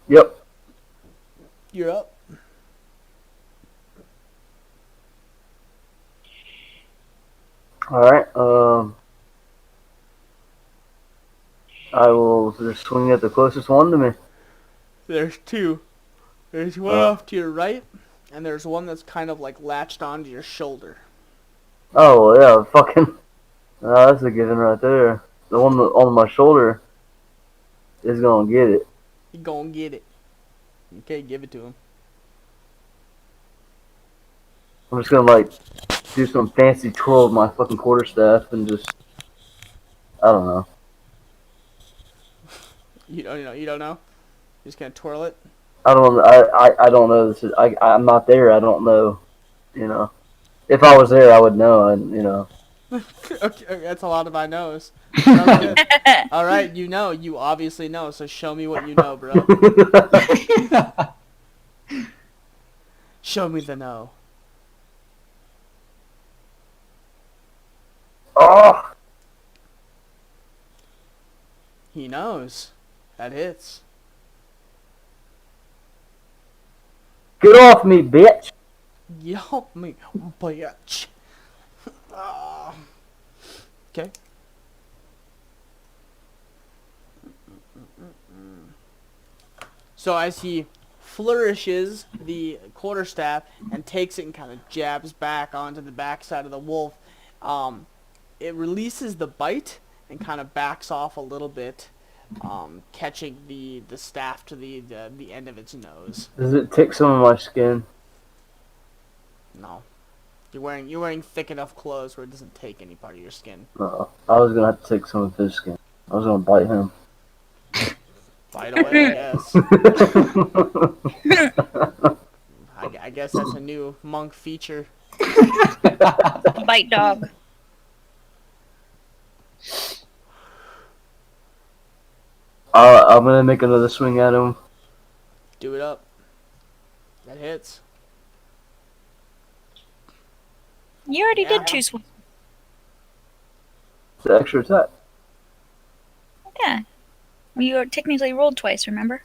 Yep. you're up. Alright, I will just swing at the closest one to me. There's 2. There's one off to your right, and there's one that's kind of like latched onto your shoulder. Oh, yeah, fucking... that's a given right there. The one on my shoulder is gonna get it. You gonna get it. Okay, give it to him. I'm just gonna, like, do some fancy twirl with my fucking quarterstaff and just... I don't know. You don't know. You don't know. You're just gonna twirl it. I don't know. This is, I'm not there. I don't know. You know, if I was there, I would know. And you know, Okay, that's a lot of I knows. Sounds good. All right, you know. You obviously know. So show me what you know, bro. Show me the know. oh, He knows. That hits. get off me, bitch! Help me, bitch. Okay. So as he flourishes the quarterstaff and takes it and kind of jabs back onto the backside of the wolf, it releases the bite and kind of backs off a little bit, catching the staff to the end of its nose. Does it take some of my skin? No. You're wearing thick enough clothes where it doesn't take any part of your skin. No, I was gonna have to take some of his skin. I was gonna bite him. Bite away, I guess. I guess that's a new monk feature. Bite dog. I'm gonna make another swing at him. Do it up. That hits. You already Yeah. did 2 swings. It's an extra attack. Yeah. You technically rolled twice, remember?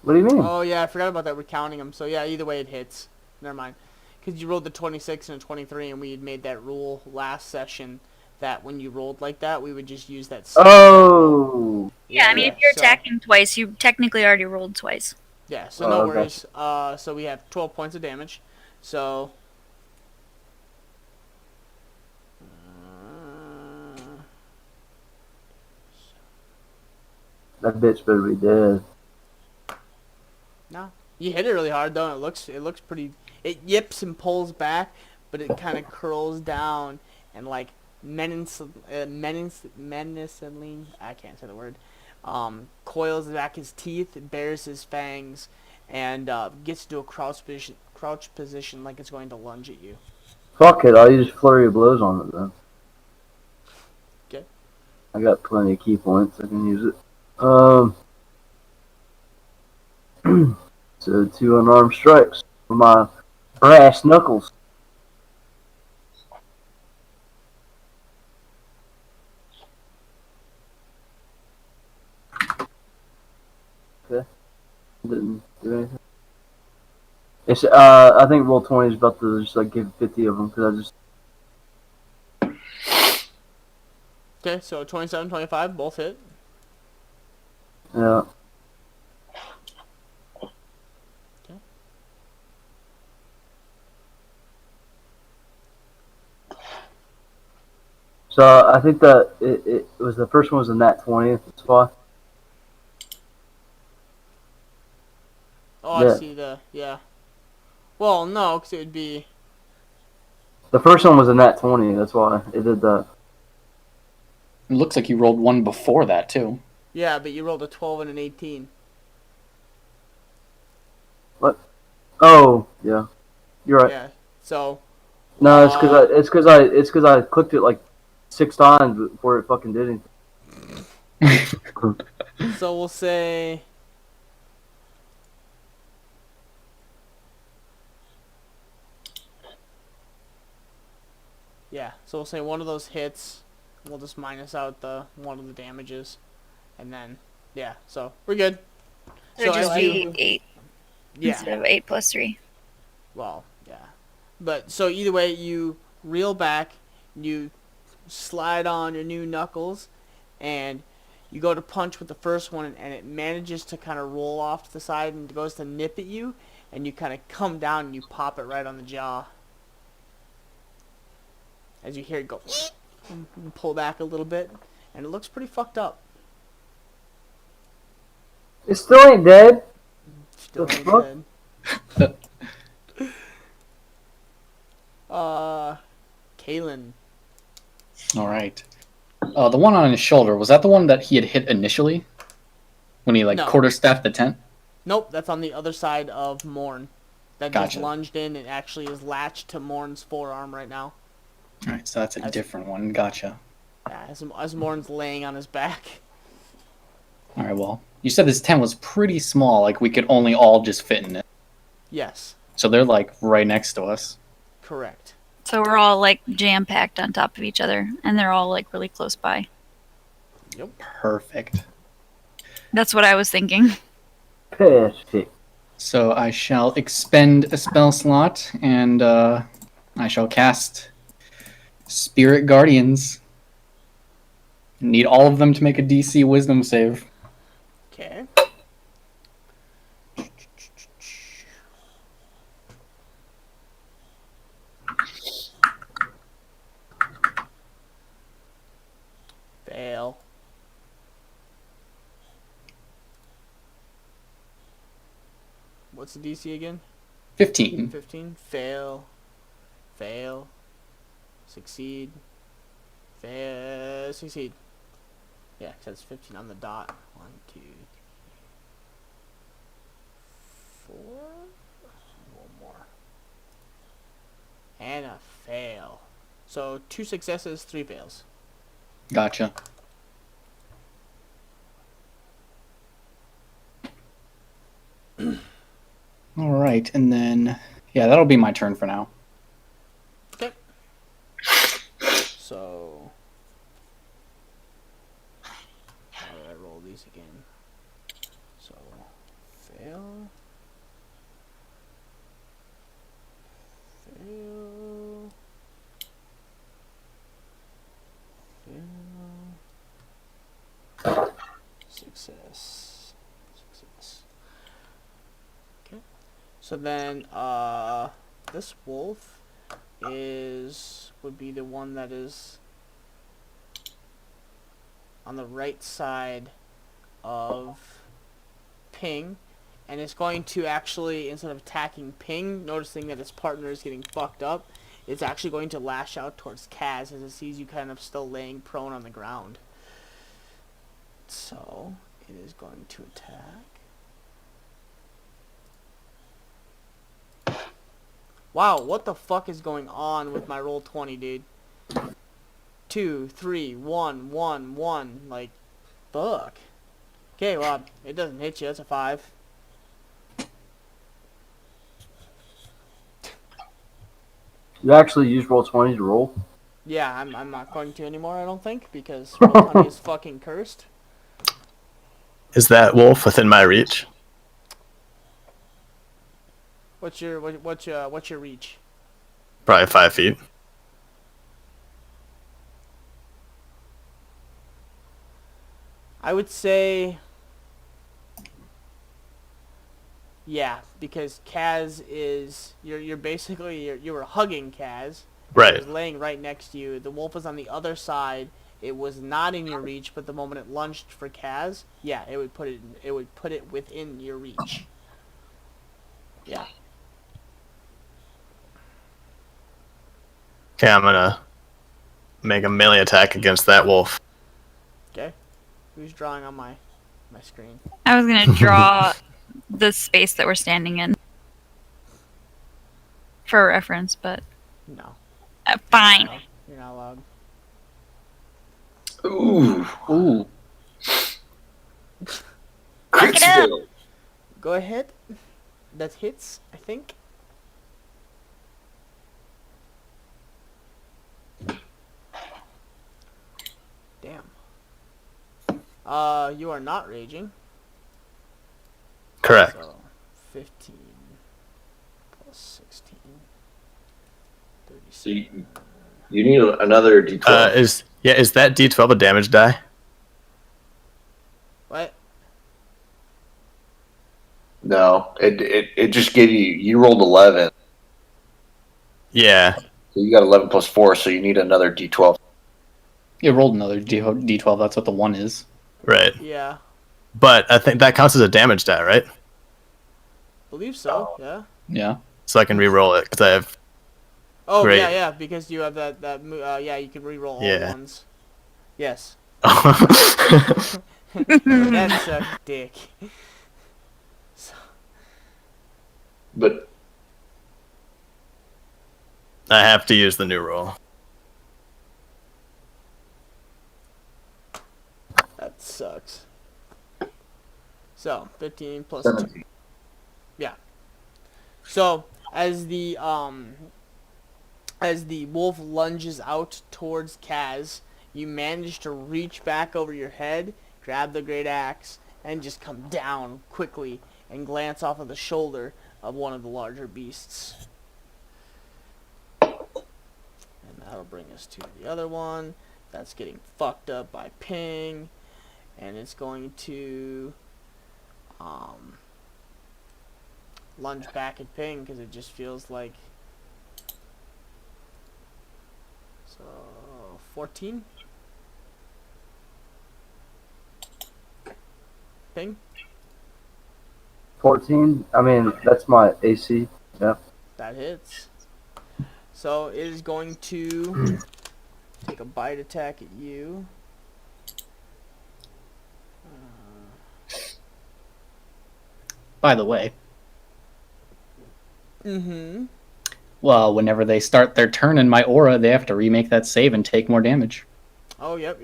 What do you mean? Oh, yeah, I forgot about that. We're counting them. So, yeah, either way it hits. Never mind. Because you rolled the 26 and a 23, and we had made that rule last session that when you rolled like that, we would just use that same roll. Oh. Yeah, I mean, if you're so- attacking twice, you technically already rolled twice. Yeah, so no Oh, worries. So we have 12 points of damage. So... That bitch better be dead. No, you hit it really hard though. It looks pretty. It yips and pulls back, but it kind of curls down and like menacingly. I can't say the word. Coils back his teeth, bares his fangs, and gets to a crouch position like it's going to lunge at you. Fuck it, I'll use flurry of blows on it then. Okay. I got plenty of key points. I can use it. So 2 unarmed strikes for my brass knuckles. Okay. Didn't do anything. It's I think roll 20 is about to just like give 50 of them because I just Okay, so 27, 25, both hit. yeah. So I think that it was the first one was a nat 20 spot. Oh, Yeah. I see the yeah. Well, no, because it would be The first one was a nat 20. That's why it did that. It looks like you rolled one before that too. yeah, but you rolled a 12 and an 18. Oh yeah, you're right. Yeah, so No, it's because I clicked it like 6 times before it fucking did anything. so we'll say. Yeah, so we'll say one of those hits. We'll just minus out the one of the damages, and then yeah, so we're good. So So just as be you- 8 Yeah, instead of 8 plus 3. well, yeah, but so either way, you reel back, you slide on your new knuckles, and you go to punch with the first one, and it manages to kind of roll off to the side and goes to nip at you, and you kind of come down and you pop it right on the jaw. As you hear it go, and pull back a little bit, and it looks pretty fucked up. It still ain't dead. Still The ain't fuck? dead. Kalen. All right. The one on his shoulder, was that the one that he had hit initially? When he No. quarterstaffed the tent? Nope, that's on the other side of Morn. That just Gotcha. lunged in and actually is latched to Morn's forearm right now. All right, so that's a As- different one. Gotcha. Yeah, as Morn's laying on his back. All right, well, you said this tent was pretty small, like we could only all just fit in it. Yes, So they're like right next to us. correct. So we're all like jam packed on top of each other, and they're all like really close by. Perfect. That's what I was thinking. Perfect. So I shall expend a spell slot, and I shall cast Spirit Guardians. Need all of them to make a DC Wisdom save. Okay. Fail. What's the DC again? 15. 15. Fail. Fail. Succeed. Fail. Succeed. Yeah, 'cause that's 15 on the dot. 1, 2, 3, 4. One more. And a fail. So 2 successes, 3 fails. Gotcha. right, and then yeah, that'll be my turn for now. Okay. So, how do I roll these again? So, fail. Fail. Fail. Success. Success. Okay. So then, this wolf would be the one that is on the right side of Ping, and it's going to actually, instead of attacking Ping, noticing that its partner is getting fucked up, it's actually going to lash out towards Kaz as it sees you kind of still laying prone on the ground. So, it is going to attack. Wow, what the fuck is going on with my roll 20, dude? 2, 3, 1, 1, 1. Like, fuck. Okay, well, it doesn't hit you. That's a 5. You actually use roll 20 to roll? Yeah, I'm not going to anymore, I don't think, because roll 20 is fucking cursed. Is that wolf within my reach? What's your reach? Probably 5 feet. I would say, yeah, because Kaz is you're basically you were hugging Kaz. Right. It was laying right next to you. The wolf was on the other side. It was not in your reach, but the moment it lunged for Kaz, yeah, it would put it within your reach. Yeah. Okay, I'm gonna make a melee attack against that wolf. Okay. Who's drawing on my screen? I was gonna draw the space that we're standing in for reference, but No. fine. You're not allowed. Ooh. Ooh. Crit it up. skill. Go ahead. That hits, I think. Damn. You are not raging. Correct. So, 15 plus 16. So you need another D12. Is that D12 a damage die? What? No, it just gave you rolled 11. Yeah. So you got 11 plus 4, so you need another D12. You rolled another D12. That's what the 1 is. Right. Yeah. But I think that counts as a damage die, right? Believe so, yeah. Yeah. So I can re-roll it because I have. Oh, Great. yeah, because you have yeah, you can re-roll all Yeah. ones. Yes. That's a dick. So, But I have to use the new roll. that sucks. So, 15 plus 17. 2. Yeah. So, as the wolf lunges out towards Kaz, you manage to reach back over your head, grab the great axe, and just come down quickly and glance off of the shoulder of one of the larger beasts. And that'll bring us to the other one. That's getting fucked up by Ping. And it's going to lunge back at Ping because it just feels like... So, 14? Ping? 14? I mean, that's my AC. Yeah. That hits. So it is going to take a bite attack at you. By the way, Mm-hmm. well, whenever they start their turn in my aura, they have to remake that save and take more damage. Oh, yep.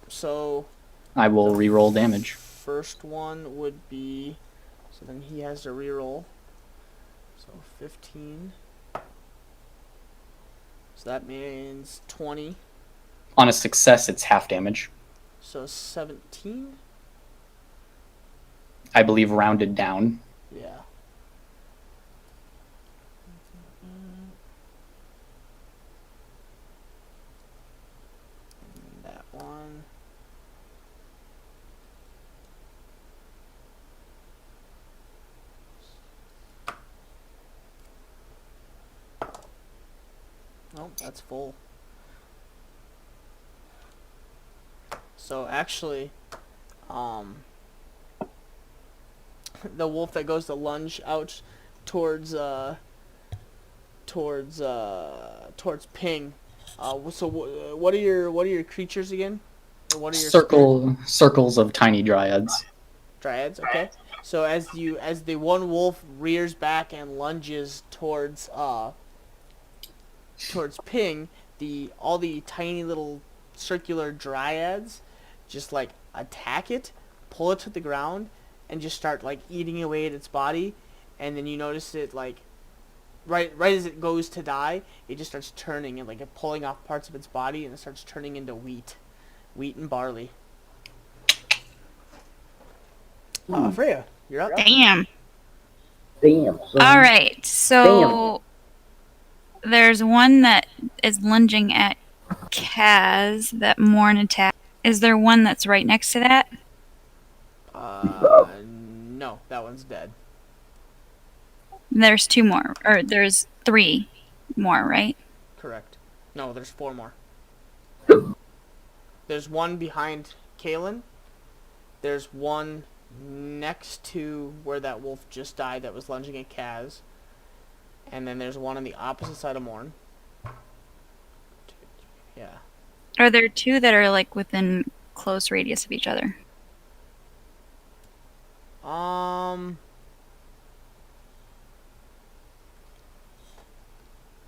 So I will re-roll damage. first one would be... So then he has to reroll. So 15. So that means 20. On a success, it's half damage. So 17. I believe rounded down. Yeah. And that one. Nope, that's full. So actually, the wolf that goes to lunge out towards Ping. So what are your creatures again? Or what are your Circles of tiny dryads. dryads? Okay. So as the one wolf rears back and lunges towards Ping, all the tiny little circular dryads just like attack it, pull it to the ground, and just start like eating away at its body. And then you notice it like right as it goes to die, it just starts turning and like pulling off parts of its body, and it starts turning into wheat and barley. Freya, you're up. Damn. Damn. Son. All right. So there's one that is lunging at Kaz that Morn attacked. Is there one that's right next to that? No, that one's dead. There's two more, or there's three more, right? Correct. No, there's 4 more. There's one behind Kalen. There's one next to where that wolf just died that was lunging at Kaz. And then there's one on the opposite side of Morn. Yeah. Are there two that are like within close radius of each other?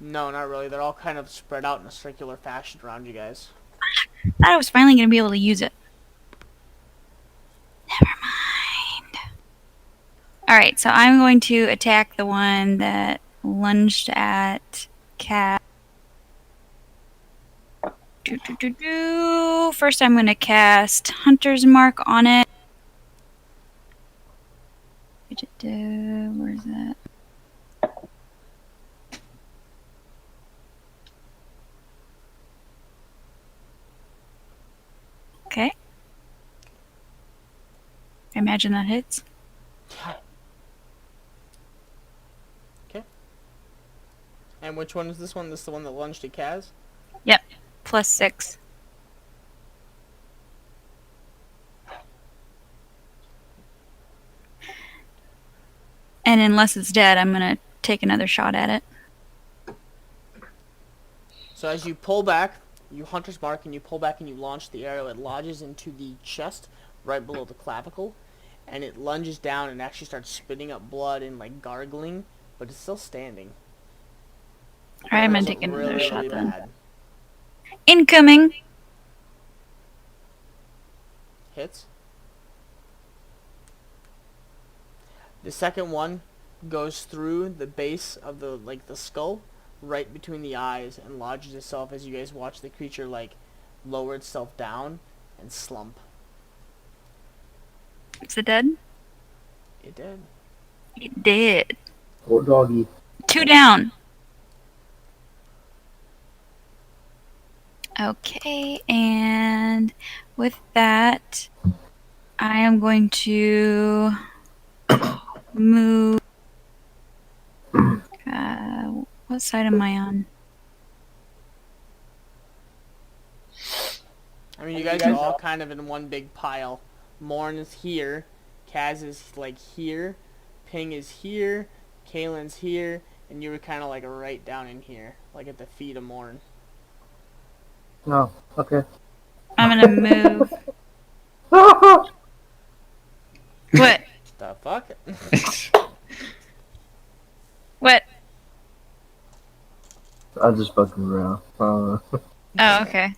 No, not really. They're all kind of spread out in a circular fashion around you guys. I thought I was finally going to be able to use it. Never mind. Alright, so I'm going to attack the one that lunged at Cat. First, I'm going to cast Hunter's Mark on it. Where's that? Okay. I imagine that hits. Okay. And which one is this one? This is the one that lunged at Kaz? Yep. +6. And unless it's dead, I'm going to take another shot at it. So as you pull back, you Hunter's Mark, and you pull back and you launch the arrow, it lodges into the chest right below the clavicle, and it lunges down and actually starts spitting up blood and like gargling, but it's still standing. Alright, I'm going to It's take another really, shot really then. bad. Incoming! Hits. The second one goes through the base of the skull, right between the eyes, and lodges itself as you guys watch the creature like lower itself down and slump. Is it dead? It did. It did. Poor doggy. 2 down. Okay, and with that, I am going to move. What side am I on? I mean, you guys are all kind of in one big pile. Morn is here, Kaz is like here, Ping is here, Kalen's here, and you were kind of like right down in here, like at the feet of Morn. Oh, okay. I'm gonna move. What? The fuck? What? I'm just fucking around. Oh, okay.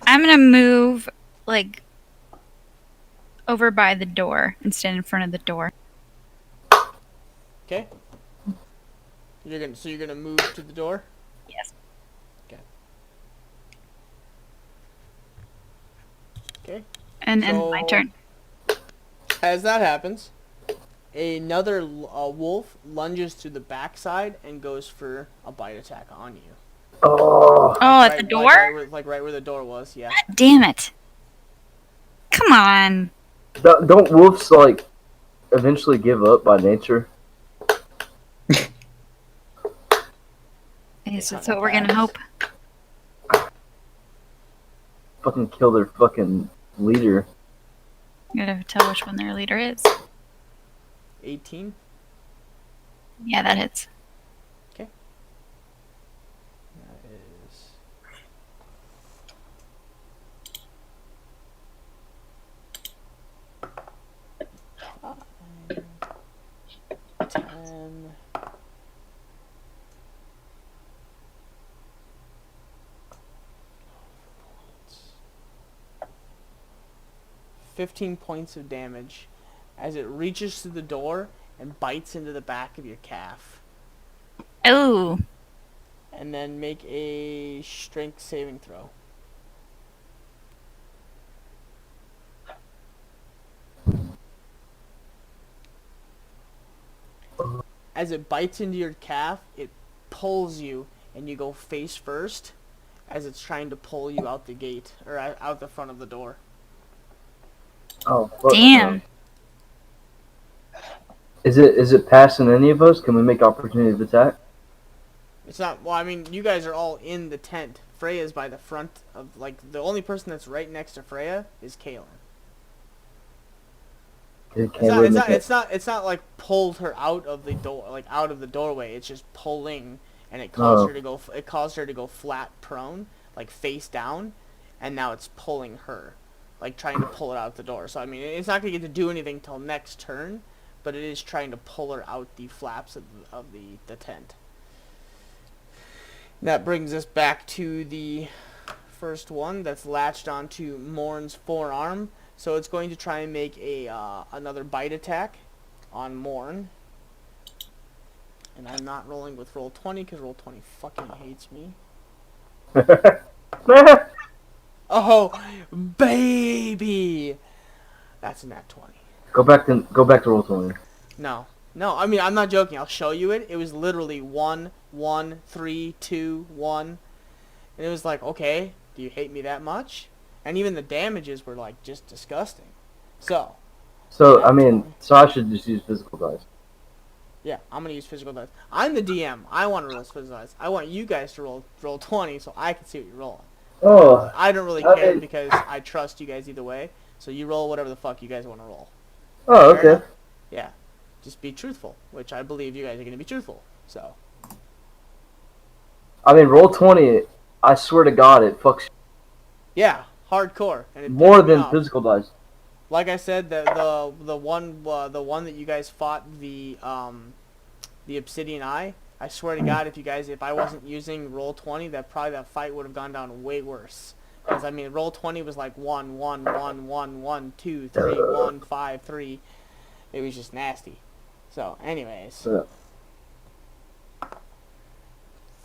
I'm gonna move, like, over by the door and stand in front of the door. Okay. You're gonna move to the door. Yes. Okay. Okay. And my So- turn. As that happens, another wolf lunges to the backside and goes for a bite attack on you. Oh, Oh, at the door? Like right where the door was. Yeah. Damn it. Come on. don't wolves like eventually give up by nature? I guess They that's hunt what we're gonna attacks. hope. Fucking kill their fucking leader. Gotta tell which one their leader is. 18. Yeah, that hits. That is. Five, 10. 15 points of damage as it reaches through the door and bites into the back of your calf. Oh. And then make a strength saving throw. As it bites into your calf, it pulls you and you go face first as it's trying to pull you out the gate or out the front of the door. Oh, fuck Damn. no. Is it passing any of us? Can we make opportunity of attack? It's not. Well, I mean, you guys are all in the tent. Freya's by the front of, like, the only person that's right next to Freya is Kaelin. It's not like pulled her out of the door, like out of the doorway. It's just pulling, and it caused her to go. It caused her to go flat prone, like face down, and now it's pulling her, like trying to pull it out the door. So I mean, it's not gonna get to do anything till next turn, but it is trying to pull her out the flaps of the tent. That brings us back to the first one that's latched onto Morn's forearm. So it's going to try and make a another bite attack on Morn. And I'm not rolling with roll 20 because roll 20 fucking hates me. Oh, baby! That's a nat 20. Go back to roll 20. No. No, I mean, I'm not joking. I'll show you it. It was literally 1, 1, 3, 2, 1. And it was like, okay, do you hate me that much? And even the damages were, like, just disgusting. So I mean, so I should just use physical dice. yeah, I'm going to use physical dice. I'm the DM. I want to roll physical dice. I want you guys to roll 20 so I can see what you're rolling. Oh, I don't really care because I trust you guys either way. So you roll whatever the fuck you guys want to roll. oh, Fair okay. enough? Yeah. Just be truthful, which I believe you guys are going to be truthful. So. I mean, roll 20. I swear to God, it fucks Yeah, hardcore. And it more pissed me than off. physical dice. Like I said, the one that you guys fought, the Obsidian Eye. I swear to God, if I wasn't using roll 20, that fight would have gone down way worse. Because I mean, roll 20 was like 1, 1, 1, 1, 1, 2, 3, 1, 5, 3. It was just nasty. So, anyways, Yeah.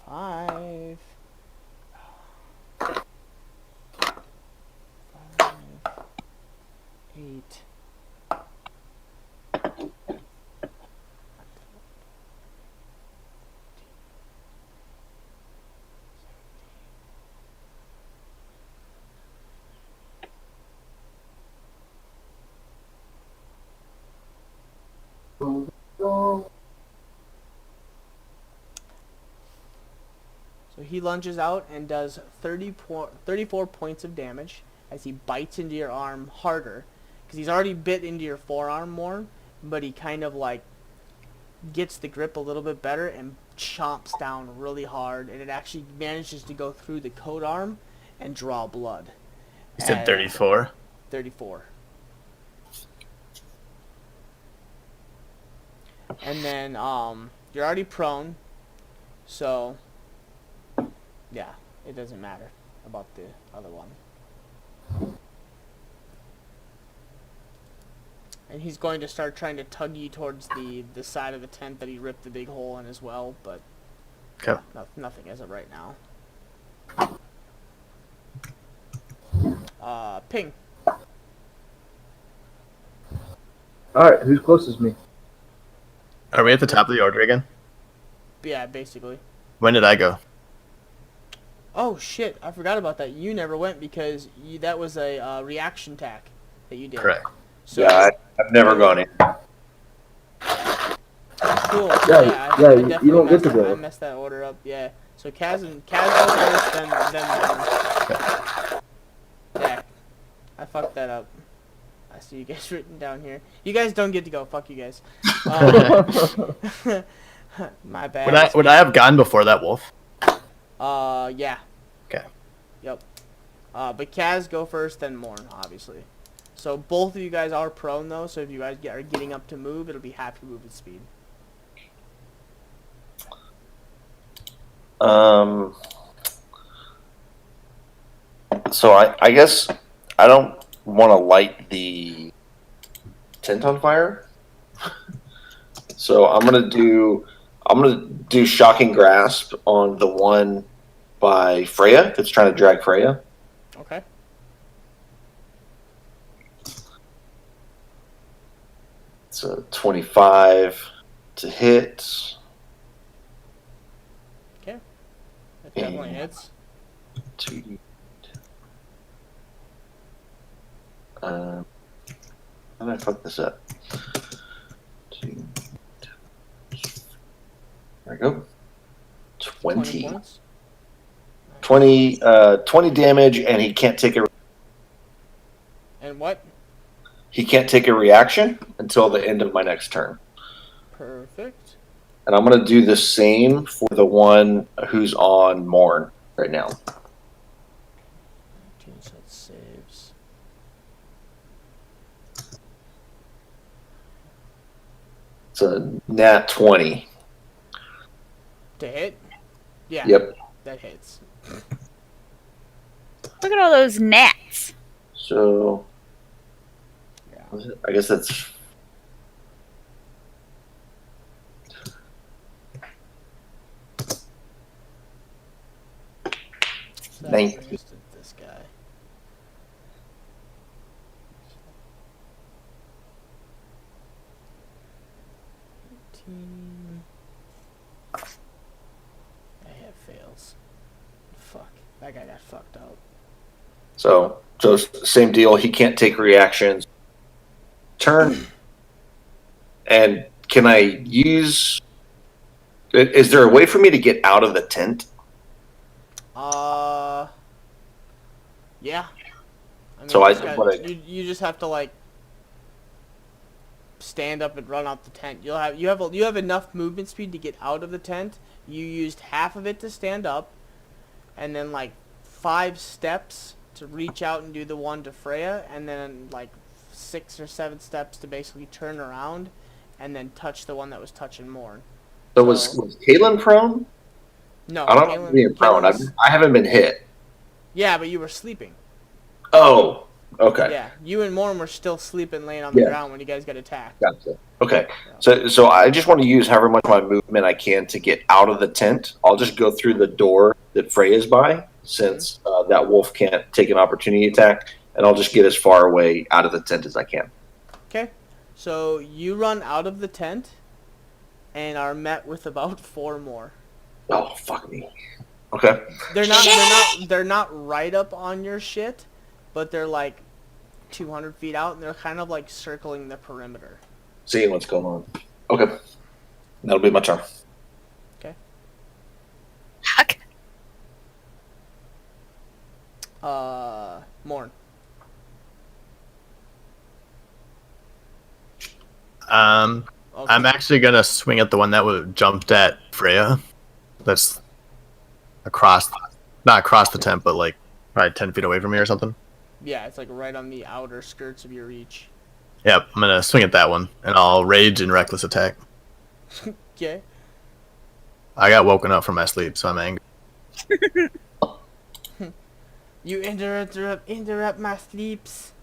5. 8. So he lunges out and does 34 points of damage as he bites into your arm harder. Because he's already bit into your forearm more, but he kind of like gets the grip a little bit better and chomps down really hard. And it actually manages to go through the coat arm and draw blood. You said 34? 34. And then you're already prone, so yeah, it doesn't matter about the other one. And he's going to start trying to tug you towards the side of the tent that he ripped the big hole in as well, but Okay. nothing as of right now. Ping. Alright, who's closest to me? Are we at the top of the order again? Yeah, basically. When did I go? Oh shit, I forgot about that. You never went because that was a reaction tack that you did. Correct. So, Yeah, I've never gone in. cool. Yeah, I you definitely don't get to I go. messed that order up. Yeah. So Kaz goes first, then Warren. Yeah, I fucked that up. I see you guys written down here. You guys don't get to go. Fuck you guys. My bad. Would I have gone before that wolf? Yeah. Okay. Yep. But Kaz go first, then Morn, obviously. So both of you guys are prone though. So if you guys are getting up to move, it'll be half your movement speed. So I guess I don't want to light the tent on fire. So I'm gonna do shocking grasp on the one by Freya that's trying to drag Freya. Okay. It's a 25 to hit. Okay. That definitely hits. Two. How did I fuck this up? Two. There we go. 20. points. 20 damage, and he can't take a And what? reaction until the end of my next turn. Perfect. And I'm gonna do the same for the one who's on Morn right now. 19 set saves. It's a nat 20. To hit? Yeah. Yep. That hits. Look at all those gnats. So Yeah. I guess that's So that 19. brings to this guy. That hit fails. Fuck. That guy got fucked up. so same deal. He can't take reactions. Turn. And can I use? Is there a way for me to get out of the tent? Yeah. I mean, So you just have to like stand up and run out the tent. You have enough movement speed to get out of the tent. You used half of it to stand up, and then like 5 steps to reach out and do the one to Freya, and then like 6 or 7 steps to basically turn around, and then touch the one that was touching Morn. So was Kalen prone? No, I don't know being prone. I haven't been hit. Yeah, but you were sleeping. Oh, okay. Yeah, you and Morn were still sleeping, laying on the ground when you guys got attacked. Gotcha. Okay. So I just want to use however much of my movement I can to get out of the tent. I'll just go through the door that Freya's by, since that wolf can't take an opportunity attack, and I'll just get as far away out of the tent as I can. Okay. So you run out of the tent and are met with about 4 more. Oh, fuck me. Okay. They're not right up on your shit, but they're like 200 feet out, and they're kind of like circling the perimeter. Seeing what's going on. Okay. That'll be my turn. Okay. Fuck. Morn. Okay. I'm actually gonna swing at the one that jumped at Freya. That's not across the tent, but like probably 10 feet away from me or something. Yeah, it's like right on the outer skirts of your reach. Yep, I'm gonna swing at that one, and I'll rage and reckless attack. Okay. I got woken up from my sleep, so I'm angry. You interrupt my sleeps.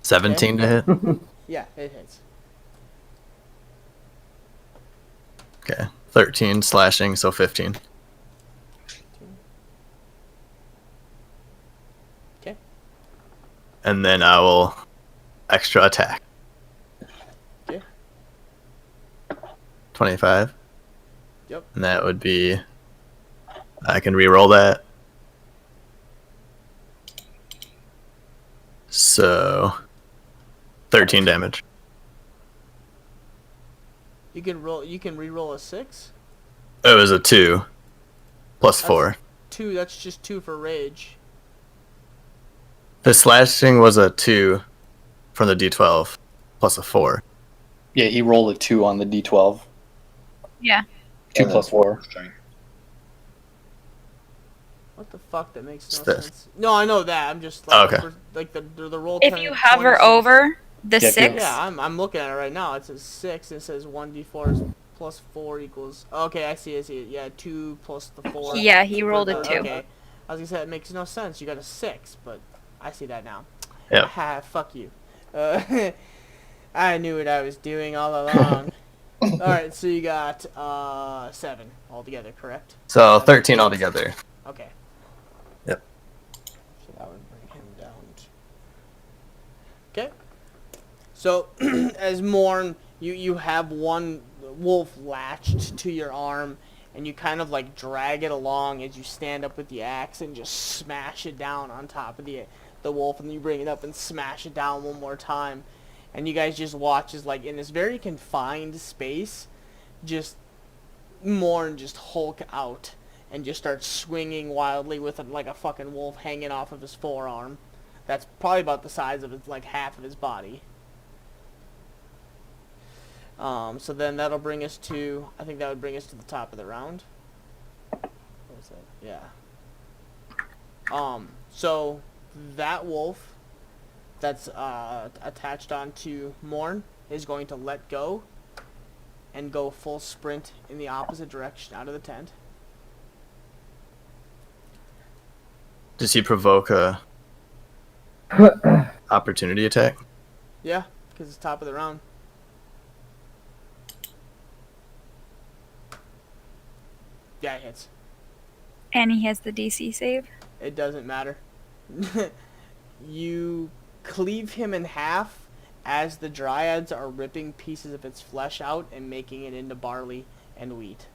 17 to hit. Yeah, it hits. Okay. 13 slashing, so 15. Okay. And then I will extra attack. Okay. 25. Yep. And that would be. I can re-roll that. So 13 damage. You can roll. You can re-roll a 6. It was a 2 plus That's 4. 2. That's just 2 for rage. The slashing was a 2 from the D12 plus a 4. Yeah, he rolled a 2 on the D12. Yeah. 2 And then plus 4. strength. What the fuck? That makes no It's this. sense. No, I know that. I'm just like, Okay. like the roll. If turn you hover 26. over the Yeah, if you- 6, Yeah, I'm looking at it right now. It says 6. And it says 1d4 is plus 4 equals. Okay, I see it. Yeah, 2 plus the 4. yeah, he for rolled a the- 2. Okay. I was gonna say it makes no sense. You got a 6, but I see that now. Yep. Ha, fuck you. I knew what I was doing all along. Alright, so you got 7 altogether, correct? So 13 altogether. Okay. Yep. So that would bring him down. Okay. So, as Morn, you have one wolf latched to your arm, and you kind of like drag it along as you stand up with the axe and just smash it down on top of the wolf, and you bring it up and smash it down one more time. And you guys just watch as, like, in this very confined space, just Morn just hulk out and just start swinging wildly with like a fucking wolf hanging off of his forearm. That's probably about the size of his, like, half of his body. So then that'll bring us to, I think that would bring us to the top of the round. What was that? Yeah. So that wolf that's attached onto Morn is going to let go and go full sprint in the opposite direction out of the tent. Does he provoke a opportunity attack? Yeah, because it's top of the round. Yeah, it hits. And he has the DC save. It doesn't matter. You cleave him in half as the dryads are ripping pieces of its flesh out and making it into barley and wheat.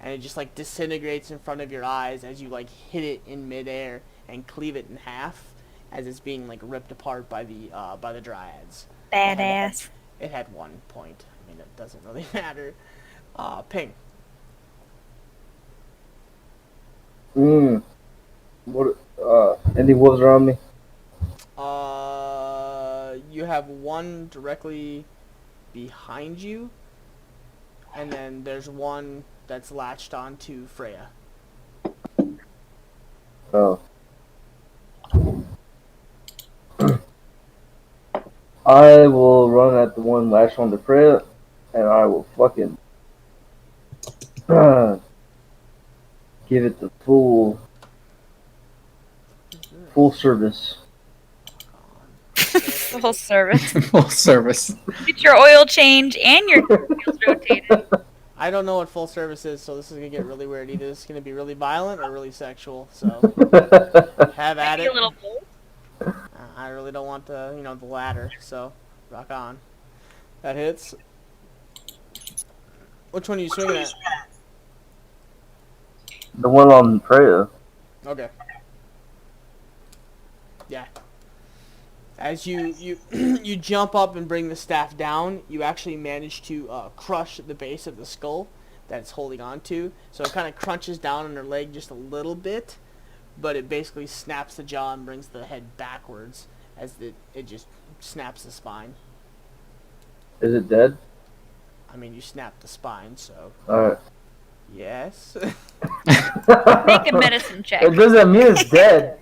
And it just like disintegrates in front of your eyes as you like hit it in midair and cleave it in half as it's being like ripped apart by the dryads. Badass. It had 1 point. I mean, it doesn't really matter. Ping. What? Any wolves around me? You have one directly behind you, and then there's one that's latched onto Freya. Oh. I will run at the one latched on the Freya, and I will fucking give it the full service. Full service. Full service. Get your oil change and your wheels rotated. I don't know what full service is, so this is gonna get really weird. Either it's gonna be really violent or really sexual. So have at Maybe it. a little both. I really don't want the the latter. So rock on. That hits. Which one are you swinging at? The one on Freya. Okay. Yeah. As you you jump up and bring the staff down, you actually manage to crush the base of the skull that it's holding on to. So it kind of crunches down on her leg just a little bit, but it basically snaps the jaw and brings the head backwards as it just snaps the spine. Is it dead? I mean, you snapped the spine, so Alright. yes. Make a medicine check. It doesn't mean it's dead.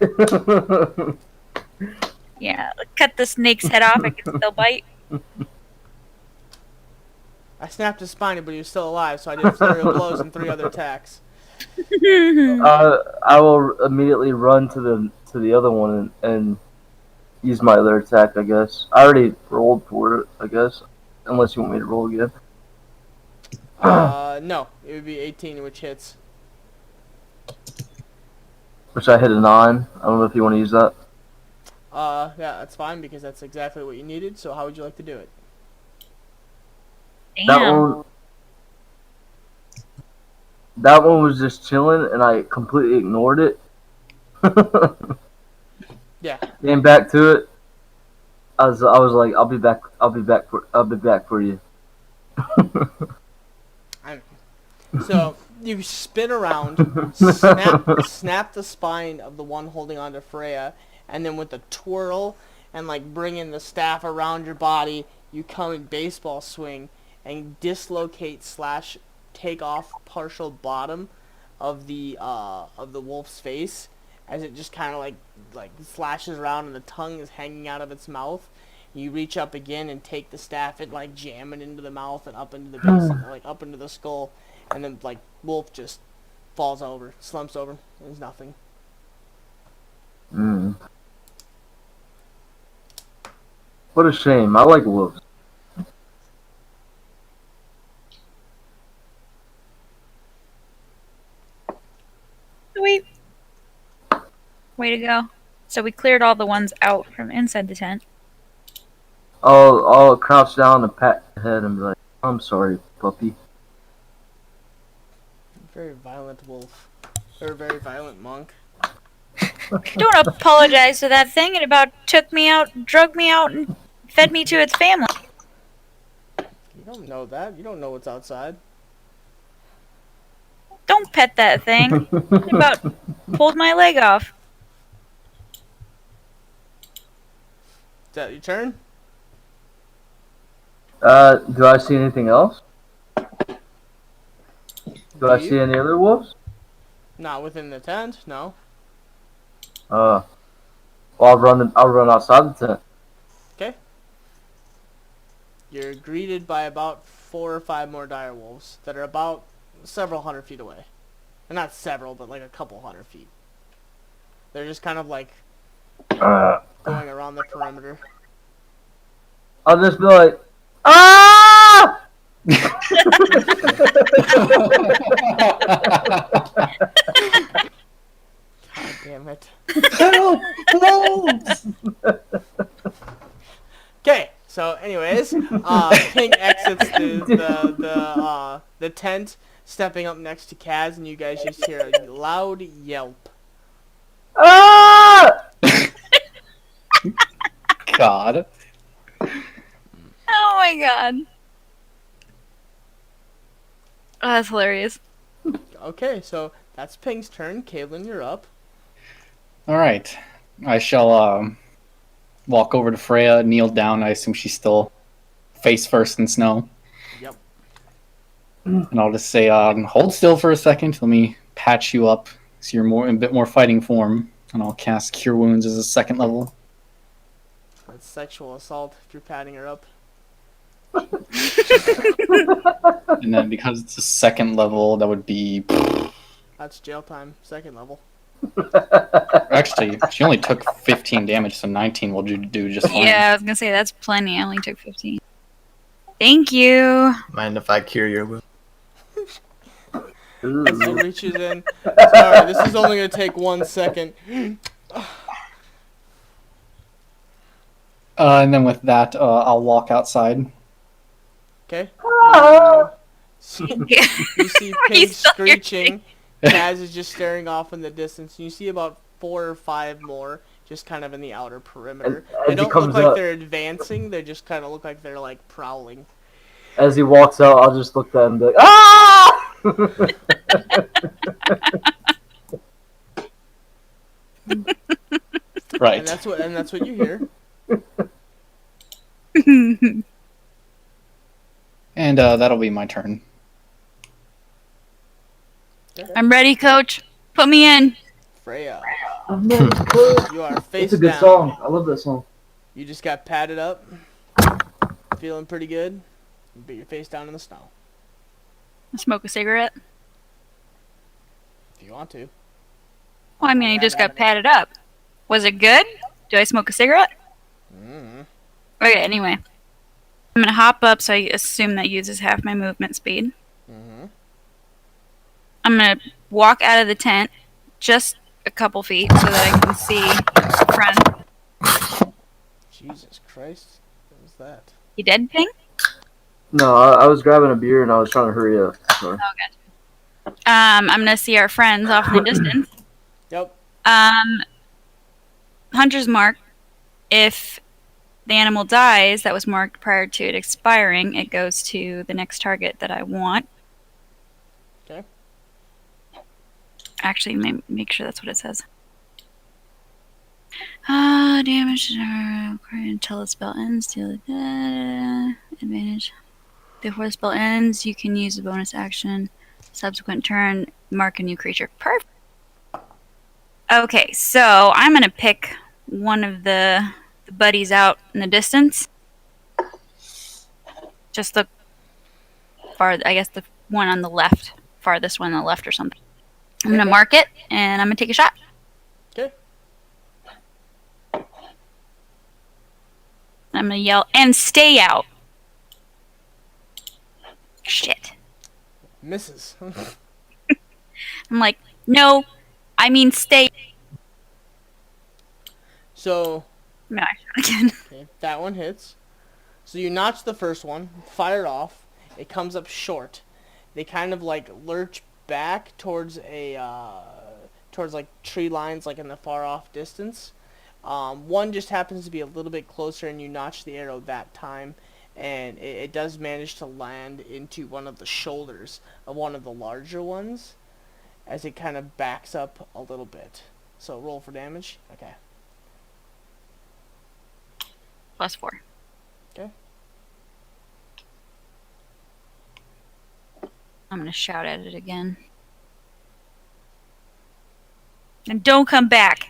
Yeah, cut the snake's head off. It can still bite. I snapped his spine, but he was still alive, so I did a flurry of blows and 3 other attacks. I will immediately run to the other one and use my other attack, I guess. I already rolled for it, I guess. Unless you want me to roll again. No, it would be 18, which hits. Which I hit a 9. I don't know if you want to use that. Yeah, that's fine because that's exactly what you needed. So how would you like to do it? That Damn. one. That one was just chilling, and I completely ignored it. Yeah. Came back to it. I was like, I'll be back for you. So you spin around, snap the spine of the one holding onto Freya, and then with the twirl and like bringing the staff around your body, you come in baseball swing and dislocate / take off partial bottom of the wolf's face as it just kind of like slashes around and the tongue is hanging out of its mouth. You reach up again and take the staff and like jam it into the mouth and up into the base, like up into the skull, and then like wolf just falls over, slumps over. There's nothing. What a shame. I like wolves. Sweet. Way to go. So we cleared all the ones out from inside the tent. I'll crouch down and pat the head and be like, I'm sorry, puppy. Very violent wolf. Or very violent monk. Don't apologize to that thing. It about took me out, drugged me out, and fed me to its family. You don't know that. You don't know what's outside. Don't pet that thing. It about pulled my leg off. Is that your turn? Do I see anything else? Do I you? see any other wolves? Not within the tent, no. Well, I'll run outside the tent. Okay. You're greeted by about 4 or 5 more dire wolves that are about several hundred feet away. Not several, but like a couple hundred feet. They're just kind of like going around the perimeter. I'll just be like, ah! God damn it. Help! Wolves! Okay, so anyways, King exits the tent, stepping up next to Kaz, and you guys just hear a loud yelp. Ah! God. Oh my god. Oh, that's hilarious. Okay, so that's Ping's turn. Caitlin, you're up. Alright. I shall walk over to Freya, kneel down. I assume she's still face first in snow. Yep. And I'll just say, hold still for a second. Let me patch you up so you're in a bit more fighting form. And I'll cast Cure Wounds as a 2nd level. That's sexual assault if you're patting her up. And then because it's a 2nd level, that would be... That's jail time, 2nd level. Actually, she only took 15 damage, so 19 will do just fine. Yeah, I was gonna say that's plenty. I only took 15. Thank you. Mind if I cure your wound? As he reaches in. Sorry, this is only going to take 1 second. And then with that, I'll walk outside. Okay. Ah! You see Pig He's still screeching. Kaz is just staring off in the distance. You see about 4 or 5 more just kind of in the outer perimeter. As They he don't look comes like up- they're advancing. They just kind of look like they're like prowling. As he walks out, I'll just look at him and be like, ah! Right. And that's what you hear. And that'll be my turn. I'm ready, coach. Put me in. Freya, I'm ready, coach. you are face It's a good down. song. I love that song. You just got patted up. Feeling pretty good. You put your face down in the snow. Smoke a cigarette. If you want to. Well, I mean, I just got patted up. Was it good? Do I smoke a cigarette? Okay, anyway. I'm gonna hop up, so I assume that uses half my movement speed. Mm-hmm. I'm gonna walk out of the tent just a couple feet so that I can see friend. Jesus Christ. What was that? You dead, Ping? No, I was grabbing a beer and I was trying to hurry up. Sorry. I'm gonna see our friends off in the distance. Yep. Hunter's mark. If the animal dies that was marked prior to it expiring, it goes to the next target that I want. Okay. Actually, make sure that's what it says. Damage until the spell ends. Deal advantage. Before the spell ends, you can use a bonus action. Subsequent turn, mark a new creature. Perfect. Okay, so I'm gonna pick one of the buddies out in the distance. Just the I guess the one on the left, farthest one on the left or something. I'm gonna mark it and I'm gonna take a shot. Okay. I'm gonna yell and stay out. Shit. Misses. I'm like, no, I mean stay. So, No, again. okay, that one hits. So you notch the first one, fire it off. It comes up short. They kind of like lurch back towards towards like tree lines, like in the far off distance. One just happens to be a little bit closer, and you notch the arrow that time, and it does manage to land into one of the shoulders of one of the larger ones, as it kind of backs up a little bit. So roll for damage. Okay. +4. Okay. I'm gonna shout at it again. And don't come back.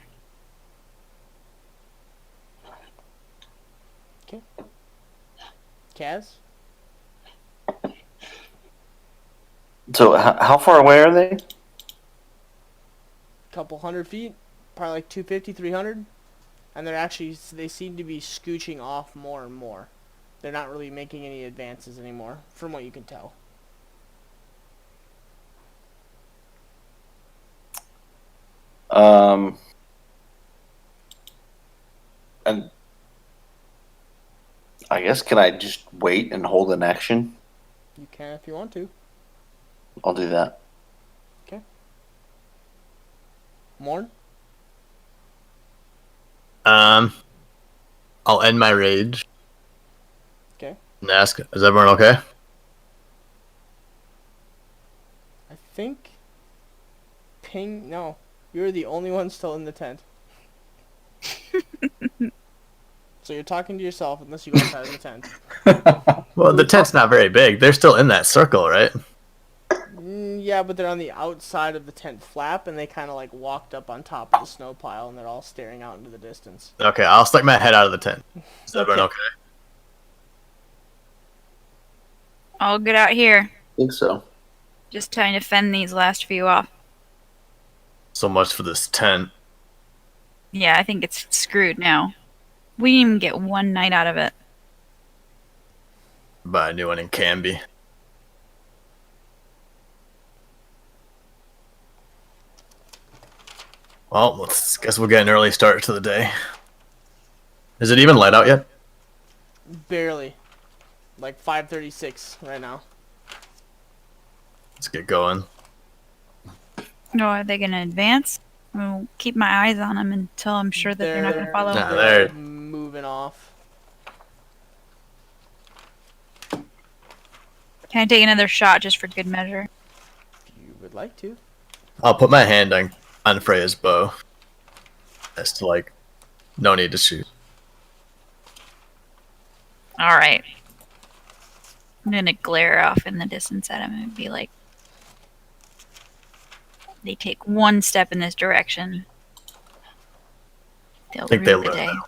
Okay. Kaz? So how far away are they? Couple 100 feet, probably like 250, 300, and they seem to be scooching off more and more. They're not really making any advances anymore, from what you can tell. And I guess can I just wait and hold an action? You can if you want to. I'll do that. Okay. Morn? I'll end my rage. Okay. And ask, is everyone okay? I think... Ping... No. You're the only one still in the tent. So you're talking to yourself unless you go outside of the tent. Well, the tent's not very big. They're still in that circle, right? Yeah, but they're on the outside of the tent flap, and they kind of like walked up on top of the snow pile, and they're all staring out into the distance. Okay, I'll stick my head out of the tent. Is everyone okay? I'll get out here. I think so. Just trying to fend these last few off. So much for this tent. Yeah, I think it's screwed now. We didn't even get one night out of it. Buy a new one in Canby. Well, guess we'll get an early start to the day. Is it even light out yet? Barely. Like 5:36 right now. Let's get going. No, are they going to advance? I'll keep my eyes on them until I'm sure that they're not going to follow. Nah, They're they're moving off. Can I take another shot just for good measure? If you would like to. I'll put my hand on Freya's bow. As to like, no need to shoot. All right. I'm going to glare off in the distance at him and be like, they take one step in this direction, they'll Think rue they the learned day. that.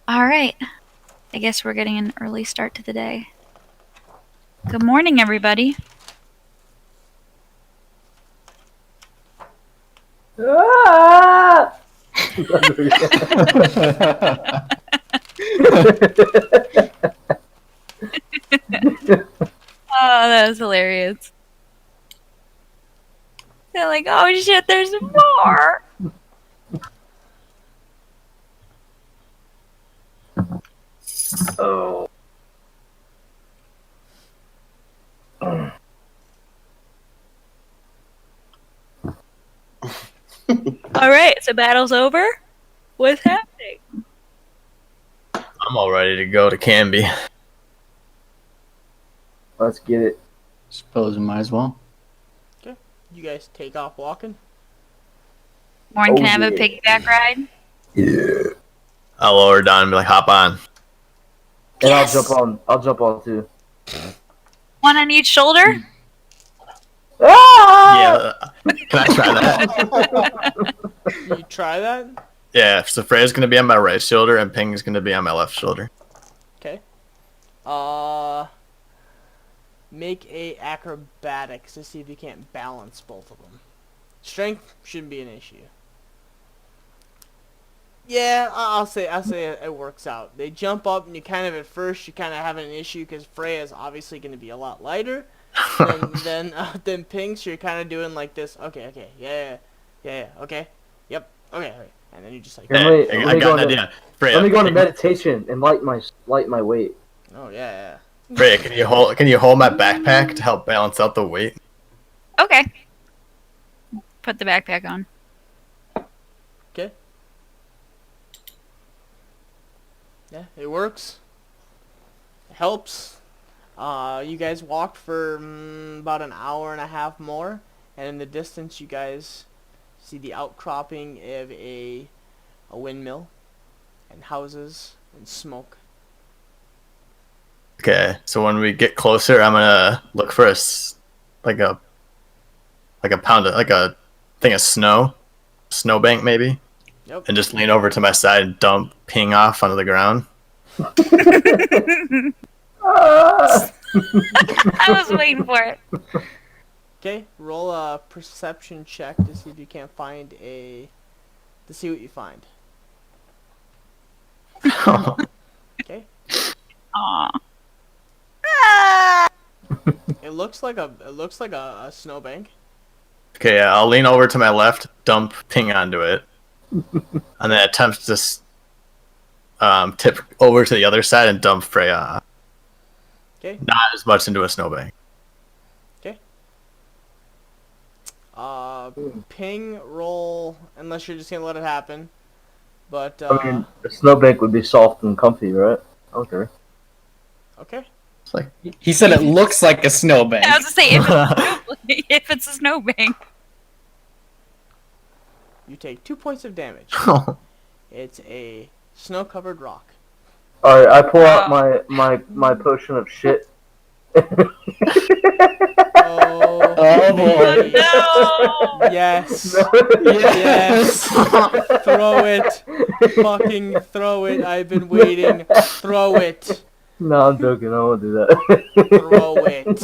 All right. I guess we're getting an early start to the day. Good morning, everybody. Ah! Oh, that was hilarious. They're like, oh shit, there's more. Oh. All right, so battle's over. What's happening? I'm all ready to go to Canby. Let's get it. Suppose we might as well. You guys take off walking. Warren, can Oh, I have a yeah. piggyback ride? Yeah. I'll lower down and be like, hop on. And Yes! I'll jump on too. One on each shoulder? Ah! Yeah. Can I try that? You try that? Yeah, so Freya's gonna be on my right shoulder and Ping's gonna be on my left shoulder. Okay. Make a acrobatics to see if you can't balance both of them. Strength shouldn't be an issue. Yeah, I'll say it works out. They jump up and you kind of at first you kind of have an issue because Freya is obviously going to be a lot lighter than Pink. So you're kind of doing like this. Okay, yeah, okay, yep, okay, and then you just like, Yeah. Hey, Let I me got go an into- idea. Freya, Let me go into Ping- meditation and light my weight. oh yeah. Freya, can you hold my backpack to help balance out the weight? Okay. Put the backpack on. Okay. Yeah, it works. It helps. You guys walked for about an hour and a half more, and in the distance you guys see the outcropping of a windmill and houses and smoke. Okay, so when we get closer, I'm gonna look for a thing of snowbank maybe, Yep. and just lean over to my side and dump Ping off onto the ground. Ah! I was waiting for it. Okay, roll a perception check to see if you can't find to see what you find. Okay. Aw. It looks like a snowbank. Okay, yeah, I'll lean over to my left, dump Ping onto it, and then attempt to tip over to the other side and dump Freya off. Okay. Not as much into a snowbank. Ping roll unless you're just gonna let it happen. But I mean, the snowbank would be soft and comfy, right? Okay. okay. It's like, He said it looks like a snowbank. I was to say if it's a snowbank. You take 2 points of damage. It's a snow-covered rock. All right, I pull out my potion of shit. Oh, boy. No! yes. Yes. Throw it. Fucking throw it. I've been waiting. Throw it. No, I'm joking. I won't do that. Throw it.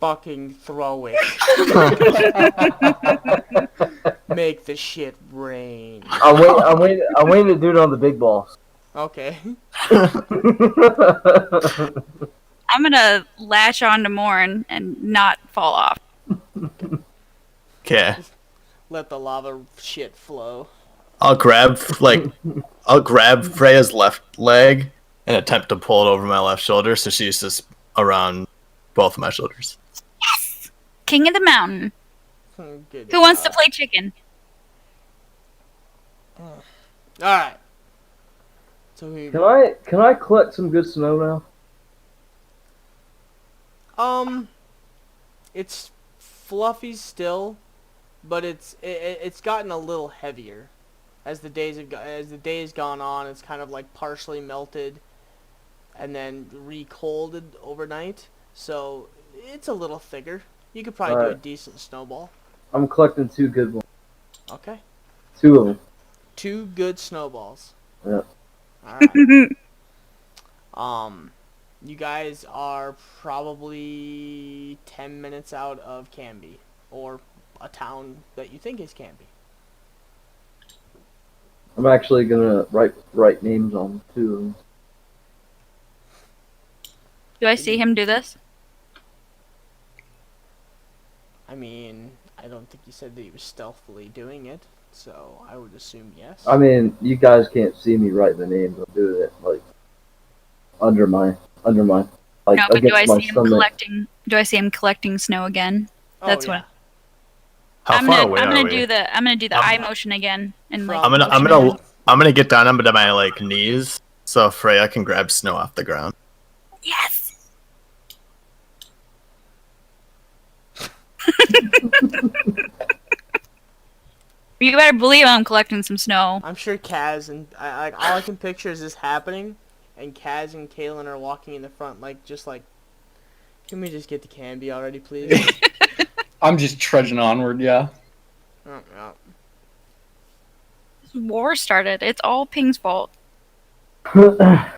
Fucking throw it. Make the shit rain. I'm waiting to do it on the big balls. Okay. I'm gonna latch on to Morn and not fall off. okay, Let the lava shit flow. I'll grab Freya's left leg and attempt to pull it over my left shoulder, so she's just around both of my shoulders. Yes! King of the mountain. Good Who wants to job. play chicken? Alright. So we Can I collect some good snow now? it's fluffy still, but it's gotten a little heavier as the days gone on. It's kind of like partially melted and then recolded overnight, so it's a little thicker. You could probably do a Alright. decent snowball. I'm collecting 2 good ones. Okay, 2 of them. 2 good snowballs. Yeah. All right. You guys are probably 10 minutes out of Canby, or a town that you think is Canby. I'm actually gonna write names on too. Do I see him do this? I mean, I don't think you said that he was stealthily doing it, so I would assume yes. I mean, you guys can't see me write the names. I'm doing it like under my like No, but do against I my see him stomach. collecting? Do I see him collecting snow again? Oh, That's yeah. what. How I'm far gonna. away I'm are gonna we? do the. I'm gonna do the I'm- eye motion again, and like. From- I'm gonna get down to my like knees so Freya can grab snow off the ground. Yes. You better believe I'm collecting some snow. I'm sure Kaz and all I can picture is this happening, and Kaz and Kaylin are walking in the front, just like, can we just get to Canby already, please? I'm just trudging onward. Yeah. Oh, yeah. This war started. It's all Ping's fault. I'm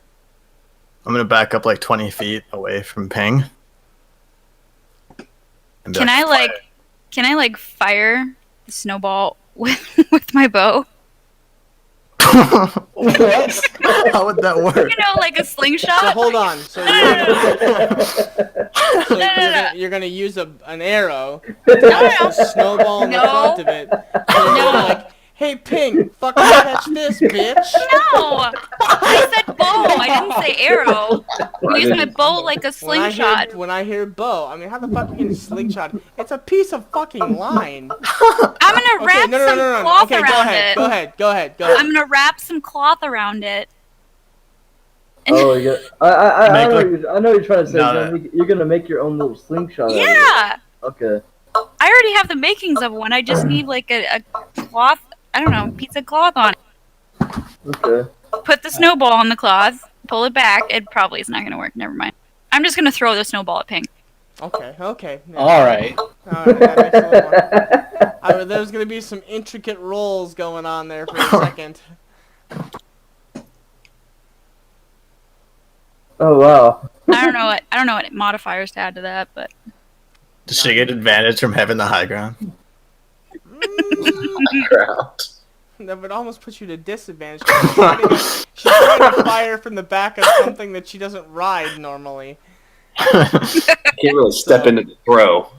gonna back up like 20 feet away from Ping. And be Can I "Fire." fire the snowball with my bow? What? How would that work? You know, like a slingshot. So hold on. So No. you're gonna use an arrow, No. a snowball in the No. front of it. So No. like, hey Ping, fucking catch this, bitch. No, I said bow. I didn't say arrow. I use my bow like a slingshot. When I hear bow, I mean, how the fuck you can slingshot? It's a piece of fucking line. I'm gonna wrap some cloth Okay, around go it. ahead. I'm gonna wrap some cloth around it. Oh, yeah. I Make know like- I know what you're trying to say. No. You're gonna make your own little slingshot. out of it. Yeah, Okay. I already have the makings of one. I just need like a cloth. I don't know, piece of cloth on it. Okay. Put the snowball on the cloth. Pull it back. It probably is not gonna work. Never mind. I'm just gonna throw the snowball at Ping. Okay. Yeah. All right. Alright, that makes a little more. There's gonna be some intricate rolls going on there for a second. Oh wow. I don't know what modifiers to add to that, but Does she get advantage from having the high ground? That would almost put you to disadvantage. She's trying to fire from the back of something that she doesn't ride normally. Can't really step into the throw.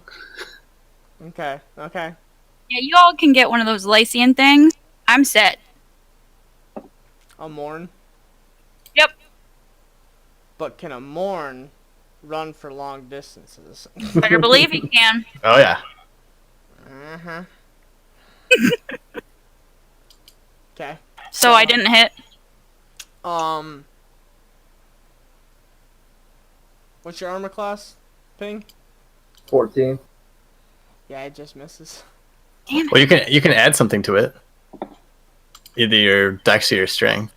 Okay. yeah, you all can get one of those Lycian things. I'm set. A Morn. Yep. But can a Morn run for long distances? Better believe you can. Oh yeah. Uh-huh. Okay. So I didn't hit. What's your armor class, Ping? 14. Yeah, it just misses. Damn it. Well, you can add something to it. Either your dex or your strength.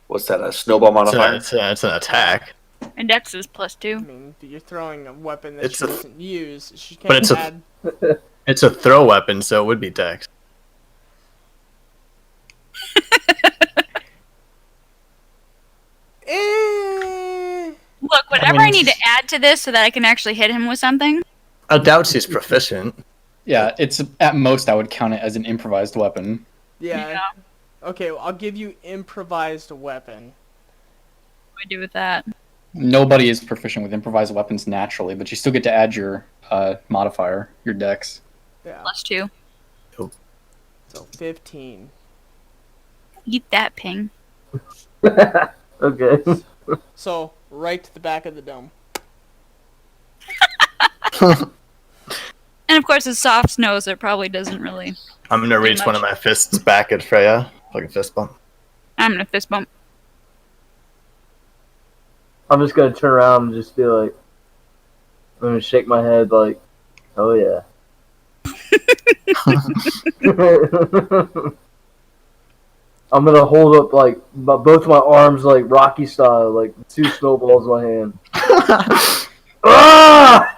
What's that? A snowball modifier? It's an attack. And Dex is I +2. mean, you're throwing a weapon that It's she a- doesn't use. She can't But it's a- add. It's a throw weapon, so it would be dex. Look, whatever I need to add to this so that I can actually hit him with something. I doubt she's proficient. Yeah, it's at most I would count it as an improvised weapon. Yeah. Okay, well, I'll give you improvised weapon. What do I do with that? Nobody is proficient with improvised weapons naturally, but you still get to add your modifier, your dex. Yeah. +2. So 15. Eat that, Ping. Okay. So right to the back of the dome. And of course, it's soft snow, so it probably doesn't really. I'm gonna reach one of my fists back at Freya, like a fist bump. I'm gonna fist bump. I'm just gonna turn around and just be like, I'm gonna shake my head like, oh yeah. I'm gonna hold up like both my arms like Rocky style, like 2 snowballs in my hand. Ah!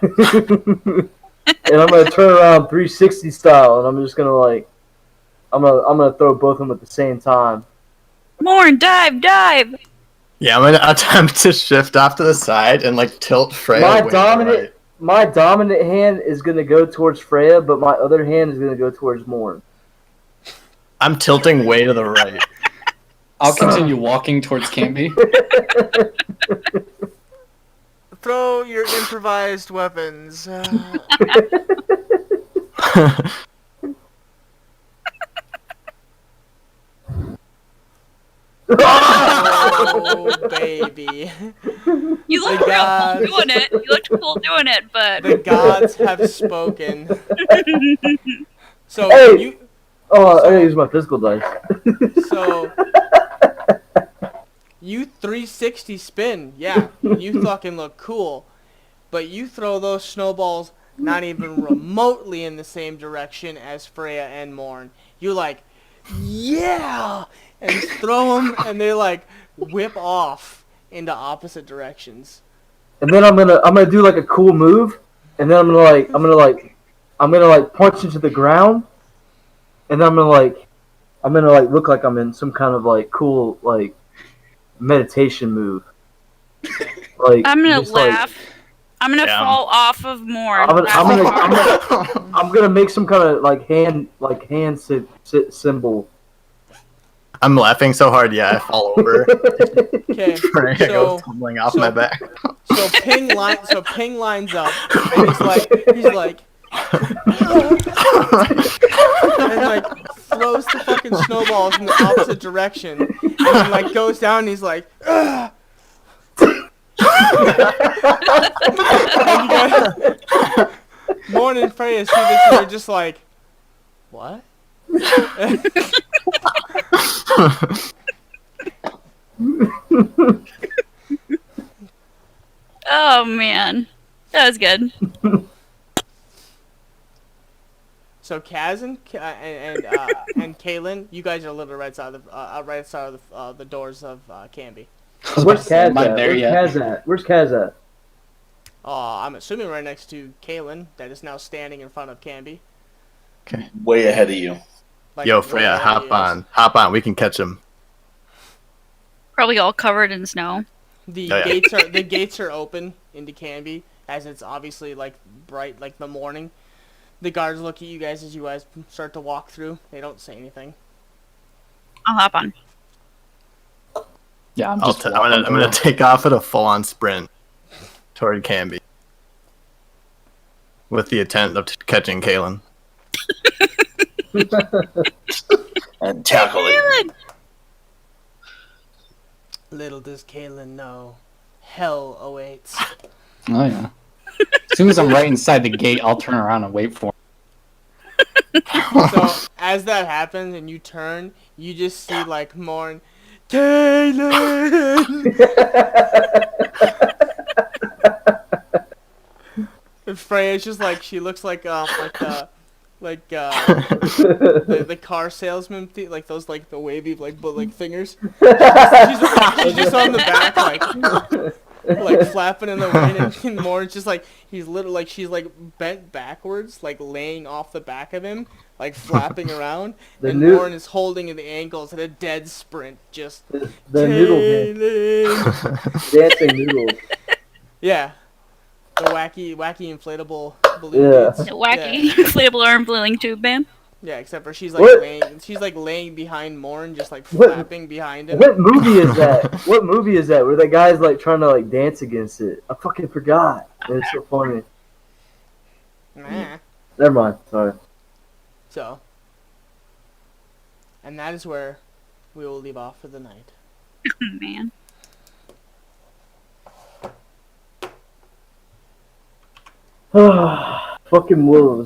And I'm gonna turn around 360 style, and I'm just gonna like, I'm gonna throw both of them at the same time. Morn, dive! Yeah, I'm gonna attempt to shift off to the side and like tilt Freya My way to the dominant- right. My dominant hand is gonna go towards Freya, but my other hand is gonna go towards Morn. I'm tilting way to the right. I'll continue walking towards Canby. Throw your improvised weapons. Oh, baby. You looked The real gods- cool doing it. You looked cool doing it, but The gods have spoken. So Hey! you, Oh, I So- gotta use my physical dice. so you 360 spin. Yeah, you fucking look cool. But you throw those snowballs not even remotely in the same direction as Freya and Morn. You like, yeah, and throw them, and they like whip off into opposite directions. And then I'm gonna do like a cool move, and then I'm gonna punch into the ground, and then I'm gonna look like I'm in some kind of like cool like meditation move. Like I'm gonna just, like, laugh. I'm gonna Yeah. fall off of more. I'm gonna make some kind of like hand symbol. I'm laughing so hard, yeah, I fall over. Okay, Freya so goes tumbling off my back. Ping lines up, and he's like, and like throws the fucking snowballs in the opposite direction, and then like goes down, and he's like, ugh. And you guys, Morn and Freya see this, and they're just like, what? Oh man, that was good. So Kaz and Kaylin, you guys are literally right side of the doors of Canby. Where's Kaz Am I at? there yet? Where's Kaz at? I'm assuming right next to Kaylin, that is now standing in front of Canby. Way ahead of you. Like, Yo, right Freya, where he is. hop on, we can catch him. Probably all covered in snow. The Oh, yeah. gates are open into Canby, as it's obviously like bright like the morning. The guards look at you guys as you guys start to walk through. They don't say anything. I'll hop on. Yeah, I'm gonna take off at a full-on sprint toward Canby, with the intent of catching Kaylin. And tackle it. Little does Kaylin know, hell awaits. Oh yeah. As soon as I'm right inside the gate, I'll turn around and wait for him. So as that happens and you turn, you just see like Morn, Kaylin. And Freya's just like, she looks like the car salesman, like those like the wavy like fingers. She's just on the back like flapping in the wind, and Morn's just like, he's literally like, she's like bent backwards, like laying off the back of him, like flapping around, and Morn is holding the ankles at a dead sprint, just The noodle man. Kaylin. Dancing noodle. Yeah, the wacky balloon Yeah. dudes. The wacky inflatable arm flailing tube man. Yeah, except for she's like What? laying behind Morn, just like What? flapping behind him. What movie is that? What movie is that where that guy's like trying to like dance against it? I fucking forgot. And it's so funny. Nah. Never mind. Sorry. So, and that is where we will leave off for the night. Oh man. Fucking wolves.